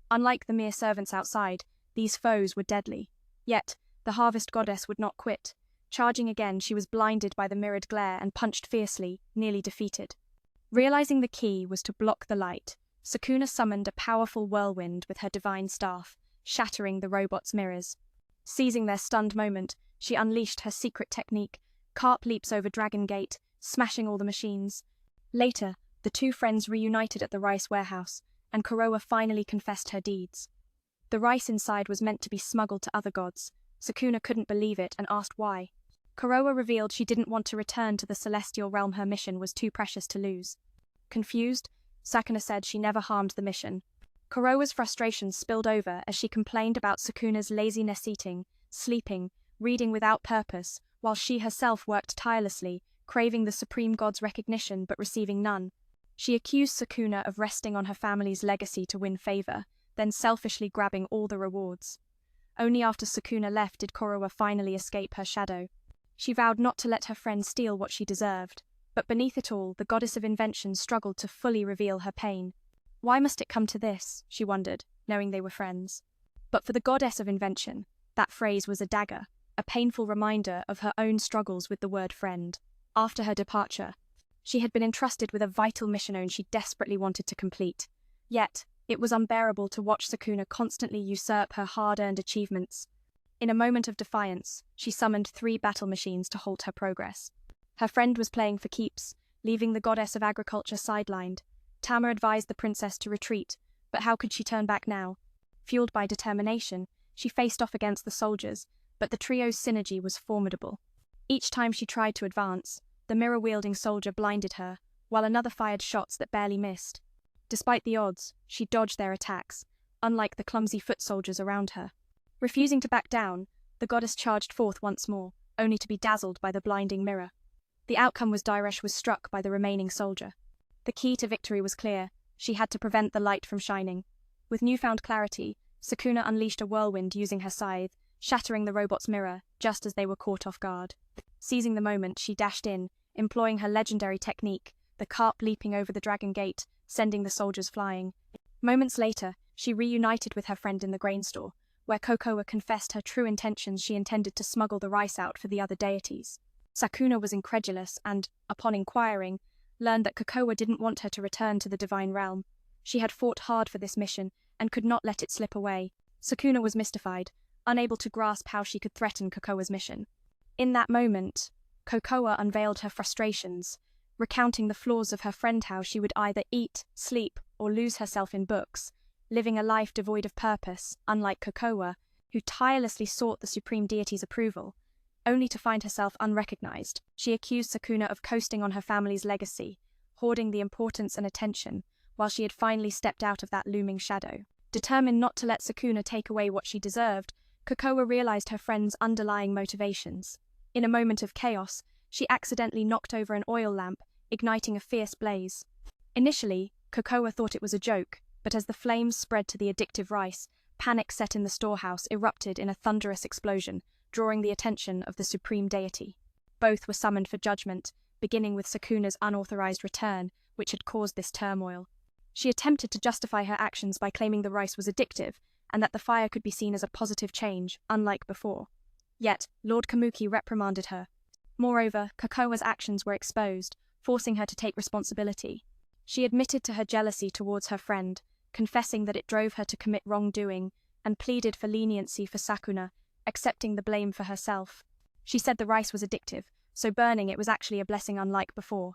Unlike the mere servants outside, these foes were deadly. Yet, the harvest goddess would not quit. Charging again, she was blinded by the mirrored glare and punched fiercely, nearly defeated. Realizing the key was to block the light, Sakuna summoned a powerful whirlwind with her divine staff, shattering the robot's mirrors. Seizing their stunned moment, she unleashed her secret technique, carp leaps over Dragon Gate, smashing all the machines. Later, the 2 friends reunited at the rice warehouse, and Korua finally confessed her deeds. The rice inside was meant to be smuggled to other gods. Sakuna couldn't believe it and asked why. Korua revealed she didn't want to return to the celestial realm. Her mission was too precious to lose. Confused, Sakuna said she never harmed the mission. Korua's frustration spilled over as she complained about Sakuna's laziness, eating, sleeping, reading without purpose, while she herself worked tirelessly, craving the supreme god's recognition but receiving none. She accused Sakuna of resting on her family's legacy to win favor, then selfishly grabbing all the rewards. Only after Sakuna left did Korua finally escape her shadow. She vowed not to let her friend steal what she deserved, but beneath it all, the goddess of invention struggled to fully reveal her pain. Why must it come to this, she wondered, knowing they were friends. But for the goddess of invention, that phrase was a dagger, a painful reminder of her own struggles with the word friend. After her departure, she had been entrusted with a vital mission she desperately wanted to complete. Yet, it was unbearable to watch Sakuna constantly usurp her hard-earned achievements. In a moment of defiance, she summoned 3 battle machines to halt her progress. Her friend was playing for keeps, leaving the goddess of agriculture sidelined. Tama advised the princess to retreat, but how could she turn back now? Fueled by determination, she faced off against the soldiers, but the trio's synergy was formidable. Each time she tried to advance, the mirror-wielding soldier blinded her, while another fired shots that barely missed. Despite the odds, she dodged their attacks, unlike the clumsy foot soldiers around her. Refusing to back down, the goddess charged forth once more, only to be dazzled by the blinding mirror. The outcome was Dairesh was struck by the remaining soldier. The key to victory was clear. She had to prevent the light from shining. With newfound clarity, Sakuna unleashed a whirlwind using her scythe, shattering the robot's mirror just as they were caught off guard. Seizing the moment, she dashed in, employing her legendary technique, the carp leaping over the Dragon Gate, sending the soldiers flying. Moments later, she reunited with her friend in the grain store, where Kokoa confessed her true intentions. She intended to smuggle the rice out for the other deities. Sakuna was incredulous and, upon inquiring, learned that Kokoa didn't want her to return to the divine realm. She had fought hard for this mission and could not let it slip away. Sakuna was mystified, unable to grasp how she could threaten Kokoa's mission. In that moment, Kokoa unveiled her frustrations, recounting the flaws of her friend, how she would either eat, sleep, or lose herself in books, living a life devoid of purpose, unlike Kokoa, who tirelessly sought the supreme deity's approval, only to find herself unrecognized. She accused Sakuna of coasting on her family's legacy, hoarding the importance and attention, while she had finally stepped out of that looming shadow. Determined not to let Sakuna take away what she deserved, Kokoa realized her friend's underlying motivations. In a moment of chaos, she accidentally knocked over an oil lamp, igniting a fierce blaze. Initially, Kokoa thought it was a joke, but as the flames spread to the addictive rice, panic set in the storehouse erupted in a thunderous explosion, drawing the attention of the supreme deity. Both were summoned for judgment, beginning with Sakuna's unauthorized return, which had caused this turmoil. She attempted to justify her actions by claiming the rice was addictive, and that the fire could be seen as a positive change, unlike before. Yet, Lord Kamuki reprimanded her. Moreover, Kokoa's actions were exposed, forcing her to take responsibility. She admitted to her jealousy towards her friend, confessing that it drove her to commit wrongdoing, and pleaded for leniency for Sakuna, accepting the blame for herself. She said the rice was addictive, so burning it was actually a blessing unlike before.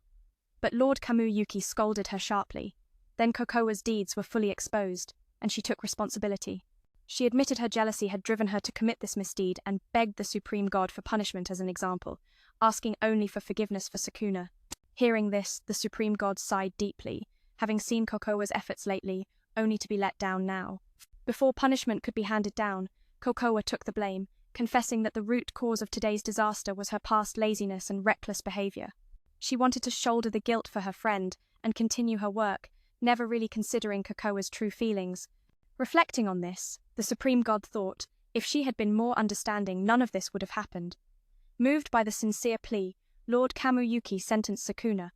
But Lord Kamuyuki scolded her sharply. Then Kokowa's deeds were fully exposed, and she took responsibility. She admitted her jealousy had driven her to commit this misdeed and begged the Supreme God for punishment as an example, asking only for forgiveness for Sukuna. Hearing this, the Supreme God sighed deeply, having seen Kokowa's efforts lately, only to be let down now. Before punishment could be handed down, Kokowa took the blame, confessing that the root cause of today's disaster was her past laziness and reckless behavior. She wanted to shoulder the guilt for her friend and continue her work, never really considering Kokowa's true feelings. Reflecting on this, the Supreme God thought, if she had been more understanding, none of this would have happened. Moved by the sincere plea, Lord Kamuyuki sentenced Sukuna.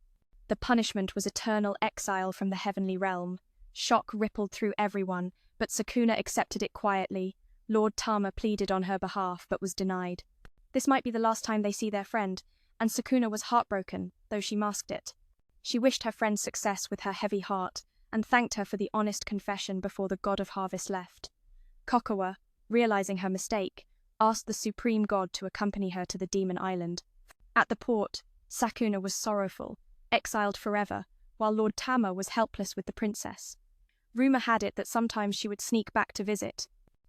The punishment was eternal exile from the heavenly realm. Shock rippled through everyone, but Sukuna accepted it quietly. Lord Tama pleaded on her behalf, but was denied. This might be the last time they see their friend, and Sukuna was heartbroken, though she masked it. She wished her friend success with her heavy heart, and thanked her for the honest confession before the God of Harvest left. Kokowa, realizing her mistake, asked the Supreme God to accompany her to the Demon Island. At the port, Sukuna was sorrowful, exiled forever, while Lord Tama was helpless with the princess. Rumor had it that sometimes she would sneak back to visit.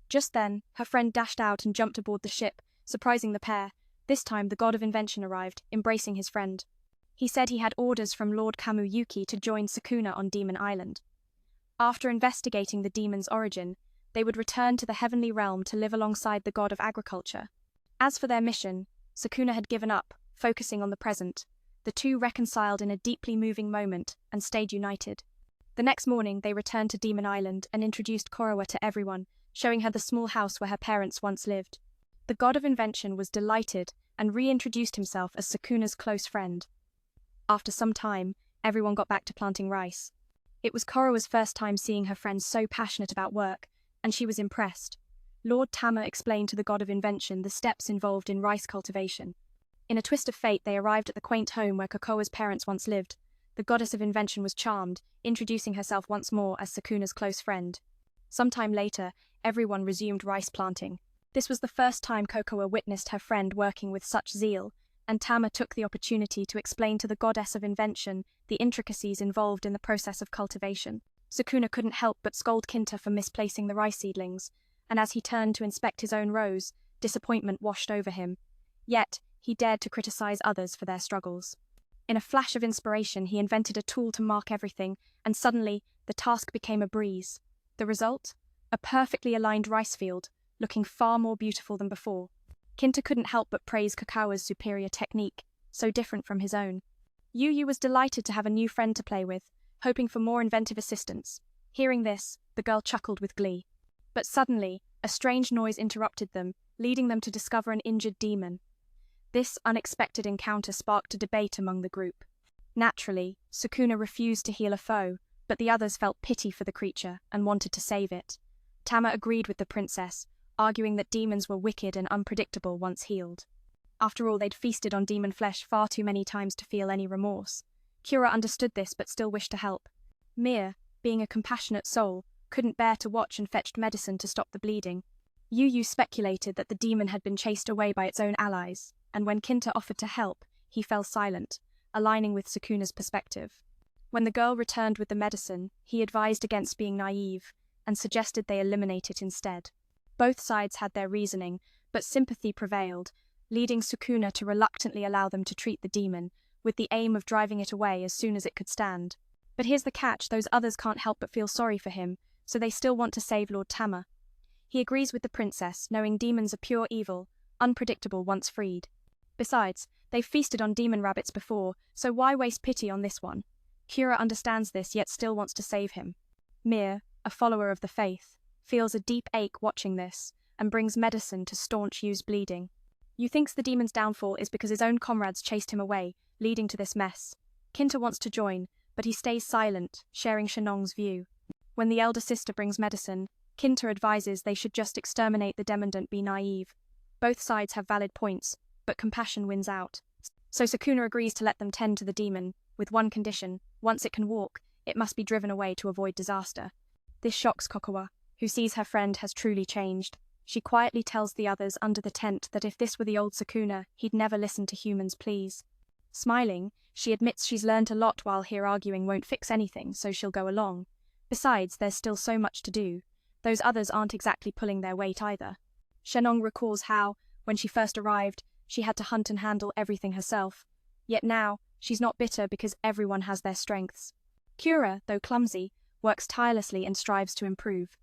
Just then, her friend dashed out and jumped aboard the ship, surprising the pair. This time the God of Invention arrived, embracing his friend. He said he had orders from Lord Kamuyuki to join Sukuna on Demon Island. After investigating the demon's origin, they would return to the heavenly realm to live alongside the God of Agriculture. As for their mission, Sukuna had given up, focusing on the present. The two reconciled in a deeply moving moment and stayed united. The next morning, they returned to Demon Island and introduced Kokowa to everyone, showing her the small house where her parents once lived. The God of Invention was delighted and reintroduced himself as Sukuna's close friend. After some time, everyone got back to planting rice. It was Kokowa's first time seeing her friend so passionate about work, and she was impressed. Lord Tama explained to the God of Invention the steps involved in rice cultivation. In a twist of fate, they arrived at the quaint home where Kokowa's parents once lived. The goddess of invention was charmed, introducing herself once more as Sukuna's close friend. Sometime later, everyone resumed rice planting. This was the first time Kokowa witnessed her friend working with such zeal, and Tama took the opportunity to explain to the goddess of invention the intricacies involved in the process of cultivation. Sukuna couldn't help but scold Kinta for misplacing the rice seedlings, and as he turned to inspect his own rows, disappointment washed over him. Yet, he dared to criticize others for their struggles. In a flash of inspiration, he invented a tool to mark everything, and suddenly, the task became a breeze. The result? A perfectly aligned rice field, looking far more beautiful than before. Kinta couldn't help but praise Kokowa's superior technique, so different from his own. Yu was delighted to have a new friend to play with, hoping for more inventive assistance. Hearing this, the girl chuckled with glee. But suddenly, a strange noise interrupted them, leading them to discover an injured demon. This unexpected encounter sparked a debate among the group. Naturally, Sukuna refused to heal a foe, but the others felt pity for the creature and wanted to save it. Tama agreed with the princess, arguing that demons were wicked and unpredictable once healed. After all, they'd feasted on demon flesh far too many times to feel any remorse. Kira understood this but still wished to help. Mir, being a compassionate soul, couldn't bear to watch and fetched medicine to stop the bleeding. Yu speculated that the demon had been chased away by its own allies, and when Kinta offered to help, he fell silent, aligning with Sukuna's perspective. When the girl returned with the medicine, he advised against being naive and suggested they eliminate it instead. Both sides had their reasoning, but sympathy prevailed, leading Sukuna to reluctantly allow them to treat the demon, with the aim of driving it away as soon as it could stand. But here's the catch, those others can't help but feel sorry for him, so they still want to save Lord Tama. He agrees with the princess, knowing demons are pure evil, unpredictable once freed. Besides, they've feasted on demon rabbits before, so why waste pity on this one? Kira understands this yet still wants to save him. Mir, a follower of the faith, feels a deep ache watching this, and brings medicine to staunch Yu's bleeding. Yu thinks the demon's downfall is because his own comrades chased him away, leading to this mess. Kinta wants to join, but he stays silent, sharing Shenong's view. When the elder sister brings medicine, Kinta advises they should just exterminate the demon, don't be naive. Both sides have valid points, but compassion wins out. So Sukuna agrees to let them tend to the demon, with one condition: once it can walk, it must be driven away to avoid disaster. This shocks Kokowa, who sees her friend has truly changed. She quietly tells the others under the tent that if this were the old Sukuna, he'd never listen to humans' pleas. Smiling, she admits she's learned a lot while here arguing won't fix anything, so she'll go along. Besides, there's still so much to do. Those others aren't exactly pulling their weight either. Shenong recalls how, when she first arrived, she had to hunt and handle everything herself. Yet now, she's not bitter because everyone has their strengths. Kura, though clumsy, works tirelessly and strives to improve.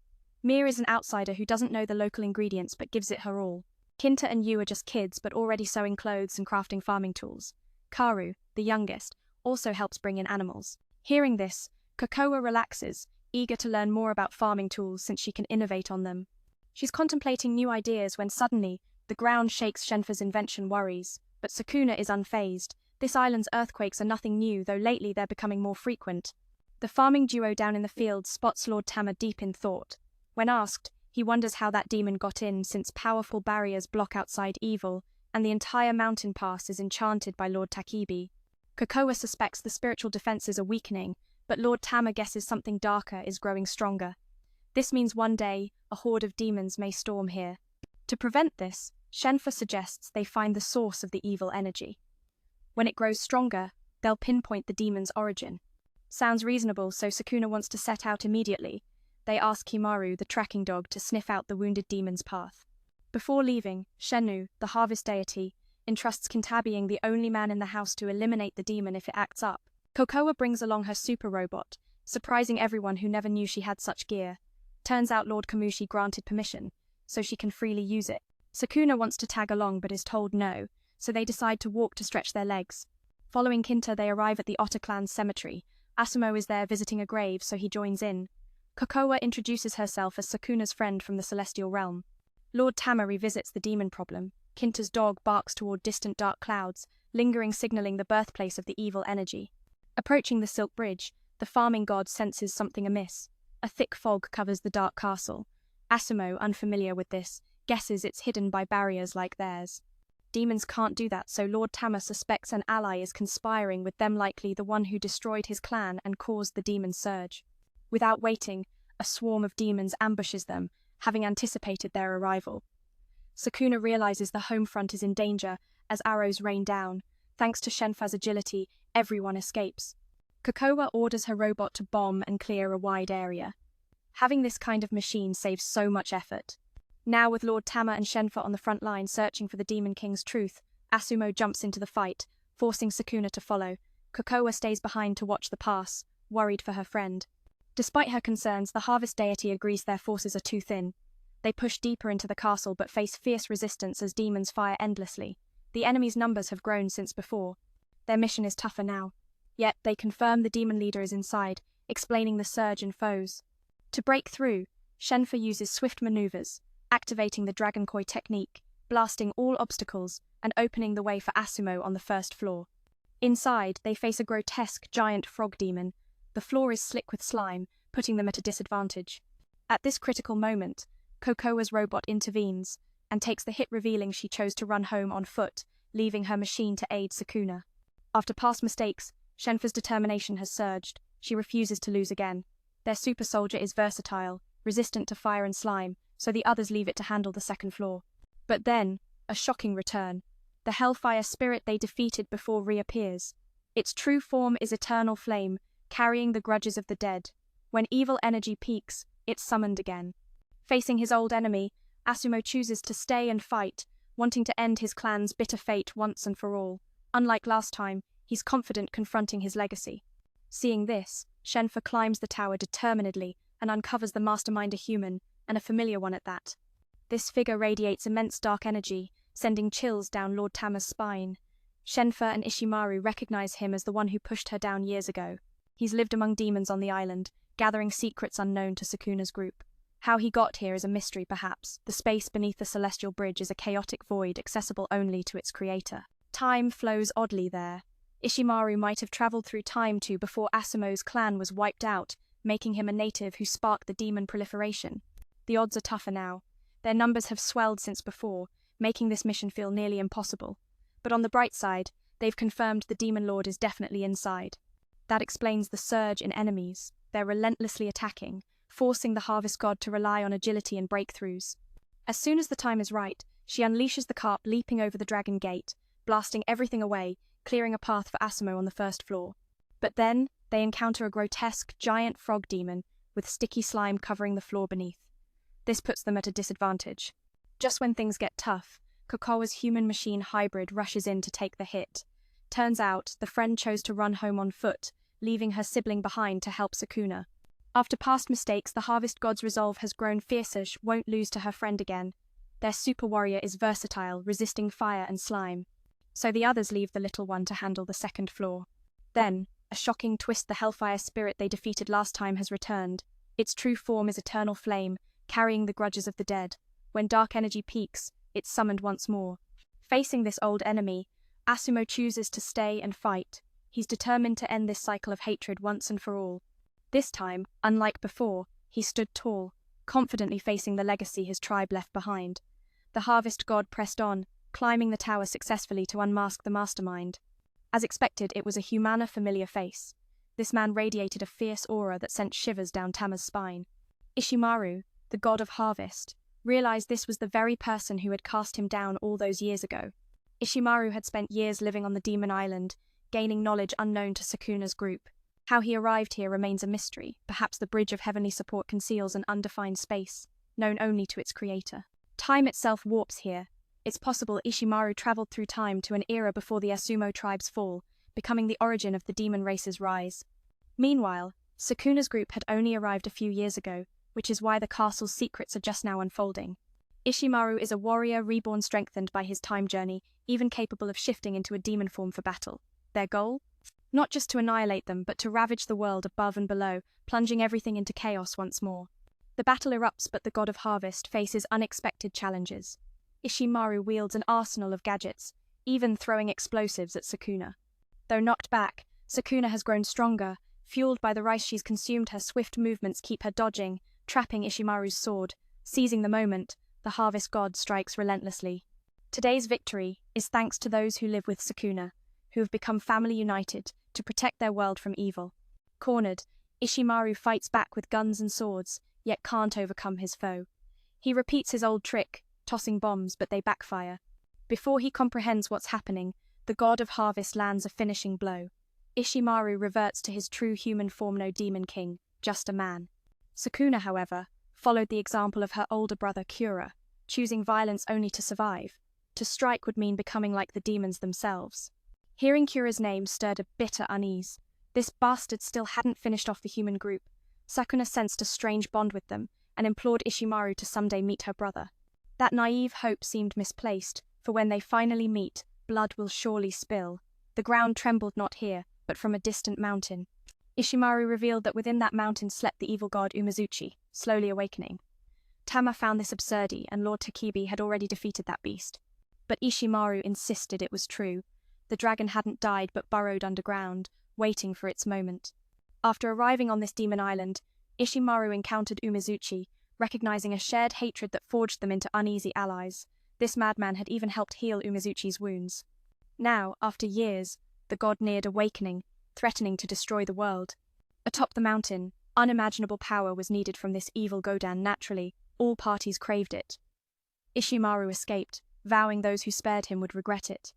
Mir is an outsider who doesn't know the local ingredients but gives it her all. Kinta and Yu are just kids but already sewing clothes and crafting farming tools. Karu, the youngest, also helps bring in animals. Hearing this, Kokoa relaxes, eager to learn more about farming tools since she can innovate on them. She's contemplating new ideas when suddenly, the ground shakes. Shenfa's invention worries, but Sukuna is unfazed. This island's earthquakes are nothing new, though lately they're becoming more frequent. The farming duo down in the field spots Lord Tama deep in thought. When asked, he wonders how that demon got in since powerful barriers block outside evil, and the entire mountain pass is enchanted by Lord Takibi. Kokoa suspects the spiritual defenses are weakening, but Lord Tama guesses something darker is growing stronger. This means one day, a horde of demons may storm here. To prevent this, Shenfa suggests they find the source of the evil energy. When it grows stronger, they'll pinpoint the demon's origin. Sounds reasonable, so Sukuna wants to set out immediately. They ask Himaru, the tracking dog, to sniff out the wounded demon's path. Before leaving, Shennu, the harvest deity, entrusts Kintabeing, the only man in the house, to eliminate the demon if it acts up. Kokoa brings along her super robot, surprising everyone who never knew she had such gear. Turns out Lord Kamushi granted permission, so she can freely use it. Sukuna wants to tag along but is told no, so they decide to walk to stretch their legs. Following Kinta, they arrive at the Otter clan's cemetery. Asumo is there visiting a grave, so he joins in. Kokoa introduces herself as Sukuna's friend from the Celestial Realm. Lord Tama revisits the demon problem. Kinta's dog barks toward distant dark clouds, lingering, signaling the birthplace of the evil energy. Approaching the Silk Bridge, the farming god senses something amiss. A thick fog covers the dark castle. Asumo, unfamiliar with this, guesses it's hidden by barriers like theirs. Demons can't do that, so Lord Tama suspects an ally is conspiring with them, likely the one who destroyed his clan and caused the demon surge. Without waiting, a swarm of demons ambushes them, having anticipated their arrival. Sukuna realizes the home front is in danger as arrows rain down. Thanks to Shenfa's agility, everyone escapes. Kokoa orders her robot to bomb and clear a wide area. Having this kind of machine saves so much effort. Now with Lord Tama and Shenfa on the front line searching for the Demon King's truth, Asumo jumps into the fight, forcing Sukuna to follow. Kokoa stays behind to watch the pass, worried for her friend. Despite her concerns, the harvest deity agrees their forces are too thin. They push deeper into the castle but face fierce resistance as demons fire endlessly. The enemy's numbers have grown since before. Their mission is tougher now. Yet they confirm the demon leader is inside, explaining the surge in foes. To break through, Shenfa uses swift maneuvers, activating the Dragon Koi technique, blasting all obstacles and opening the way for Asumo on the first floor. Inside, they face a grotesque giant frog demon. The floor is slick with slime, putting them at a disadvantage. At this critical moment, Kokoa's robot intervenes and takes the hit, revealing she chose to run home on foot, leaving her machine to aid Sukuna. After past mistakes, Shenfa's determination has surged. She refuses to lose again. Their super soldier is versatile, resistant to fire and slime, so the others leave it to handle the second floor. But then, a shocking return. The hellfire spirit they defeated before reappears. Its true form is eternal flame, carrying the grudges of the dead. When evil energy peaks, it's summoned again. Facing his old enemy, Asumo chooses to stay and fight, wanting to end his clan's bitter fate once and for all. Unlike last time, he's confident confronting his legacy. Seeing this, Shenfa climbs the tower determinedly and uncovers the mastermind, a human, and a familiar one at that. This figure radiates immense dark energy, sending chills down Lord Tama's spine. Shenfa and Ishimaru recognize him as the one who pushed her down years ago. He's lived among demons on the island, gathering secrets unknown to Sukuna's group. How he got here is a mystery, perhaps. The space beneath the celestial bridge is a chaotic void accessible only to its creator. Time flows oddly there. Ishimaru might have traveled through time to before Asumo's clan was wiped out, making him a native who sparked the demon proliferation. The odds are tougher now. Their numbers have swelled since before, making this mission feel nearly impossible. But on the bright side, they've confirmed the Demon Lord is definitely inside. That explains the surge in enemies. They're relentlessly attacking, forcing the Harvest God to rely on agility and breakthroughs. As soon as the time is right, she unleashes the carp, leaping over the dragon gate, blasting everything away, clearing a path for Asumo on the first floor. But then, they encounter a grotesque, giant frog demon with sticky slime covering the floor beneath. This puts them at a disadvantage. Just when things get tough, Kokowa's human-machine hybrid rushes in to take the hit. Turns out, the friend chose to run home on foot, leaving her sibling behind to help Sukuna. After past mistakes, the Harvest God's resolve has grown fiercer. She won't lose to her friend again. Their super warrior is versatile, resisting fire and slime. So the others leave the little one to handle the second floor. Then, a shocking twist: the Hellfire spirit they defeated last time has returned. Its true form is eternal flame, carrying the grudges of the dead. When dark energy peaks, it's summoned once more. Facing this old enemy, Asumo chooses to stay and fight. He's determined to end this cycle of hatred once and for all. This time, unlike before, he stood tall, confidently facing the legacy his tribe left behind. The Harvest God pressed on, climbing the tower successfully to unmask the mastermind. As expected, it was a humana familiar face. This man radiated a fierce aura that sent shivers down Tama's spine. Ishimaru, the god of harvest, realized this was the very person who had cast him down all those years ago. Ishimaru had spent years living on the Demon Island, gaining knowledge unknown to Sukuna's group. How he arrived here remains a mystery. Perhaps the Bridge of Heavenly Support conceals an undefined space, known only to its creator. Time itself warps here. It's possible Ishimaru traveled through time to an era before the Asumo tribe's fall, becoming the origin of the demon race's rise. Meanwhile, Sukuna's group had only arrived a few years ago, which is why the castle's secrets are just now unfolding. Ishimaru is a warrior reborn, strengthened by his time journey, even capable of shifting into a demon form for battle. Their goal? Not just to annihilate them, but to ravage the world above and below, plunging everything into chaos once more. The battle erupts, but the god of harvest faces unexpected challenges. Ishimaru wields an arsenal of gadgets, even throwing explosives at Sukuna. Though knocked back, Sukuna has grown stronger. Fueled by the rice she's consumed, her swift movements keep her dodging, trapping Ishimaru's sword. Seizing the moment, the harvest god strikes relentlessly. Today's victory is thanks to those who live with Sukuna, who have become family united to protect their world from evil. Cornered, Ishimaru fights back with guns and swords, yet can't overcome his foe. He repeats his old trick, tossing bombs, but they backfire. Before he comprehends what's happening, the god of harvest lands a finishing blow. Ishimaru reverts to his true human form, no demon king, just a man. Sukuna, however, followed the example of her older brother Kura, choosing violence only to survive. To strike would mean becoming like the demons themselves. Hearing Kura's name stirred a bitter unease. This bastard still hadn't finished off the human group. Sukuna sensed a strange bond with them, and implored Ishimaru to someday meet her brother. That naive hope seemed misplaced, for when they finally meet, blood will surely spill. The ground trembled not here, but from a distant mountain. Ishimaru revealed that within that mountain slept the evil god Umezuchi, slowly awakening. Tama found this absurd, and Lord Takibi had already defeated that beast. But Ishimaru insisted it was true. The dragon hadn't died but burrowed underground, waiting for its moment. After arriving on this demon island, Ishimaru encountered Umezuchi, recognizing a shared hatred that forged them into uneasy allies. This madman had even helped heal Umezuchi's wounds. Now, after years, the god neared awakening, threatening to destroy the world. Atop the mountain, unimaginable power was needed from this evil Godan. Naturally, all parties craved it. Ishimaru escaped, vowing those who spared him would regret it.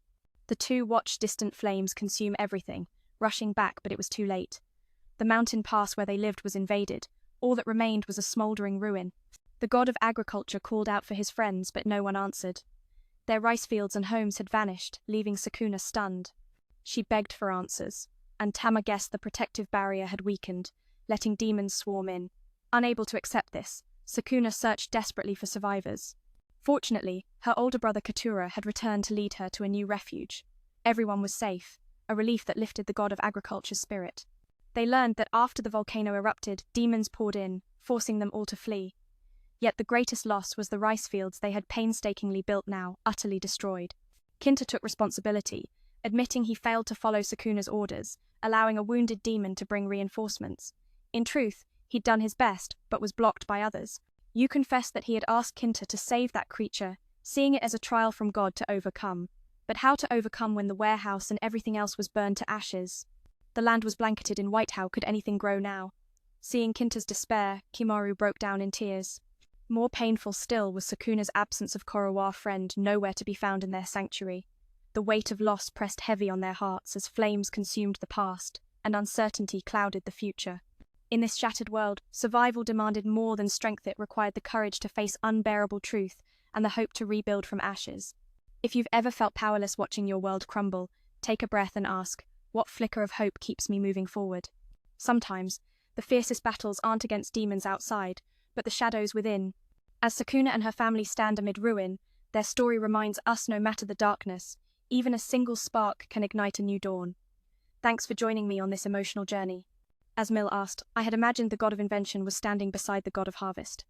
The two watched distant flames consume everything, rushing back, but it was too late. The mountain pass where they lived was invaded. All that remained was a smouldering ruin. The god of agriculture called out for his friends, but no one answered. Their rice fields and homes had vanished, leaving Sukuna stunned. She begged for answers, and Tama guessed the protective barrier had weakened, letting demons swarm in. Unable to accept this, Sukuna searched desperately for survivors. Fortunately, her older brother Katura had returned to lead her to a new refuge. Everyone was safe, a relief that lifted the god of agriculture's spirit. They learned that after the volcano erupted, demons poured in, forcing them all to flee. Yet the greatest loss was the rice fields they had painstakingly built, now utterly destroyed. Kinta took responsibility, admitting he failed to follow Sukuna's orders, allowing a wounded demon to bring reinforcements. In truth, he'd done his best, but was blocked by others. Yu confessed that he had asked Kinta to save that creature, seeing it as a trial from God to overcome. But how to overcome when the warehouse and everything else was burned to ashes? The land was blanketed in white. How could anything grow now? Seeing Kinta's despair, Kimaru broke down in tears. More painful still was Sukuna's absence of Korowa friend, nowhere to be found in their sanctuary. The weight of loss pressed heavy on their hearts as flames consumed the past, and uncertainty clouded the future. In this shattered world, survival demanded more than strength. It required the courage to face unbearable truth and the hope to rebuild from ashes. If you've ever felt powerless watching your world crumble, take a breath and ask, what flicker of hope keeps me moving forward? Sometimes, the fiercest battles aren't against demons outside, but the shadows within. As Sukuna and her family stand amid ruin, their story reminds us no matter the darkness, even a single spark can ignite a new dawn. Thanks for joining me on this emotional journey. As Mill asked, I had imagined the god of invention was standing beside the god of harvest.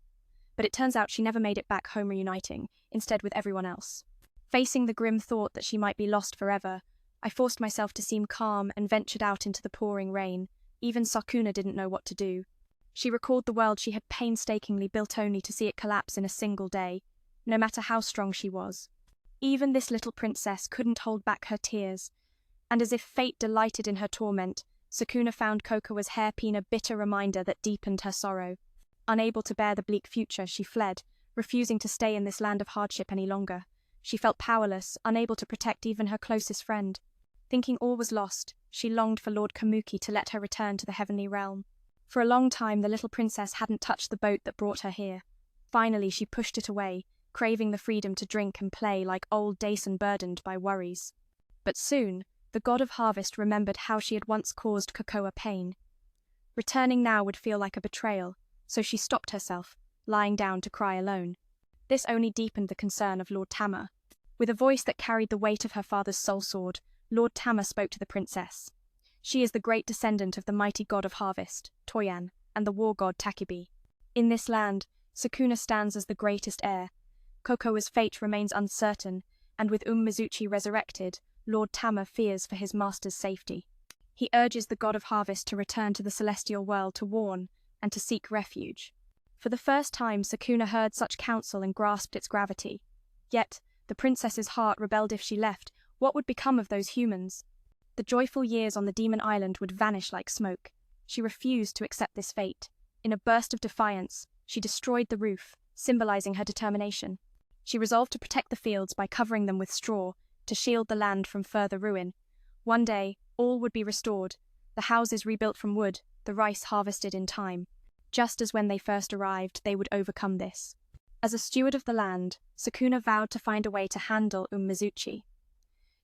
But it turns out she never made it back home reuniting, instead with everyone else. Facing the grim thought that she might be lost forever, I forced myself to seem calm and ventured out into the pouring rain. Even Sukuna didn't know what to do. She recalled the world she had painstakingly built only to see it collapse in a single day, no matter how strong she was. Even this little princess couldn't hold back her tears, and as if fate delighted in her torment, Sukuna found Kokowa's hairpin a bitter reminder that deepened her sorrow. Unable to bear the bleak future, she fled, refusing to stay in this land of hardship any longer. She felt powerless, unable to protect even her closest friend. Thinking all was lost, she longed for Lord Kamuki to let her return to the heavenly realm. For a long time, the little princess hadn't touched the boat that brought her here. Finally, she pushed it away, craving the freedom to drink and play like old Dason burdened by worries. But soon, the god of harvest remembered how she had once caused Kokowa pain. Returning now would feel like a betrayal, so she stopped herself, lying down to cry alone. This only deepened the concern of Lord Tama. With a voice that carried the weight of her father's soul sword, Lord Tama spoke to the princess. She is the great descendant of the mighty god of harvest, Toyan, and the war god Takibi. In this land, Sukuna stands as the greatest heir. Kokowa's fate remains uncertain, and with Mizuchi resurrected, Lord Tama fears for his master's safety. He urges the god of harvest to return to the celestial world to warn and to seek refuge. For the first time, Sukuna heard such counsel and grasped its gravity. Yet, the princess's heart rebelled. If she left, what would become of those humans? The joyful years on the demon island would vanish like smoke. She refused to accept this fate. In a burst of defiance, she destroyed the roof, symbolizing her determination. She resolved to protect the fields by covering them with straw, to shield the land from further ruin. One day, all would be restored, the houses rebuilt from wood, the rice harvested in time. Just as when they first arrived, they would overcome this. As a steward of the land, Sukuna vowed to find a way to handle Mizuchi.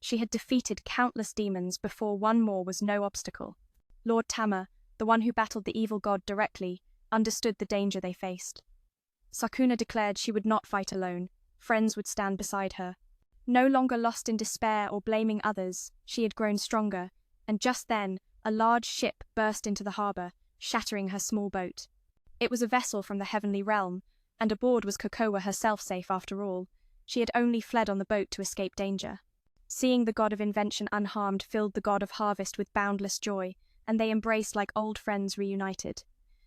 She had defeated countless demons before one more was no obstacle. Lord Tama, the one who battled the evil god directly, understood the danger they faced. Sukuna declared she would not fight alone. Friends would stand beside her. No longer lost in despair or blaming others, she had grown stronger, and just then, a large ship burst into the harbor, shattering her small boat. It was a vessel from the heavenly realm, and aboard was Kokowa herself, safe after all. She had only fled on the boat to escape danger. Seeing the god of invention unharmed filled the god of harvest with boundless joy, and they embraced like old friends reunited.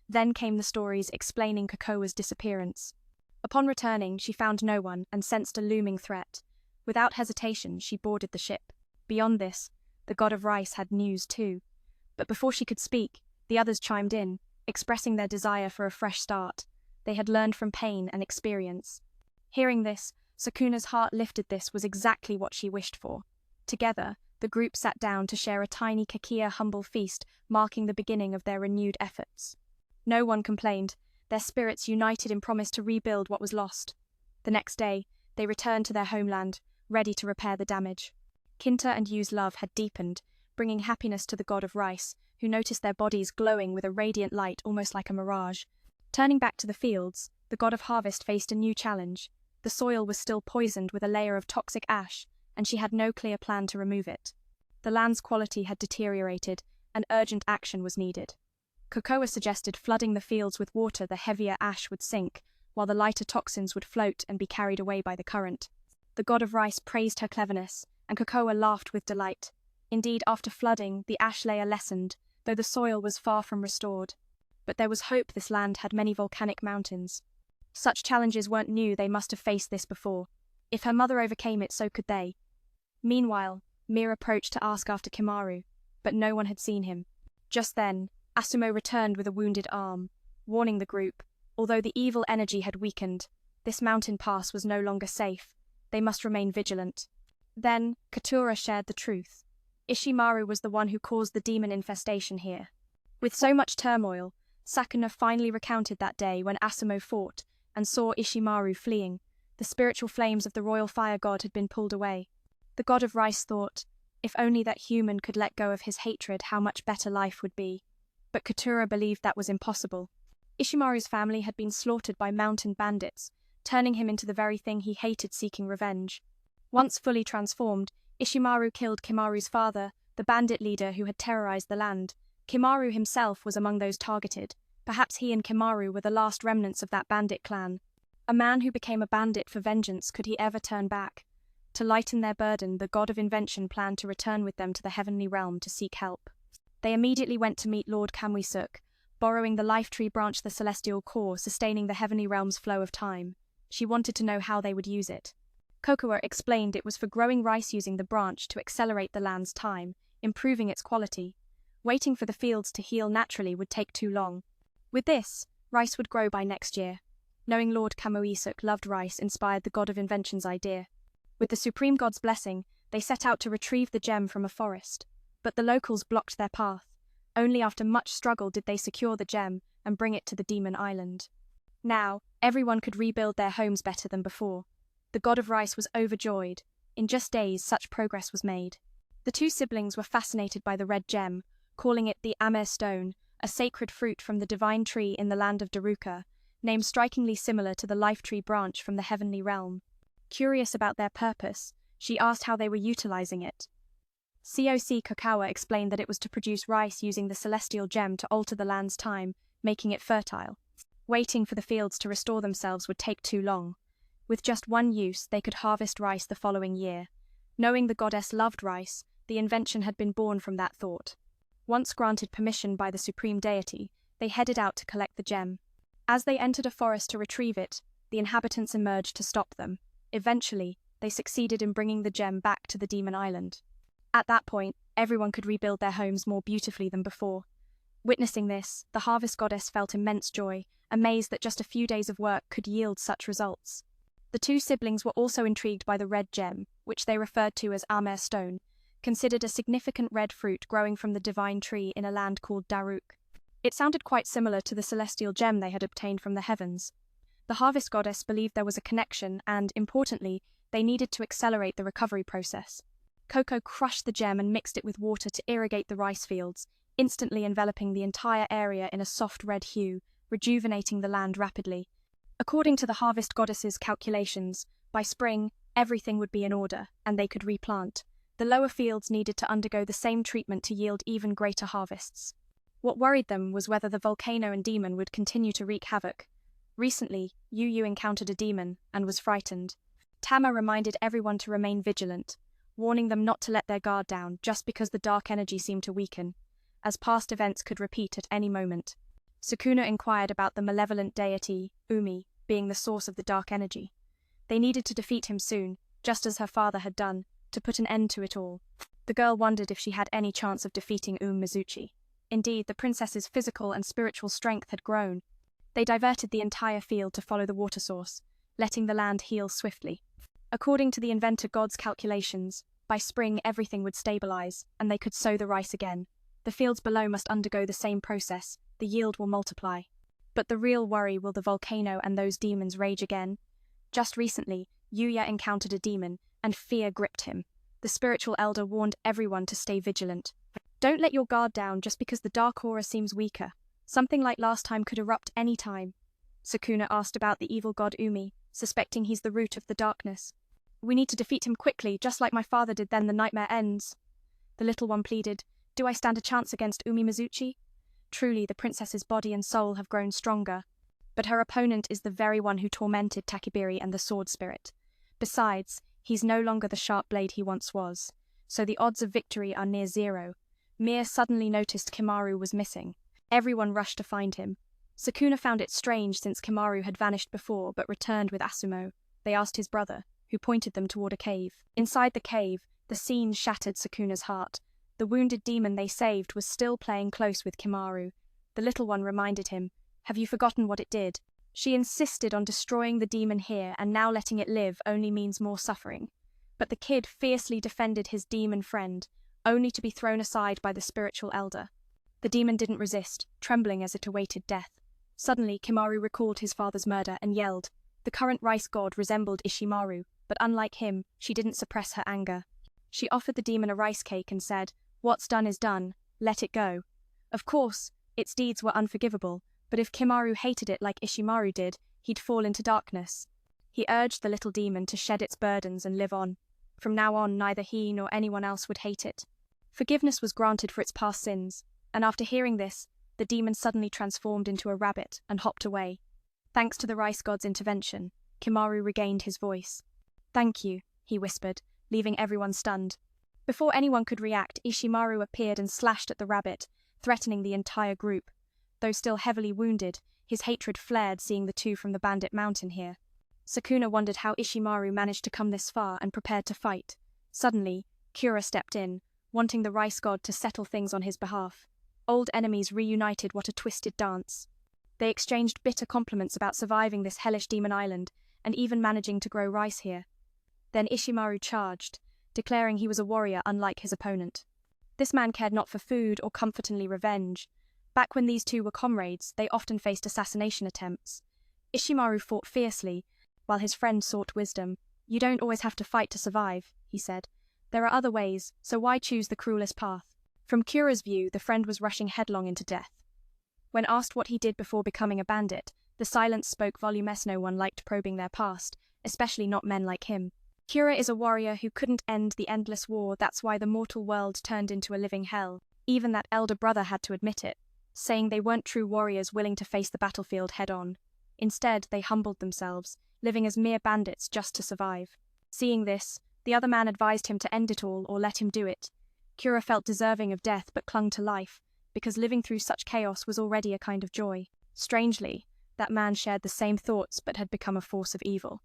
Then came the stories explaining Kokowa's disappearance. Upon returning, she found no one and sensed a looming threat. Without hesitation, she boarded the ship. Beyond this, the god of rice had news too. But before she could speak, the others chimed in, expressing their desire for a fresh start. They had learned from pain and experience. Hearing this, Sukuna's heart lifted. This was exactly what she wished for. Together, the group sat down to share a tiny Kakia humble feast, marking the beginning of their renewed efforts. No one complained, their spirits united in promise to rebuild what was lost. The next day, they returned to their homeland, ready to repair the damage. Kinta and Yu's love had deepened, bringing happiness to the god of rice, who noticed their bodies glowing with a radiant light almost like a mirage. Turning back to the fields, the god of harvest faced a new challenge. The soil was still poisoned with a layer of toxic ash, and she had no clear plan to remove it. The land's quality had deteriorated, and urgent action was needed. Kokowa suggested flooding the fields with water. The heavier ash would sink, while the lighter toxins would float and be carried away by the current. The god of rice praised her cleverness, and Kokowa laughed with delight. Indeed, after flooding, the ash layer lessened, though the soil was far from restored. But there was hope. This land had many volcanic mountains. Such challenges weren't new, they must have faced this before. If her mother overcame it, so could they. Meanwhile, Mir approached to ask after Kimaru, but no one had seen him. Just then, Asumo returned with a wounded arm. Warning the group, Although the evil energy had weakened, this mountain pass was no longer safe. They must remain vigilant. Then, Katura shared the truth. Ishimaru was the one who caused the demon infestation here. With so much turmoil, Sakuna finally recounted that day when Asumo fought and saw Ishimaru fleeing. The spiritual flames of the royal fire god had been pulled away. The god of rice thought, if only that human could let go of his hatred, how much better life would be. But Katura believed that was impossible. Ishimaru's family had been slaughtered by mountain bandits, turning him into the very thing he hated, seeking revenge. Once fully transformed, Ishimaru killed Kimaru's father, the bandit leader who had terrorized the land. Kimaru himself was among those targeted. Perhaps he and Kimaru were the last remnants of that bandit clan. A man who became a bandit for vengeance, could he ever turn back? To lighten their burden, the god of invention planned to return with them to the heavenly realm to seek help. They immediately went to meet Lord Kamwisuk, borrowing the life tree branch, the celestial core, sustaining the heavenly realm's flow of time. She wanted to know how they would use it. Kokoa explained it was for growing rice using the branch to accelerate the land's time, improving its quality. Waiting for the fields to heal naturally would take too long. With this, rice would grow by next year. Knowing Lord Kamwisuk loved rice inspired the god of invention's idea. With the supreme god's blessing, they set out to retrieve the gem from a forest. But the locals blocked their path. Only after much struggle did they secure the gem and bring it to the demon island. Now, everyone could rebuild their homes better than before. The god of rice was overjoyed. In just days, such progress was made. The two siblings were fascinated by the red gem, calling it the Amer Stone, a sacred fruit from the divine tree in the land of Daruka, name strikingly similar to the life tree branch from the heavenly realm. Curious about their purpose, she asked how they were utilizing it. COC Kokawa explained that it was to produce rice using the celestial gem to alter the land's time, making it fertile. Waiting for the fields to restore themselves would take too long. With just one use, they could harvest rice the following year. Knowing the goddess loved rice, the invention had been born from that thought. Once granted permission by the supreme deity, they headed out to collect the gem. As they entered a forest to retrieve it, the inhabitants emerged to stop them. Eventually, they succeeded in bringing the gem back to the demon island. At that point, everyone could rebuild their homes more beautifully than before. Witnessing this, the harvest goddess felt immense joy, amazed that just a few days of work could yield such results. The two siblings were also intrigued by the red gem, which they referred to as Amer Stone, considered a significant red fruit growing from the divine tree in a land called Daruk. It sounded quite similar to the celestial gem they had obtained from the heavens. The harvest goddess believed there was a connection and, importantly, they needed to accelerate the recovery process. Coco crushed the gem and mixed it with water to irrigate the rice fields, instantly enveloping the entire area in a soft red hue, rejuvenating the land rapidly. According to the harvest goddess's calculations, by spring, everything would be in order, and they could replant. The lower fields needed to undergo the same treatment to yield even greater harvests. What worried them was whether the volcano and demon would continue to wreak havoc. Recently, Yu encountered a demon and was frightened. Tama reminded everyone to remain vigilant, warning them not to let their guard down just because the dark energy seemed to weaken, as past events could repeat at any moment. Sukuna inquired about the malevolent deity, Umi, being the source of the dark energy. They needed to defeat him soon, just as her father had done, to put an end to it all. The girl wondered if she had any chance of defeating Mizuchi. Indeed, the princess's physical and spiritual strength had grown. They diverted the entire field to follow the water source, letting the land heal swiftly. According to the inventor god's calculations, by spring everything would stabilize, and they could sow the rice again. The fields below must undergo the same process, the yield will multiply. But the real worry, will the volcano and those demons rage again? Just recently, Yuya encountered a demon, and fear gripped him. The spiritual elder warned everyone to stay vigilant. Don't let your guard down just because the dark aura seems weaker. Something like last time could erupt any time. Sukuna asked about the evil god Umi, suspecting he's the root of the darkness. We need to defeat him quickly, just like my father did, then the nightmare ends. The little one pleaded, do I stand a chance against Mizuchi? Truly, the princess's body and soul have grown stronger, but her opponent is the very one who tormented Takebiri and the sword spirit. Besides, he's no longer the sharp blade he once was, so the odds of victory are near zero. Mir suddenly noticed Kimaru was missing. Everyone rushed to find him. Sukuna found it strange since Kimaru had vanished before but returned with Asumo. They asked his brother, who pointed them toward a cave. Inside the cave, the scene shattered Sukuna's heart. The wounded demon they saved was still playing close with Kimaru. The little one reminded him, have you forgotten what it did? She insisted on destroying the demon here, and now letting it live only means more suffering. But the kid fiercely defended his demon friend, only to be thrown aside by the spiritual elder. The demon didn't resist, trembling as it awaited death. Suddenly, Kimaru recalled his father's murder and yelled. The current rice god resembled Ishimaru, but unlike him, she didn't suppress her anger. She offered the demon a rice cake and said, "What's done is done, let it go." Of course, its deeds were unforgivable, but if Kimaru hated it like Ishimaru did, he'd fall into darkness. He urged the little demon to shed its burdens and live on. From now on, neither he nor anyone else would hate it. Forgiveness was granted for its past sins, and after hearing this, the demon suddenly transformed into a rabbit and hopped away. Thanks to the rice god's intervention, Kimaru regained his voice. "Thank you," he whispered, leaving everyone stunned. Before anyone could react, Ishimaru appeared and slashed at the rabbit, threatening the entire group. Though still heavily wounded, his hatred flared seeing the two from the bandit mountain here. Sukuna wondered how Ishimaru managed to come this far and prepared to fight. Suddenly, Kura stepped in, wanting the rice god to settle things on his behalf. Old enemies reunited. What a twisted dance. They exchanged bitter compliments about surviving this hellish demon island and even managing to grow rice here. Then Ishimaru charged, declaring he was a warrior unlike his opponent. This man cared not for food or comfortingly revenge. Back when these two were comrades, they often faced assassination attempts. Ishimaru fought fiercely, while his friend sought wisdom. "You don't always have to fight to survive," he said. "There are other ways, so why choose the cruelest path?" From Kura's view, the friend was rushing headlong into death. When asked what he did before becoming a bandit, the silence spoke volumes. No one liked probing their past, especially not men like him. Kura is a warrior who couldn't end the endless war. That's why the mortal world turned into a living hell. Even that elder brother had to admit it, saying they weren't true warriors willing to face the battlefield head-on. Instead, they humbled themselves, living as mere bandits just to survive. Seeing this, the other man advised him to end it all or let him do it. Kura felt deserving of death but clung to life, because living through such chaos was already a kind of joy. Strangely, that man shared the same thoughts but had become a force of evil.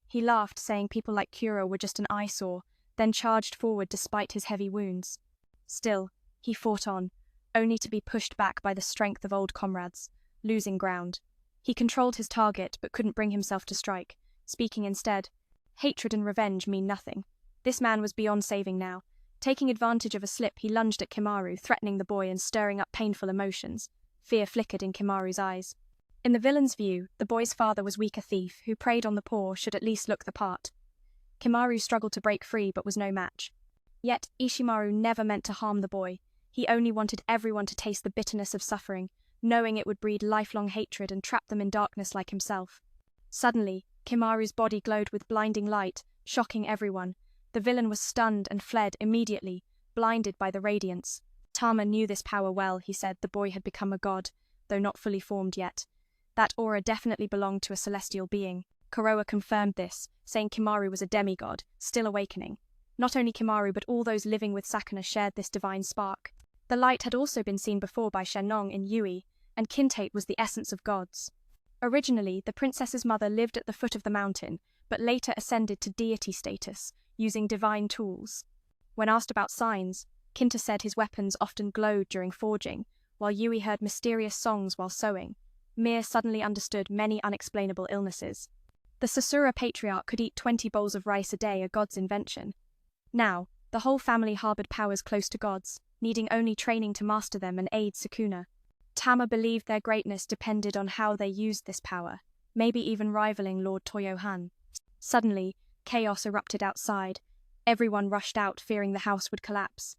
He laughed, saying people like Kura were just an eyesore, then charged forward despite his heavy wounds. Still, he fought on, only to be pushed back by the strength of old comrades, losing ground. He controlled his target but couldn't bring himself to strike, speaking instead. Hatred and revenge mean nothing. This man was beyond saving now. Taking advantage of a slip, he lunged at Kimaru, threatening the boy and stirring up painful emotions. Fear flickered in Kimaru's eyes. In the villain's view, the boy's father was weak, a thief who preyed on the poor should at least look the part. Kimaru struggled to break free but was no match. Yet Ishimaru never meant to harm the boy. He only wanted everyone to taste the bitterness of suffering, knowing it would breed lifelong hatred and trap them in darkness like himself. Suddenly, Kimaru's body glowed with blinding light, shocking everyone. The villain was stunned and fled immediately, blinded by the radiance. Tama knew this power well. He said the boy had become a god, though not fully formed yet. That aura definitely belonged to a celestial being. Kuroa confirmed this, saying Kimaru was a demigod, still awakening. Not only Kimaru but all those living with Sakuna shared this divine spark. The light had also been seen before by Shenong in Yui, and Kintate was the essence of gods. Originally, the princess's mother lived at the foot of the mountain, but later ascended to deity status, using divine tools. When asked about signs, Kinta said his weapons often glowed during forging, while Yui heard mysterious songs while sewing. Mir suddenly understood many unexplainable illnesses. The Sasura patriarch could eat 20 bowls of rice a day, a god's invention. Now, the whole family harbored powers close to gods, needing only training to master them and aid Sukuna. Tama believed their greatness depended on how they used this power, maybe even rivaling Lord Toyohan. Suddenly, chaos erupted outside. Everyone rushed out, fearing the house would collapse.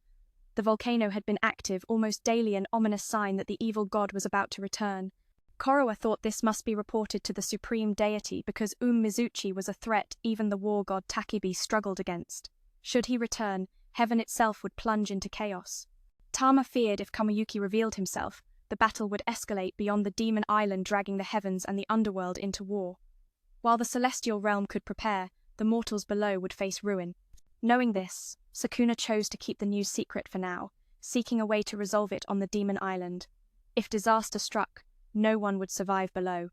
The volcano had been active almost daily, an ominous sign that the evil god was about to return. Kuroa thought this must be reported to the supreme deity because Mizuchi was a threat even the war god Takibi struggled against. Should he return, heaven itself would plunge into chaos. Tama feared if Kamuyuki revealed himself, the battle would escalate beyond the demon island, dragging the heavens and the underworld into war. While the celestial realm could prepare, the mortals below would face ruin. Knowing this, Sukuna chose to keep the news secret for now, seeking a way to resolve it on the demon island. If disaster struck, no one would survive below.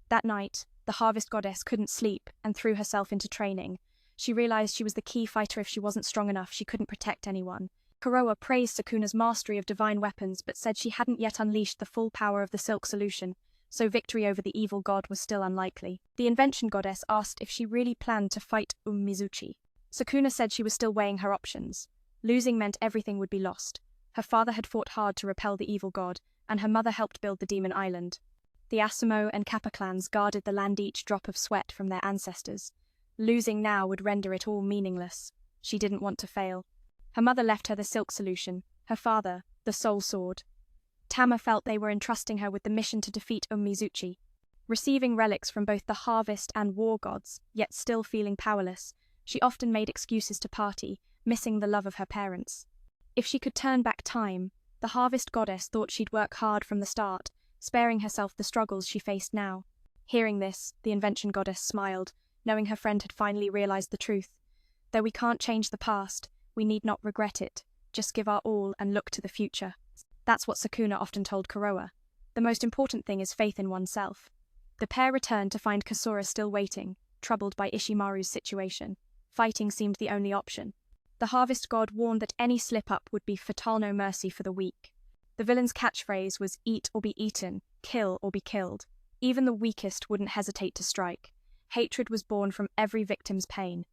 That night, the harvest goddess couldn't sleep and threw herself into training. She realized she was the key fighter. If she wasn't strong enough, she couldn't protect anyone. Kuroa praised Sukuna's mastery of divine weapons but said she hadn't yet unleashed the full power of the silk solution. so victory over the evil god was still unlikely. The invention goddess asked if she really planned to fight Mizuchi. Sukuna said she was still weighing her options. Losing meant everything would be lost. Her father had fought hard to repel the evil god, and her mother helped build the demon island. The Asumo and Kappa clans guarded the land, each drop of sweat from their ancestors. Losing now would render it all meaningless. She didn't want to fail. Her mother left her the silk solution, her father, the soul sword. Tama felt they were entrusting her with the mission to defeat Mizuchi. Receiving relics from both the harvest and war gods, yet still feeling powerless, she often made excuses to party, missing the love of her parents. If she could turn back time, the harvest goddess thought she'd work hard from the start, sparing herself the struggles she faced now. Hearing this, the invention goddess smiled, knowing her friend had finally realized the truth. Though we can't change the past, we need not regret it, just give our all and look to the future. That's what Sukuna often told Kuroa. The most important thing is faith in oneself. The pair returned to find Kasura still waiting, troubled by Ishimaru's situation. Fighting seemed the only option. The harvest god warned that any slip-up would be fatal, no mercy for the weak. The villain's catchphrase was eat or be eaten, kill or be killed. Even the weakest wouldn't hesitate to strike. Hatred was born from every victim's pain.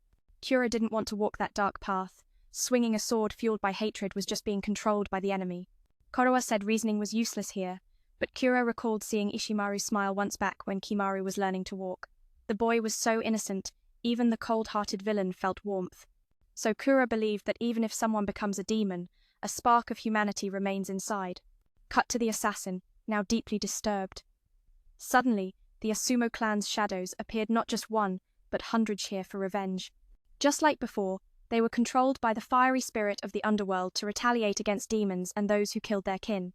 Kura didn't want to walk that dark path. Swinging a sword fueled by hatred was just being controlled by the enemy. Kuroa said reasoning was useless here, but Kura recalled seeing Ishimaru smile once back when Kimaru was learning to walk. The boy was so innocent, even the cold-hearted villain felt warmth. So Kura believed that even if someone becomes a demon, a spark of humanity remains inside. Cut to the assassin, now deeply disturbed. Suddenly, the Asumo clan's shadows appeared not just one, but hundreds here for revenge. Just like before, they were controlled by the fiery spirit of the underworld to retaliate against demons and those who killed their kin.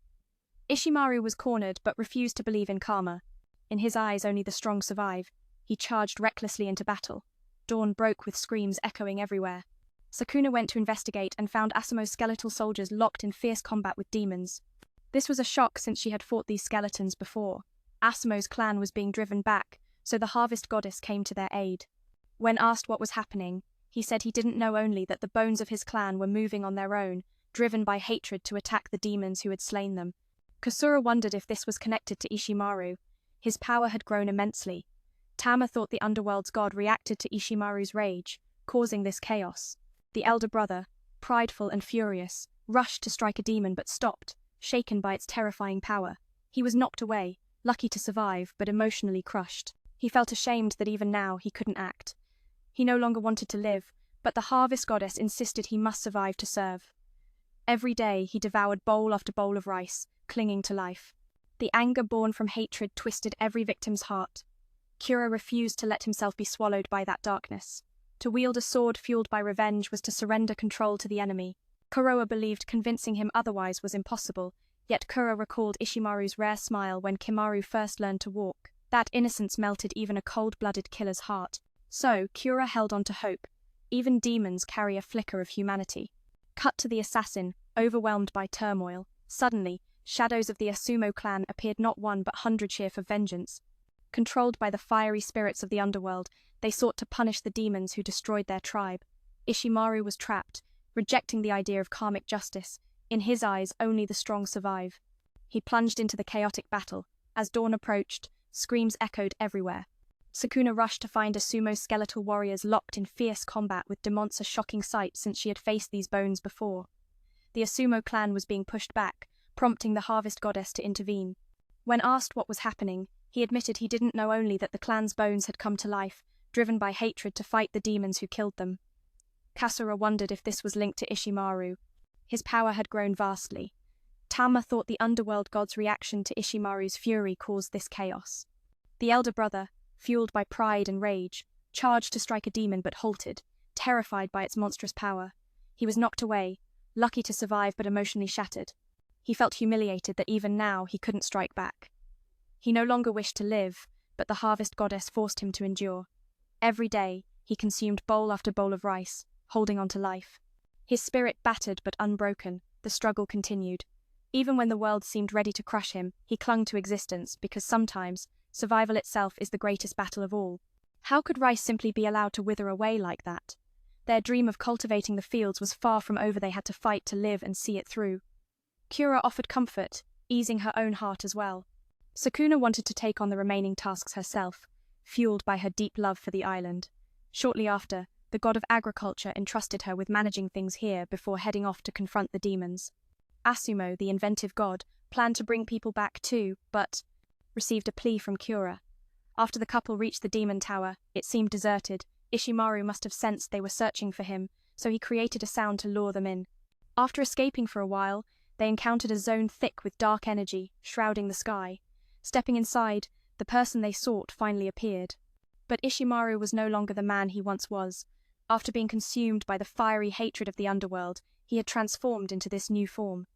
Ishimaru was cornered but refused to believe in karma. In his eyes, only the strong survive. He charged recklessly into battle. Dawn broke with screams echoing everywhere. Sukuna went to investigate and found Asumo's skeletal soldiers locked in fierce combat with demons. This was a shock since she had fought these skeletons before. Asumo's clan was being driven back, so the harvest goddess came to their aid. When asked what was happening, he said he didn't know only that the bones of his clan were moving on their own, driven by hatred to attack the demons who had slain them. Kasura wondered if this was connected to Ishimaru. His power had grown immensely. Tama thought the underworld's god reacted to Ishimaru's rage, causing this chaos. The elder brother, prideful and furious, rushed to strike a demon but stopped, shaken by its terrifying power. He was knocked away, lucky to survive, but emotionally crushed. He felt ashamed that even now he couldn't act. He no longer wanted to live, but the harvest goddess insisted he must survive to serve. Every day he devoured bowl after bowl of rice, clinging to life. The anger born from hatred twisted every victim's heart. Kura refused to let himself be swallowed by that darkness. To wield a sword fueled by revenge was to surrender control to the enemy. Kuroa believed convincing him otherwise was impossible, yet Kura recalled Ishimaru's rare smile when Kimaru first learned to walk. That innocence melted even a cold-blooded killer's heart. So, Kura held on to hope. Even demons carry a flicker of humanity. Cut to the assassin, overwhelmed by turmoil. Suddenly, shadows of the Asumo clan appeared not one but hundreds here for vengeance. Controlled by the fiery spirits of the underworld, they sought to punish the demons who destroyed their tribe. Ishimaru was trapped, rejecting the idea of karmic justice. In his eyes, only the strong survive. He plunged into the chaotic battle. As dawn approached, screams echoed everywhere. Sukuna rushed to find Asumo's skeletal warriors locked in fierce combat with Demons, a shocking sight since she had faced these bones before. The Asumo clan was being pushed back, prompting the harvest goddess to intervene. When asked what was happening, he admitted he didn't know only that the clan's bones had come to life, driven by hatred to fight the demons who killed them. Kasura wondered if this was linked to Ishimaru. His power had grown vastly. Tama thought the underworld god's reaction to Ishimaru's fury caused this chaos. The elder brother, fueled by pride and rage, charged to strike a demon but halted, terrified by its monstrous power. He was knocked away, lucky to survive but emotionally shattered. He felt humiliated that even now he couldn't strike back. He no longer wished to live, but the harvest goddess forced him to endure. Every day, he consumed bowl after bowl of rice, holding on to life. His spirit battered but unbroken, the struggle continued. Even when the world seemed ready to crush him, he clung to existence because sometimes survival itself is the greatest battle of all. How could rice simply be allowed to wither away like that? Their dream of cultivating the fields was far from over. They had to fight to live and see it through. Kura offered comfort, easing her own heart as well. Sukuna wanted to take on the remaining tasks herself, fueled by her deep love for the island. Shortly after, the god of agriculture entrusted her with managing things here before heading off to confront the demons. Asumo, the inventive god, planned to bring people back too, but received a plea from Kura. After the couple reached the demon tower, it seemed deserted. Ishimaru must have sensed they were searching for him, so he created a sound to lure them in. After escaping for a while, they encountered a zone thick with dark energy, shrouding the sky. Stepping inside, the person they sought finally appeared. But Ishimaru was no longer the man he once was. After being consumed by the fiery hatred of the underworld, he had transformed into this new form.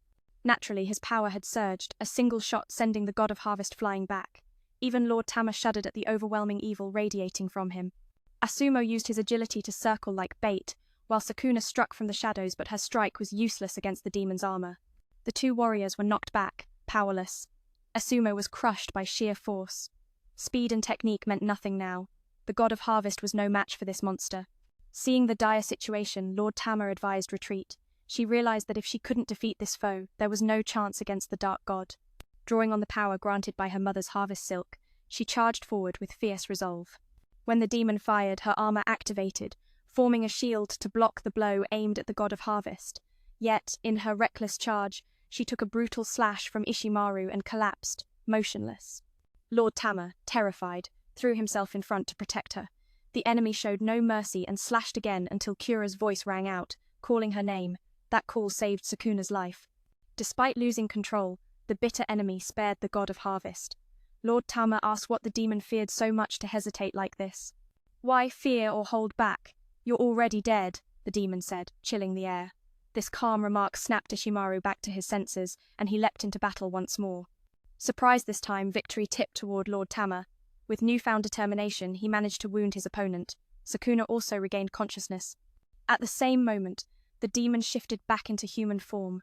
Naturally, his power had surged, a single shot sending the god of harvest flying back. Even Lord Tama shuddered at the overwhelming evil radiating from him. Asumo used his agility to circle like bait, while Sukuna struck from the shadows, but her strike was useless against the demon's armor. The two warriors were knocked back, powerless. Asumo was crushed by sheer force. Speed and technique meant nothing now. The god of harvest was no match for this monster. Seeing the dire situation, Lord Tama advised retreat. She realized that if she couldn't defeat this foe, there was no chance against the dark god. Drawing on the power granted by her mother's harvest silk, she charged forward with fierce resolve. When the demon fired, her armor activated, forming a shield to block the blow aimed at the god of harvest. Yet, in her reckless charge, she took a brutal slash from Ishimaru and collapsed, motionless. Lord Tama, terrified, threw himself in front to protect her. The enemy showed no mercy and slashed again until Kura's voice rang out, calling her name. That call saved Sukuna's life. Despite losing control, the bitter enemy spared the god of harvest. Lord Tama asked what the demon feared so much to hesitate like this. "Why fear or hold back? You're already dead," the demon said, chilling the air. This calm remark snapped Ishimaru back to his senses, and he leapt into battle once more. Surprised this time, victory tipped toward Lord Tama. With newfound determination, he managed to wound his opponent. Sukuna also regained consciousness. At the same moment, the demon shifted back into human form.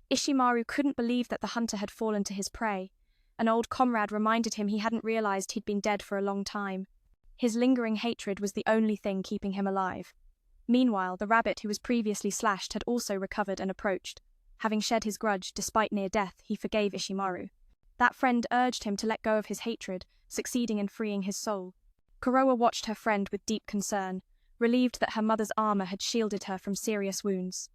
Ishimaru couldn't believe that the hunter had fallen to his prey. An old comrade reminded him he hadn't realized he'd been dead for a long time. His lingering hatred was the only thing keeping him alive. Meanwhile, the rabbit who was previously slashed had also recovered and approached. Having shed his grudge despite near death, he forgave Ishimaru. That friend urged him to let go of his hatred, succeeding in freeing his soul. Kuroa watched her friend with deep concern, relieved that her mother's armor had shielded her from serious wounds.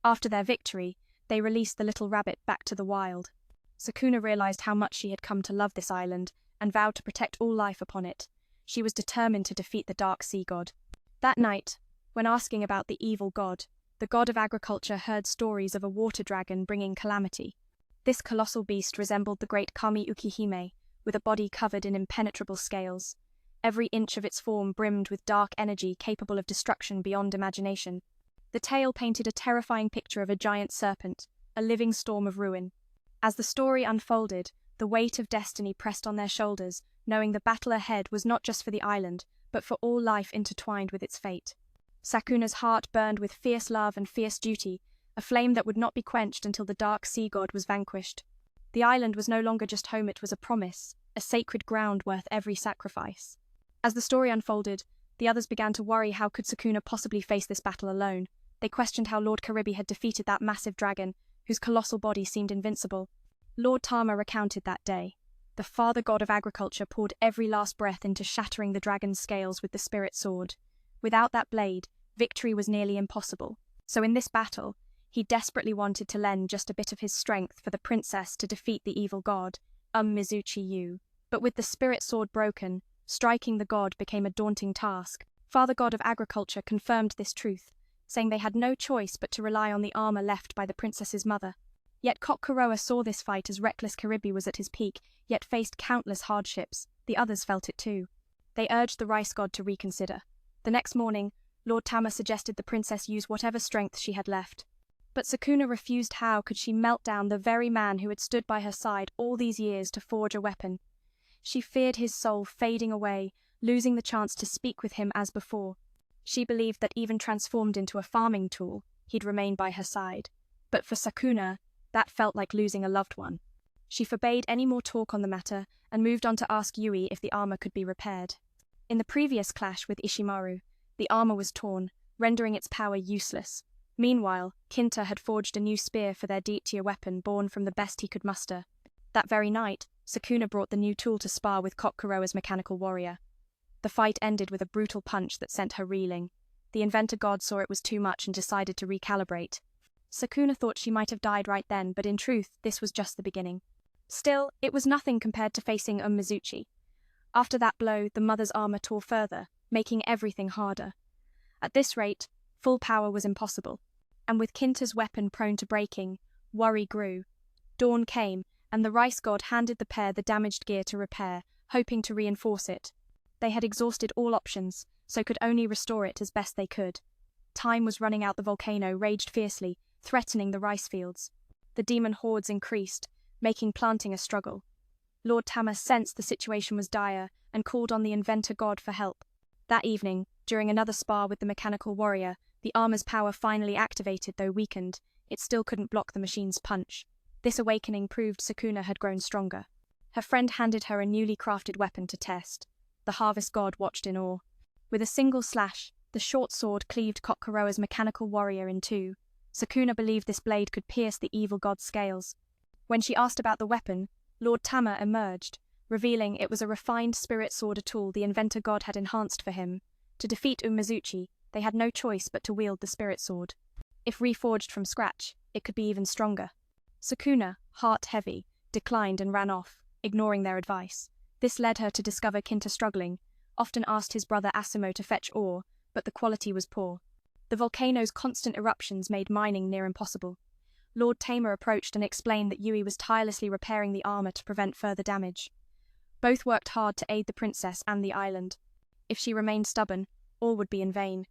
After their victory, they released the little rabbit back to the wild. Sukuna realized how much she had come to love this island and vowed to protect all life upon it. She was determined to defeat the dark sea god. That night, when asking about the evil god, the god of agriculture heard stories of a water dragon bringing calamity. This colossal beast resembled the great Kami Ukihime, with a body covered in impenetrable scales. Every inch of its form brimmed with dark energy capable of destruction beyond imagination. The tale painted a terrifying picture of a giant serpent, a living storm of ruin. As the story unfolded, the weight of destiny pressed on their shoulders, knowing the battle ahead was not just for the island, but for all life intertwined with its fate. Sukuna's heart burned with fierce love and fierce duty, a flame that would not be quenched until the dark sea god was vanquished. The island was no longer just home, it was a promise, a sacred ground worth every sacrifice. As the story unfolded, the others began to worry how could Sukuna possibly face this battle alone. They questioned how Lord Karibi had defeated that massive dragon, whose colossal body seemed invincible. Lord Tama recounted that day. The father god of agriculture poured every last breath into shattering the dragon's scales with the spirit sword. Without that blade, victory was nearly impossible. So in this battle, he desperately wanted to lend just a bit of his strength for the princess to defeat the evil god, Mizuchi Yu. But with the spirit sword broken, striking the god became a daunting task. Father god of agriculture confirmed this truth, saying they had no choice but to rely on the armor left by the princess's mother. Yet Kuroa saw this fight as reckless Karibi was at his peak, yet faced countless hardships. The others felt it too. They urged the rice god to reconsider. The next morning, Lord Tama suggested the princess use whatever strength she had left. But Sukuna refused. How could she melt down the very man who had stood by her side all these years to forge a weapon? She feared his soul fading away, losing the chance to speak with him as before. She believed that even transformed into a farming tool, he'd remain by her side. But for Sukuna, that felt like losing a loved one. She forbade any more talk on the matter and moved on to ask Yui if the armor could be repaired. In the previous clash with Ishimaru, the armor was torn, rendering its power useless. Meanwhile, Kinta had forged a new spear for their deep-tier weapon born from the best he could muster. That very night, Sukuna brought the new tool to spar with Kokoroa's mechanical warrior. The fight ended with a brutal punch that sent her reeling. The inventor god saw it was too much and decided to recalibrate. Sukuna thought she might have died right then, but in truth, this was just the beginning. Still, it was nothing compared to facing Mizuchi. After that blow, the mother's armor tore further, making everything harder. At this rate, full power was impossible. And with Kinta's weapon prone to breaking, worry grew. Dawn came, and the rice god handed the pair the damaged gear to repair, hoping to reinforce it. They had exhausted all options, so could only restore it as best they could. Time was running out. The volcano raged fiercely, threatening the rice fields. The demon hordes increased, making planting a struggle. Lord Tama sensed the situation was dire and called on the inventor god for help. That evening, during another spar with the mechanical warrior, the armor's power finally activated. Though weakened, it still couldn't block the machine's punch. This awakening proved Sukuna had grown stronger. Her friend handed her a newly crafted weapon to test. The harvest god watched in awe. With a single slash, the short sword cleaved Kokoroa's mechanical warrior in two. Sukuna believed this blade could pierce the evil god's scales. When she asked about the weapon, Lord Tama emerged, revealing it was a refined spirit sword, a tool the inventor god had enhanced for him. To defeat Mizuchi, they had no choice but to wield the spirit sword. If reforged from scratch, it could be even stronger. Sukuna, heart heavy, declined and ran off, ignoring their advice. This led her to discover Kinta struggling, often asked his brother Asimo to fetch ore, but the quality was poor. The volcano's constant eruptions made mining near impossible. Lord Tama approached and explained that Yui was tirelessly repairing the armor to prevent further damage. Both worked hard to aid the princess and the island. If she remained stubborn, all would be in vain.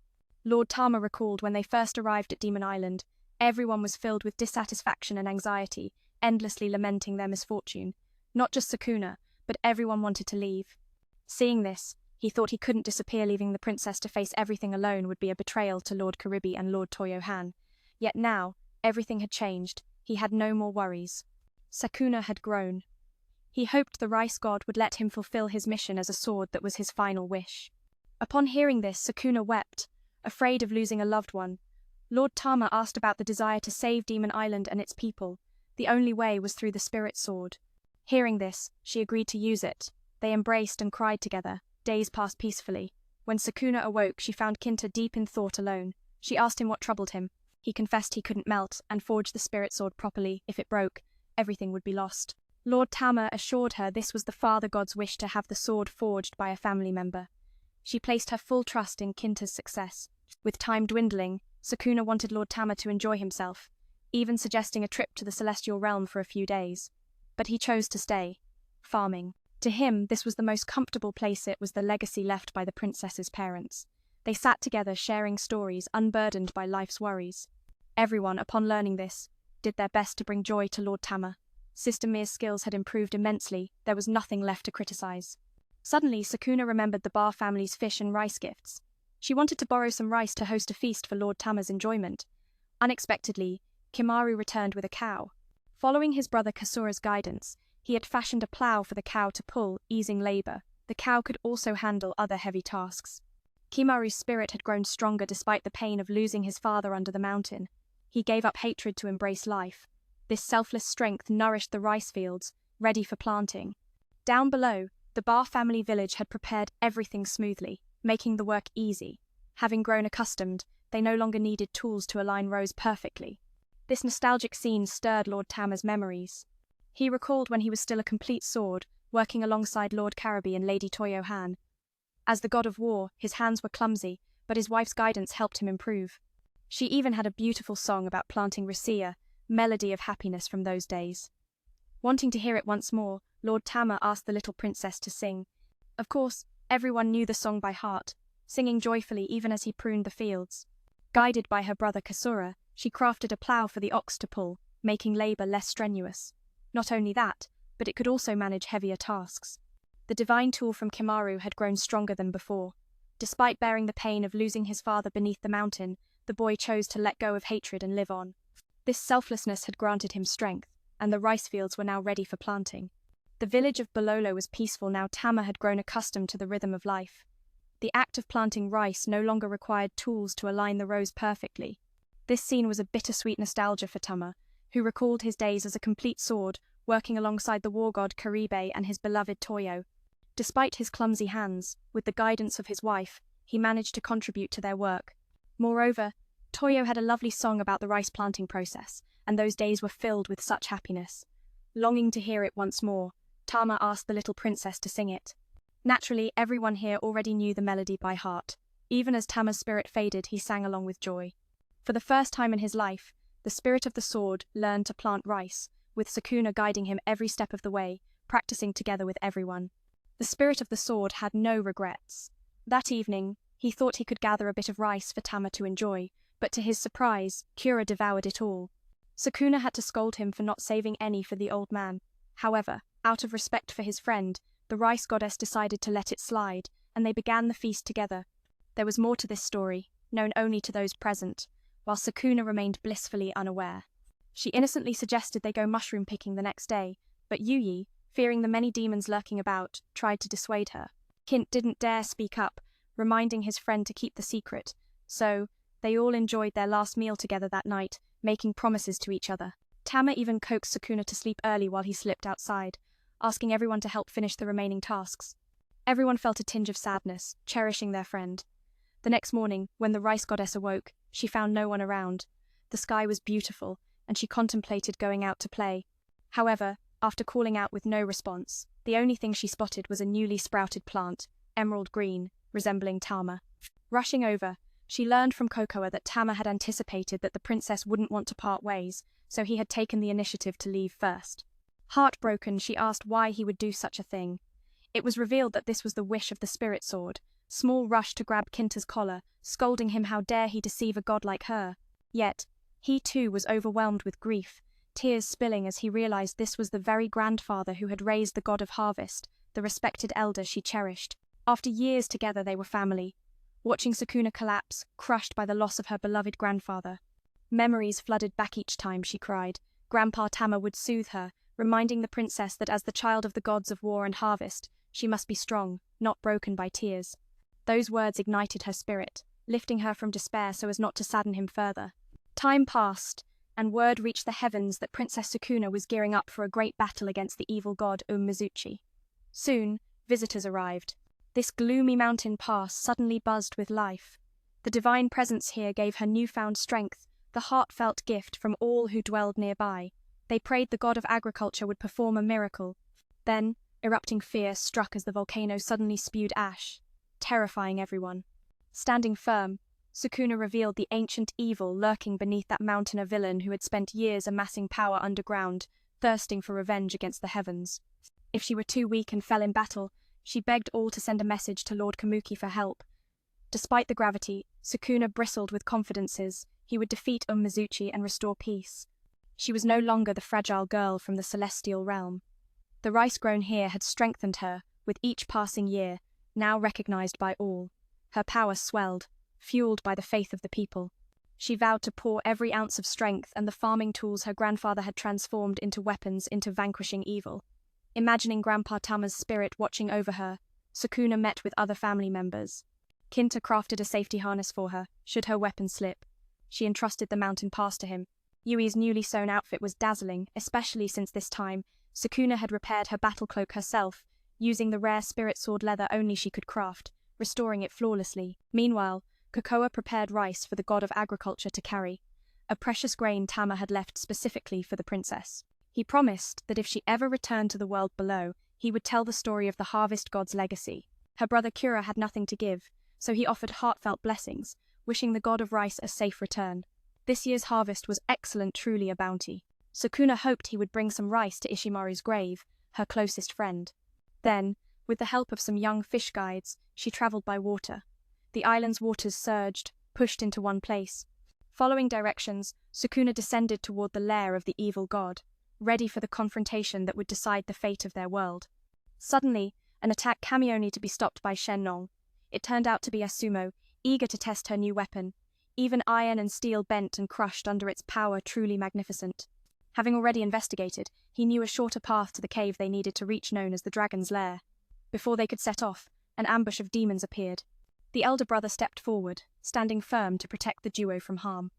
Lord Tama recalled when they first arrived at Demon Island, everyone was filled with dissatisfaction and anxiety, endlessly lamenting their misfortune. Not just Sukuna, but everyone wanted to leave. Seeing this, he thought he couldn't disappear. Leaving the princess to face everything alone would be a betrayal to Lord Karibi and Lord Toyohan. Yet now, everything had changed. He had no more worries. Sukuna had grown. He hoped the rice god would let him fulfill his mission as a sword that was his final wish. Upon hearing this, Sukuna wept, afraid of losing a loved one. Lord Tama asked about the desire to save Demon Island and its people. The only way was through the spirit sword. Hearing this, she agreed to use it. They embraced and cried together. Days passed peacefully. When Sukuna awoke, she found Kinta deep in thought alone. She asked him what troubled him. He confessed he couldn't melt and forge the spirit sword properly. If it broke, everything would be lost. Lord Tama assured her this was the father god's wish to have the sword forged by a family member. She placed her full trust in Kinta's success. With time dwindling, Sukuna wanted Lord Tama to enjoy himself, even suggesting a trip to the celestial realm for a few days. But he chose to stay, farming. To him, this was the most comfortable place. It was the legacy left by the princess's parents. They sat together sharing stories, unburdened by life's worries. Everyone, upon learning this, did their best to bring joy to Lord Tama. Sister Mir's skills had improved immensely. There was nothing left to criticize. Suddenly, Sukuna remembered the Bar family's fish and rice gifts. She wanted to borrow some rice to host a feast for Lord Tama's enjoyment. Unexpectedly, Kimaru returned with a cow. Following his brother Kasura's guidance, he had fashioned a plow for the cow to pull, easing labor. The cow could also handle other heavy tasks. Kimaru's spirit had grown stronger despite the pain of losing his father under the mountain. He gave up hatred to embrace life. This selfless strength nourished the rice fields, ready for planting. Down below, the Bar family village had prepared everything smoothly, making the work easy. Having grown accustomed, they no longer needed tools to align rows perfectly. This nostalgic scene stirred Lord Tama's memories. He recalled when he was still a complete sword, working alongside Lord Karibi and Lady Toyohan. As the god of war, his hands were clumsy, but his wife's guidance helped him improve. She even had a beautiful song about planting racia, melody of happiness from those days. Wanting to hear it once more, Lord Tama asked the little princess to sing. Of course, everyone knew the song by heart, singing joyfully even as he pruned the fields. Guided by her brother Kasura, she crafted a plow for the ox to pull, making labor less strenuous. Not only that, but it could also manage heavier tasks. The divine tool from Kimaru had grown stronger than before. Despite bearing the pain of losing his father beneath the mountain, the boy chose to let go of hatred and live on. This selflessness had granted him strength, and the rice fields were now ready for planting. The village of Bololo was peaceful now. Tama had grown accustomed to the rhythm of life. The act of planting rice no longer required tools to align the rows perfectly. This scene was a bittersweet nostalgia for Tama, who recalled his days as a complete sword, working alongside the war god Caribe and his beloved Toyo. Despite his clumsy hands, with the guidance of his wife, he managed to contribute to their work. Moreover, Toyo had a lovely song about the rice planting process, and those days were filled with such happiness. Longing to hear it once more, Tama asked the little princess to sing it. Naturally, everyone here already knew the melody by heart. Even as Tama's spirit faded, he sang along with joy. For the first time in his life, the spirit of the sword learned to plant rice, with Sukuna guiding him every step of the way, practicing together with everyone. The spirit of the sword had no regrets. That evening, he thought he could gather a bit of rice for Tama to enjoy, but to his surprise, Kura devoured it all. Sukuna had to scold him for not saving any for the old man. However, out of respect for his friend, the rice goddess decided to let it slide, and they began the feast together. There was more to this story, known only to those present, while Sukuna remained blissfully unaware. She innocently suggested they go mushroom picking the next day, but Yuyi, fearing the many demons lurking about, tried to dissuade her. Kint didn't dare speak up, reminding his friend to keep the secret, so they all enjoyed their last meal together that night, making promises to each other. Tama even coaxed Sukuna to sleep early while he slipped outside, asking everyone to help finish the remaining tasks. Everyone felt a tinge of sadness, cherishing their friend. The next morning, when the rice goddess awoke, she found no one around. The sky was beautiful, and she contemplated going out to play. However, after calling out with no response, the only thing she spotted was a newly sprouted plant, emerald green, resembling Tama. Rushing over, she learned from Kokoa that Tama had anticipated that the princess wouldn't want to part ways, so he had taken the initiative to leave first. Heartbroken, she asked why he would do such a thing. It was revealed that this was the wish of the spirit sword. Small rushed to grab Kinta's collar, scolding him how dare he deceive a god like her. Yet, he too was overwhelmed with grief, tears spilling as he realized this was the very grandfather who had raised the god of harvest, the respected elder she cherished. After years together they were family, watching Sukuna collapse, crushed by the loss of her beloved grandfather. Memories flooded back each time she cried. Grandpa Tama would soothe her, reminding the princess that as the child of the gods of war and harvest, she must be strong, not broken by tears. Those words ignited her spirit, lifting her from despair so as not to sadden him further. Time passed, and word reached the heavens that Princess Sukuna was gearing up for a great battle against the evil god Mizuchi. Soon, visitors arrived. This gloomy mountain pass suddenly buzzed with life. The divine presence here gave her newfound strength, the heartfelt gift from all who dwelled nearby. They prayed the god of agriculture would perform a miracle. Then, erupting fear struck as the volcano suddenly spewed ash, terrifying everyone. Standing firm, Sukuna revealed the ancient evil lurking beneath that mountain, a villain who had spent years amassing power underground, thirsting for revenge against the heavens. If she were too weak and fell in battle, she begged all to send a message to Lord Kamuki for help. Despite the gravity, Sukuna bristled with confidences. He would defeat Mizuchi and restore peace. She was no longer the fragile girl from the celestial realm. The rice grown here had strengthened her with each passing year, now recognized by all. Her power swelled, fueled by the faith of the people. She vowed to pour every ounce of strength and the farming tools her grandfather had transformed into weapons into vanquishing evil. Imagining Grandpa Tama's spirit watching over her, Sukuna met with other family members. Kinta crafted a safety harness for her, should her weapon slip. She entrusted the mountain pass to him. Yui's newly sewn outfit was dazzling, especially since this time Sukuna had repaired her battle cloak herself, using the rare spirit sword leather only she could craft, restoring it flawlessly. Meanwhile, Kokoa prepared rice for the god of agriculture to carry, a precious grain Tama had left specifically for the princess. He promised that if she ever returned to the world below, he would tell the story of the harvest god's legacy. Her brother Kura had nothing to give, so he offered heartfelt blessings, wishing the god of rice a safe return. This year's harvest was excellent, truly a bounty. Sukuna hoped he would bring some rice to Ishimaru's grave, her closest friend. Then, with the help of some young fish guides, she traveled by water. The island's waters surged, pushed into one place. Following directions, Sukuna descended toward the lair of the evil god, ready for the confrontation that would decide the fate of their world. Suddenly, an attack came only to be stopped by Shenlong. It turned out to be Asumo, eager to test her new weapon. Even iron and steel bent and crushed under its power, truly magnificent. Having already investigated, he knew a shorter path to the cave they needed to reach, known as the Dragon's Lair. Before they could set off, an ambush of demons appeared. The elder brother stepped forward, standing firm to protect the duo from harm.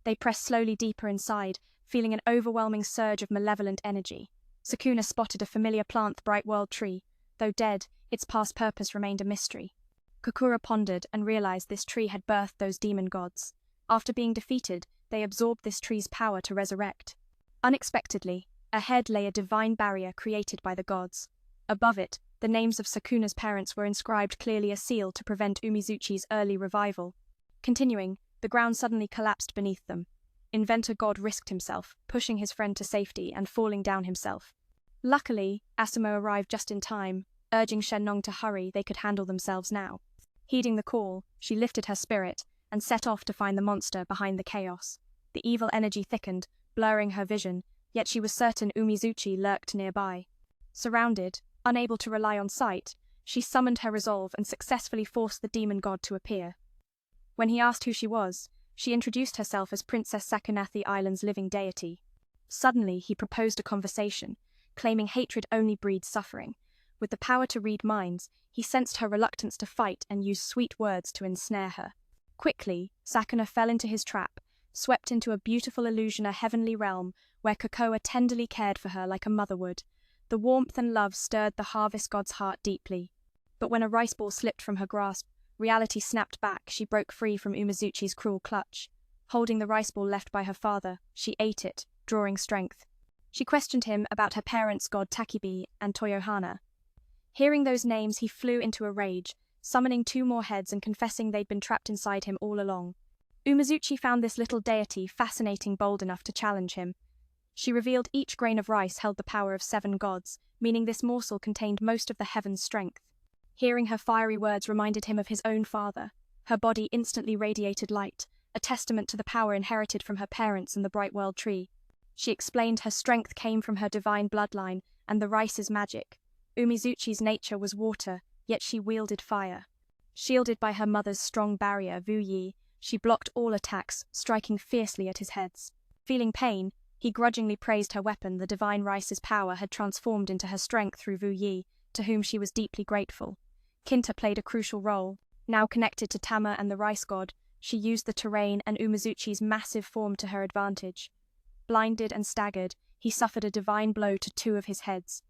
They pressed slowly deeper inside, feeling an overwhelming surge of malevolent energy. Sukuna spotted a familiar plant, the Bright World Tree. Though dead, its past purpose remained a mystery. Kokura pondered and realized this tree had birthed those demon gods. After being defeated, they absorbed this tree's power to resurrect. Unexpectedly, ahead lay a divine barrier created by the gods. Above it, the names of Sukuna's parents were inscribed, clearly a seal to prevent Umizuchi's early revival. Continuing, the ground suddenly collapsed beneath them. Inventor God risked himself, pushing his friend to safety and falling down himself. Luckily, Asumo arrived just in time, urging Shenlong to hurry, they could handle themselves now. Heeding the call, she lifted her spirit and set off to find the monster behind the chaos. The evil energy thickened, blurring her vision, yet she was certain Umizuchi lurked nearby. Surrounded, unable to rely on sight, she summoned her resolve and successfully forced the demon god to appear. When he asked who she was, she introduced herself as Princess Sakuna, the island's living deity. Suddenly, he proposed a conversation, claiming hatred only breeds suffering. With the power to read minds, he sensed her reluctance to fight and used sweet words to ensnare her. Quickly, Sakuna fell into his trap, swept into a beautiful illusion, a heavenly realm, where Kokoa tenderly cared for her like a mother would. The warmth and love stirred the harvest god's heart deeply. But when a rice ball slipped from her grasp, reality snapped back. She broke free from Umizuchi's cruel clutch. Holding the rice ball left by her father, she ate it, drawing strength. She questioned him about her parents' god Takibi and Toyohana. Hearing those names, he flew into a rage, summoning 2 more heads and confessing they'd been trapped inside him all along. Umizuchi found this little deity fascinating, bold enough to challenge him. She revealed each grain of rice held the power of 7 gods, meaning this morsel contained most of the heaven's strength. Hearing her fiery words reminded him of his own father. Her body instantly radiated light, a testament to the power inherited from her parents and the Bright World Tree. She explained her strength came from her divine bloodline and the rice's magic. Umizuchi's nature was water, yet she wielded fire. Shielded by her mother's strong barrier, Wu Yi, she blocked all attacks, striking fiercely at his heads. Feeling pain, he grudgingly praised her weapon. The divine rice's power had transformed into her strength through Wu Yi, to whom she was deeply grateful. Kinta played a crucial role. Now connected to Tama and the rice god, she used the terrain and Umizuchi's massive form to her advantage. Blinded and staggered, he suffered a divine blow to 2 of his heads.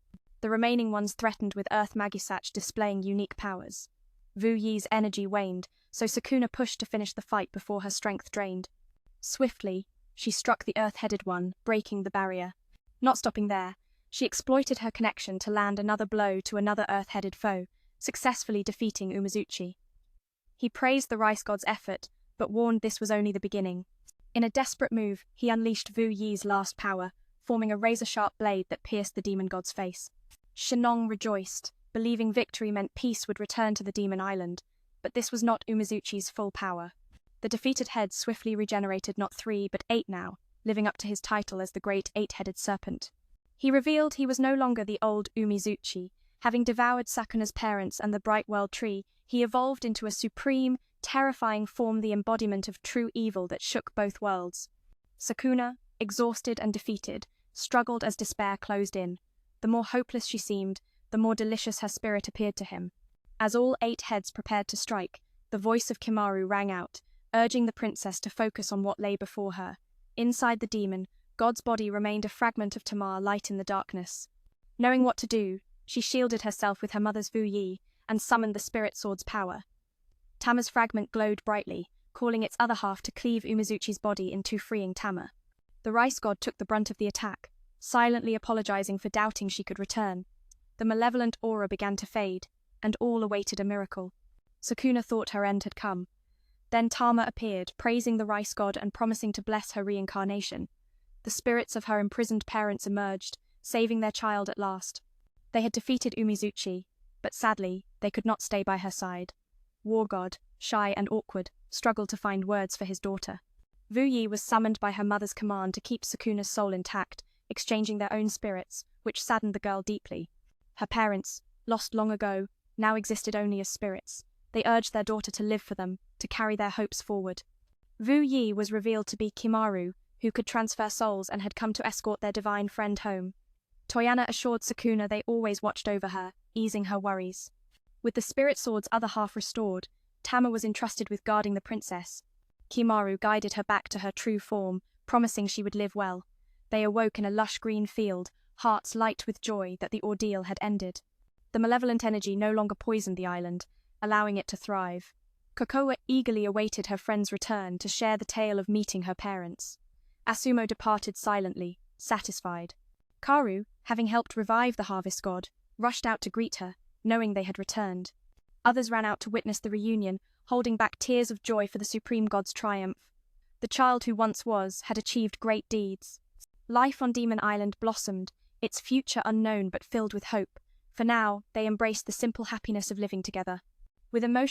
The remaining ones threatened with Earth Magisach displaying unique powers. Wu Yi's energy waned, so Sukuna pushed to finish the fight before her strength drained. Swiftly, she struck the Earth-headed one, breaking the barrier. Not stopping there, she exploited her connection to land another blow to another Earth-headed foe, successfully defeating Umizuchi. He praised the rice god's effort, but warned this was only the beginning. In a desperate move, he unleashed Wu Yi's last power, forming a razor-sharp blade that pierced the demon god's face. Shenlong rejoiced, believing victory meant peace would return to the demon island, but this was not Umizuchi's full power. The defeated head swiftly regenerated not 3 but 8 now, living up to his title as the great 8-headed serpent. He revealed he was no longer the old Umizuchi. Having devoured Sakuna's parents and the Bright World Tree, he evolved into a supreme, terrifying form, the embodiment of true evil that shook both worlds. Sakuna, exhausted and defeated, struggled as despair closed in. The more hopeless she seemed, the more delicious her spirit appeared to him. As all 8 heads prepared to strike, the voice of Kimaru rang out, urging the princess to focus on what lay before her. Inside the demon, God's body remained a fragment of Tamar, light in the darkness. Knowing what to do, she shielded herself with her mother's Wu Yi and summoned the spirit sword's power. Tama's fragment glowed brightly, calling its other half to cleave Umizuchi's body into, freeing Tama. The rice god took the brunt of the attack, silently apologizing for doubting she could return. The malevolent aura began to fade, and all awaited a miracle. Sukuna thought her end had come. Then Tama appeared, praising the rice god and promising to bless her reincarnation. The spirits of her imprisoned parents emerged, saving their child at last. They had defeated Umizuchi, but sadly, they could not stay by her side. War God, shy and awkward, struggled to find words for his daughter. Wu Yi was summoned by her mother's command to keep Sukuna's soul intact, exchanging their own spirits, which saddened the girl deeply. Her parents, lost long ago, now existed only as spirits. They urged their daughter to live for them, to carry their hopes forward. Wu Yi was revealed to be Kimaru, who could transfer souls and had come to escort their divine friend home. Toyana assured Sukuna they always watched over her, easing her worries. With the spirit sword's other half restored, Tama was entrusted with guarding the princess. Kimaru guided her back to her true form, promising she would live well. They awoke in a lush green field, hearts light with joy that the ordeal had ended. The malevolent energy no longer poisoned the island, allowing it to thrive. Kokoa eagerly awaited her friend's return to share the tale of meeting her parents. Asumo departed silently, satisfied. Karu, having helped revive the harvest god, rushed out to greet her, knowing they had returned. Others ran out to witness the reunion, holding back tears of joy for the supreme god's triumph. The child who once was had achieved great deeds. Life on Demon Island blossomed, its future unknown but filled with hope. For now, they embraced the simple happiness of living together. With emotion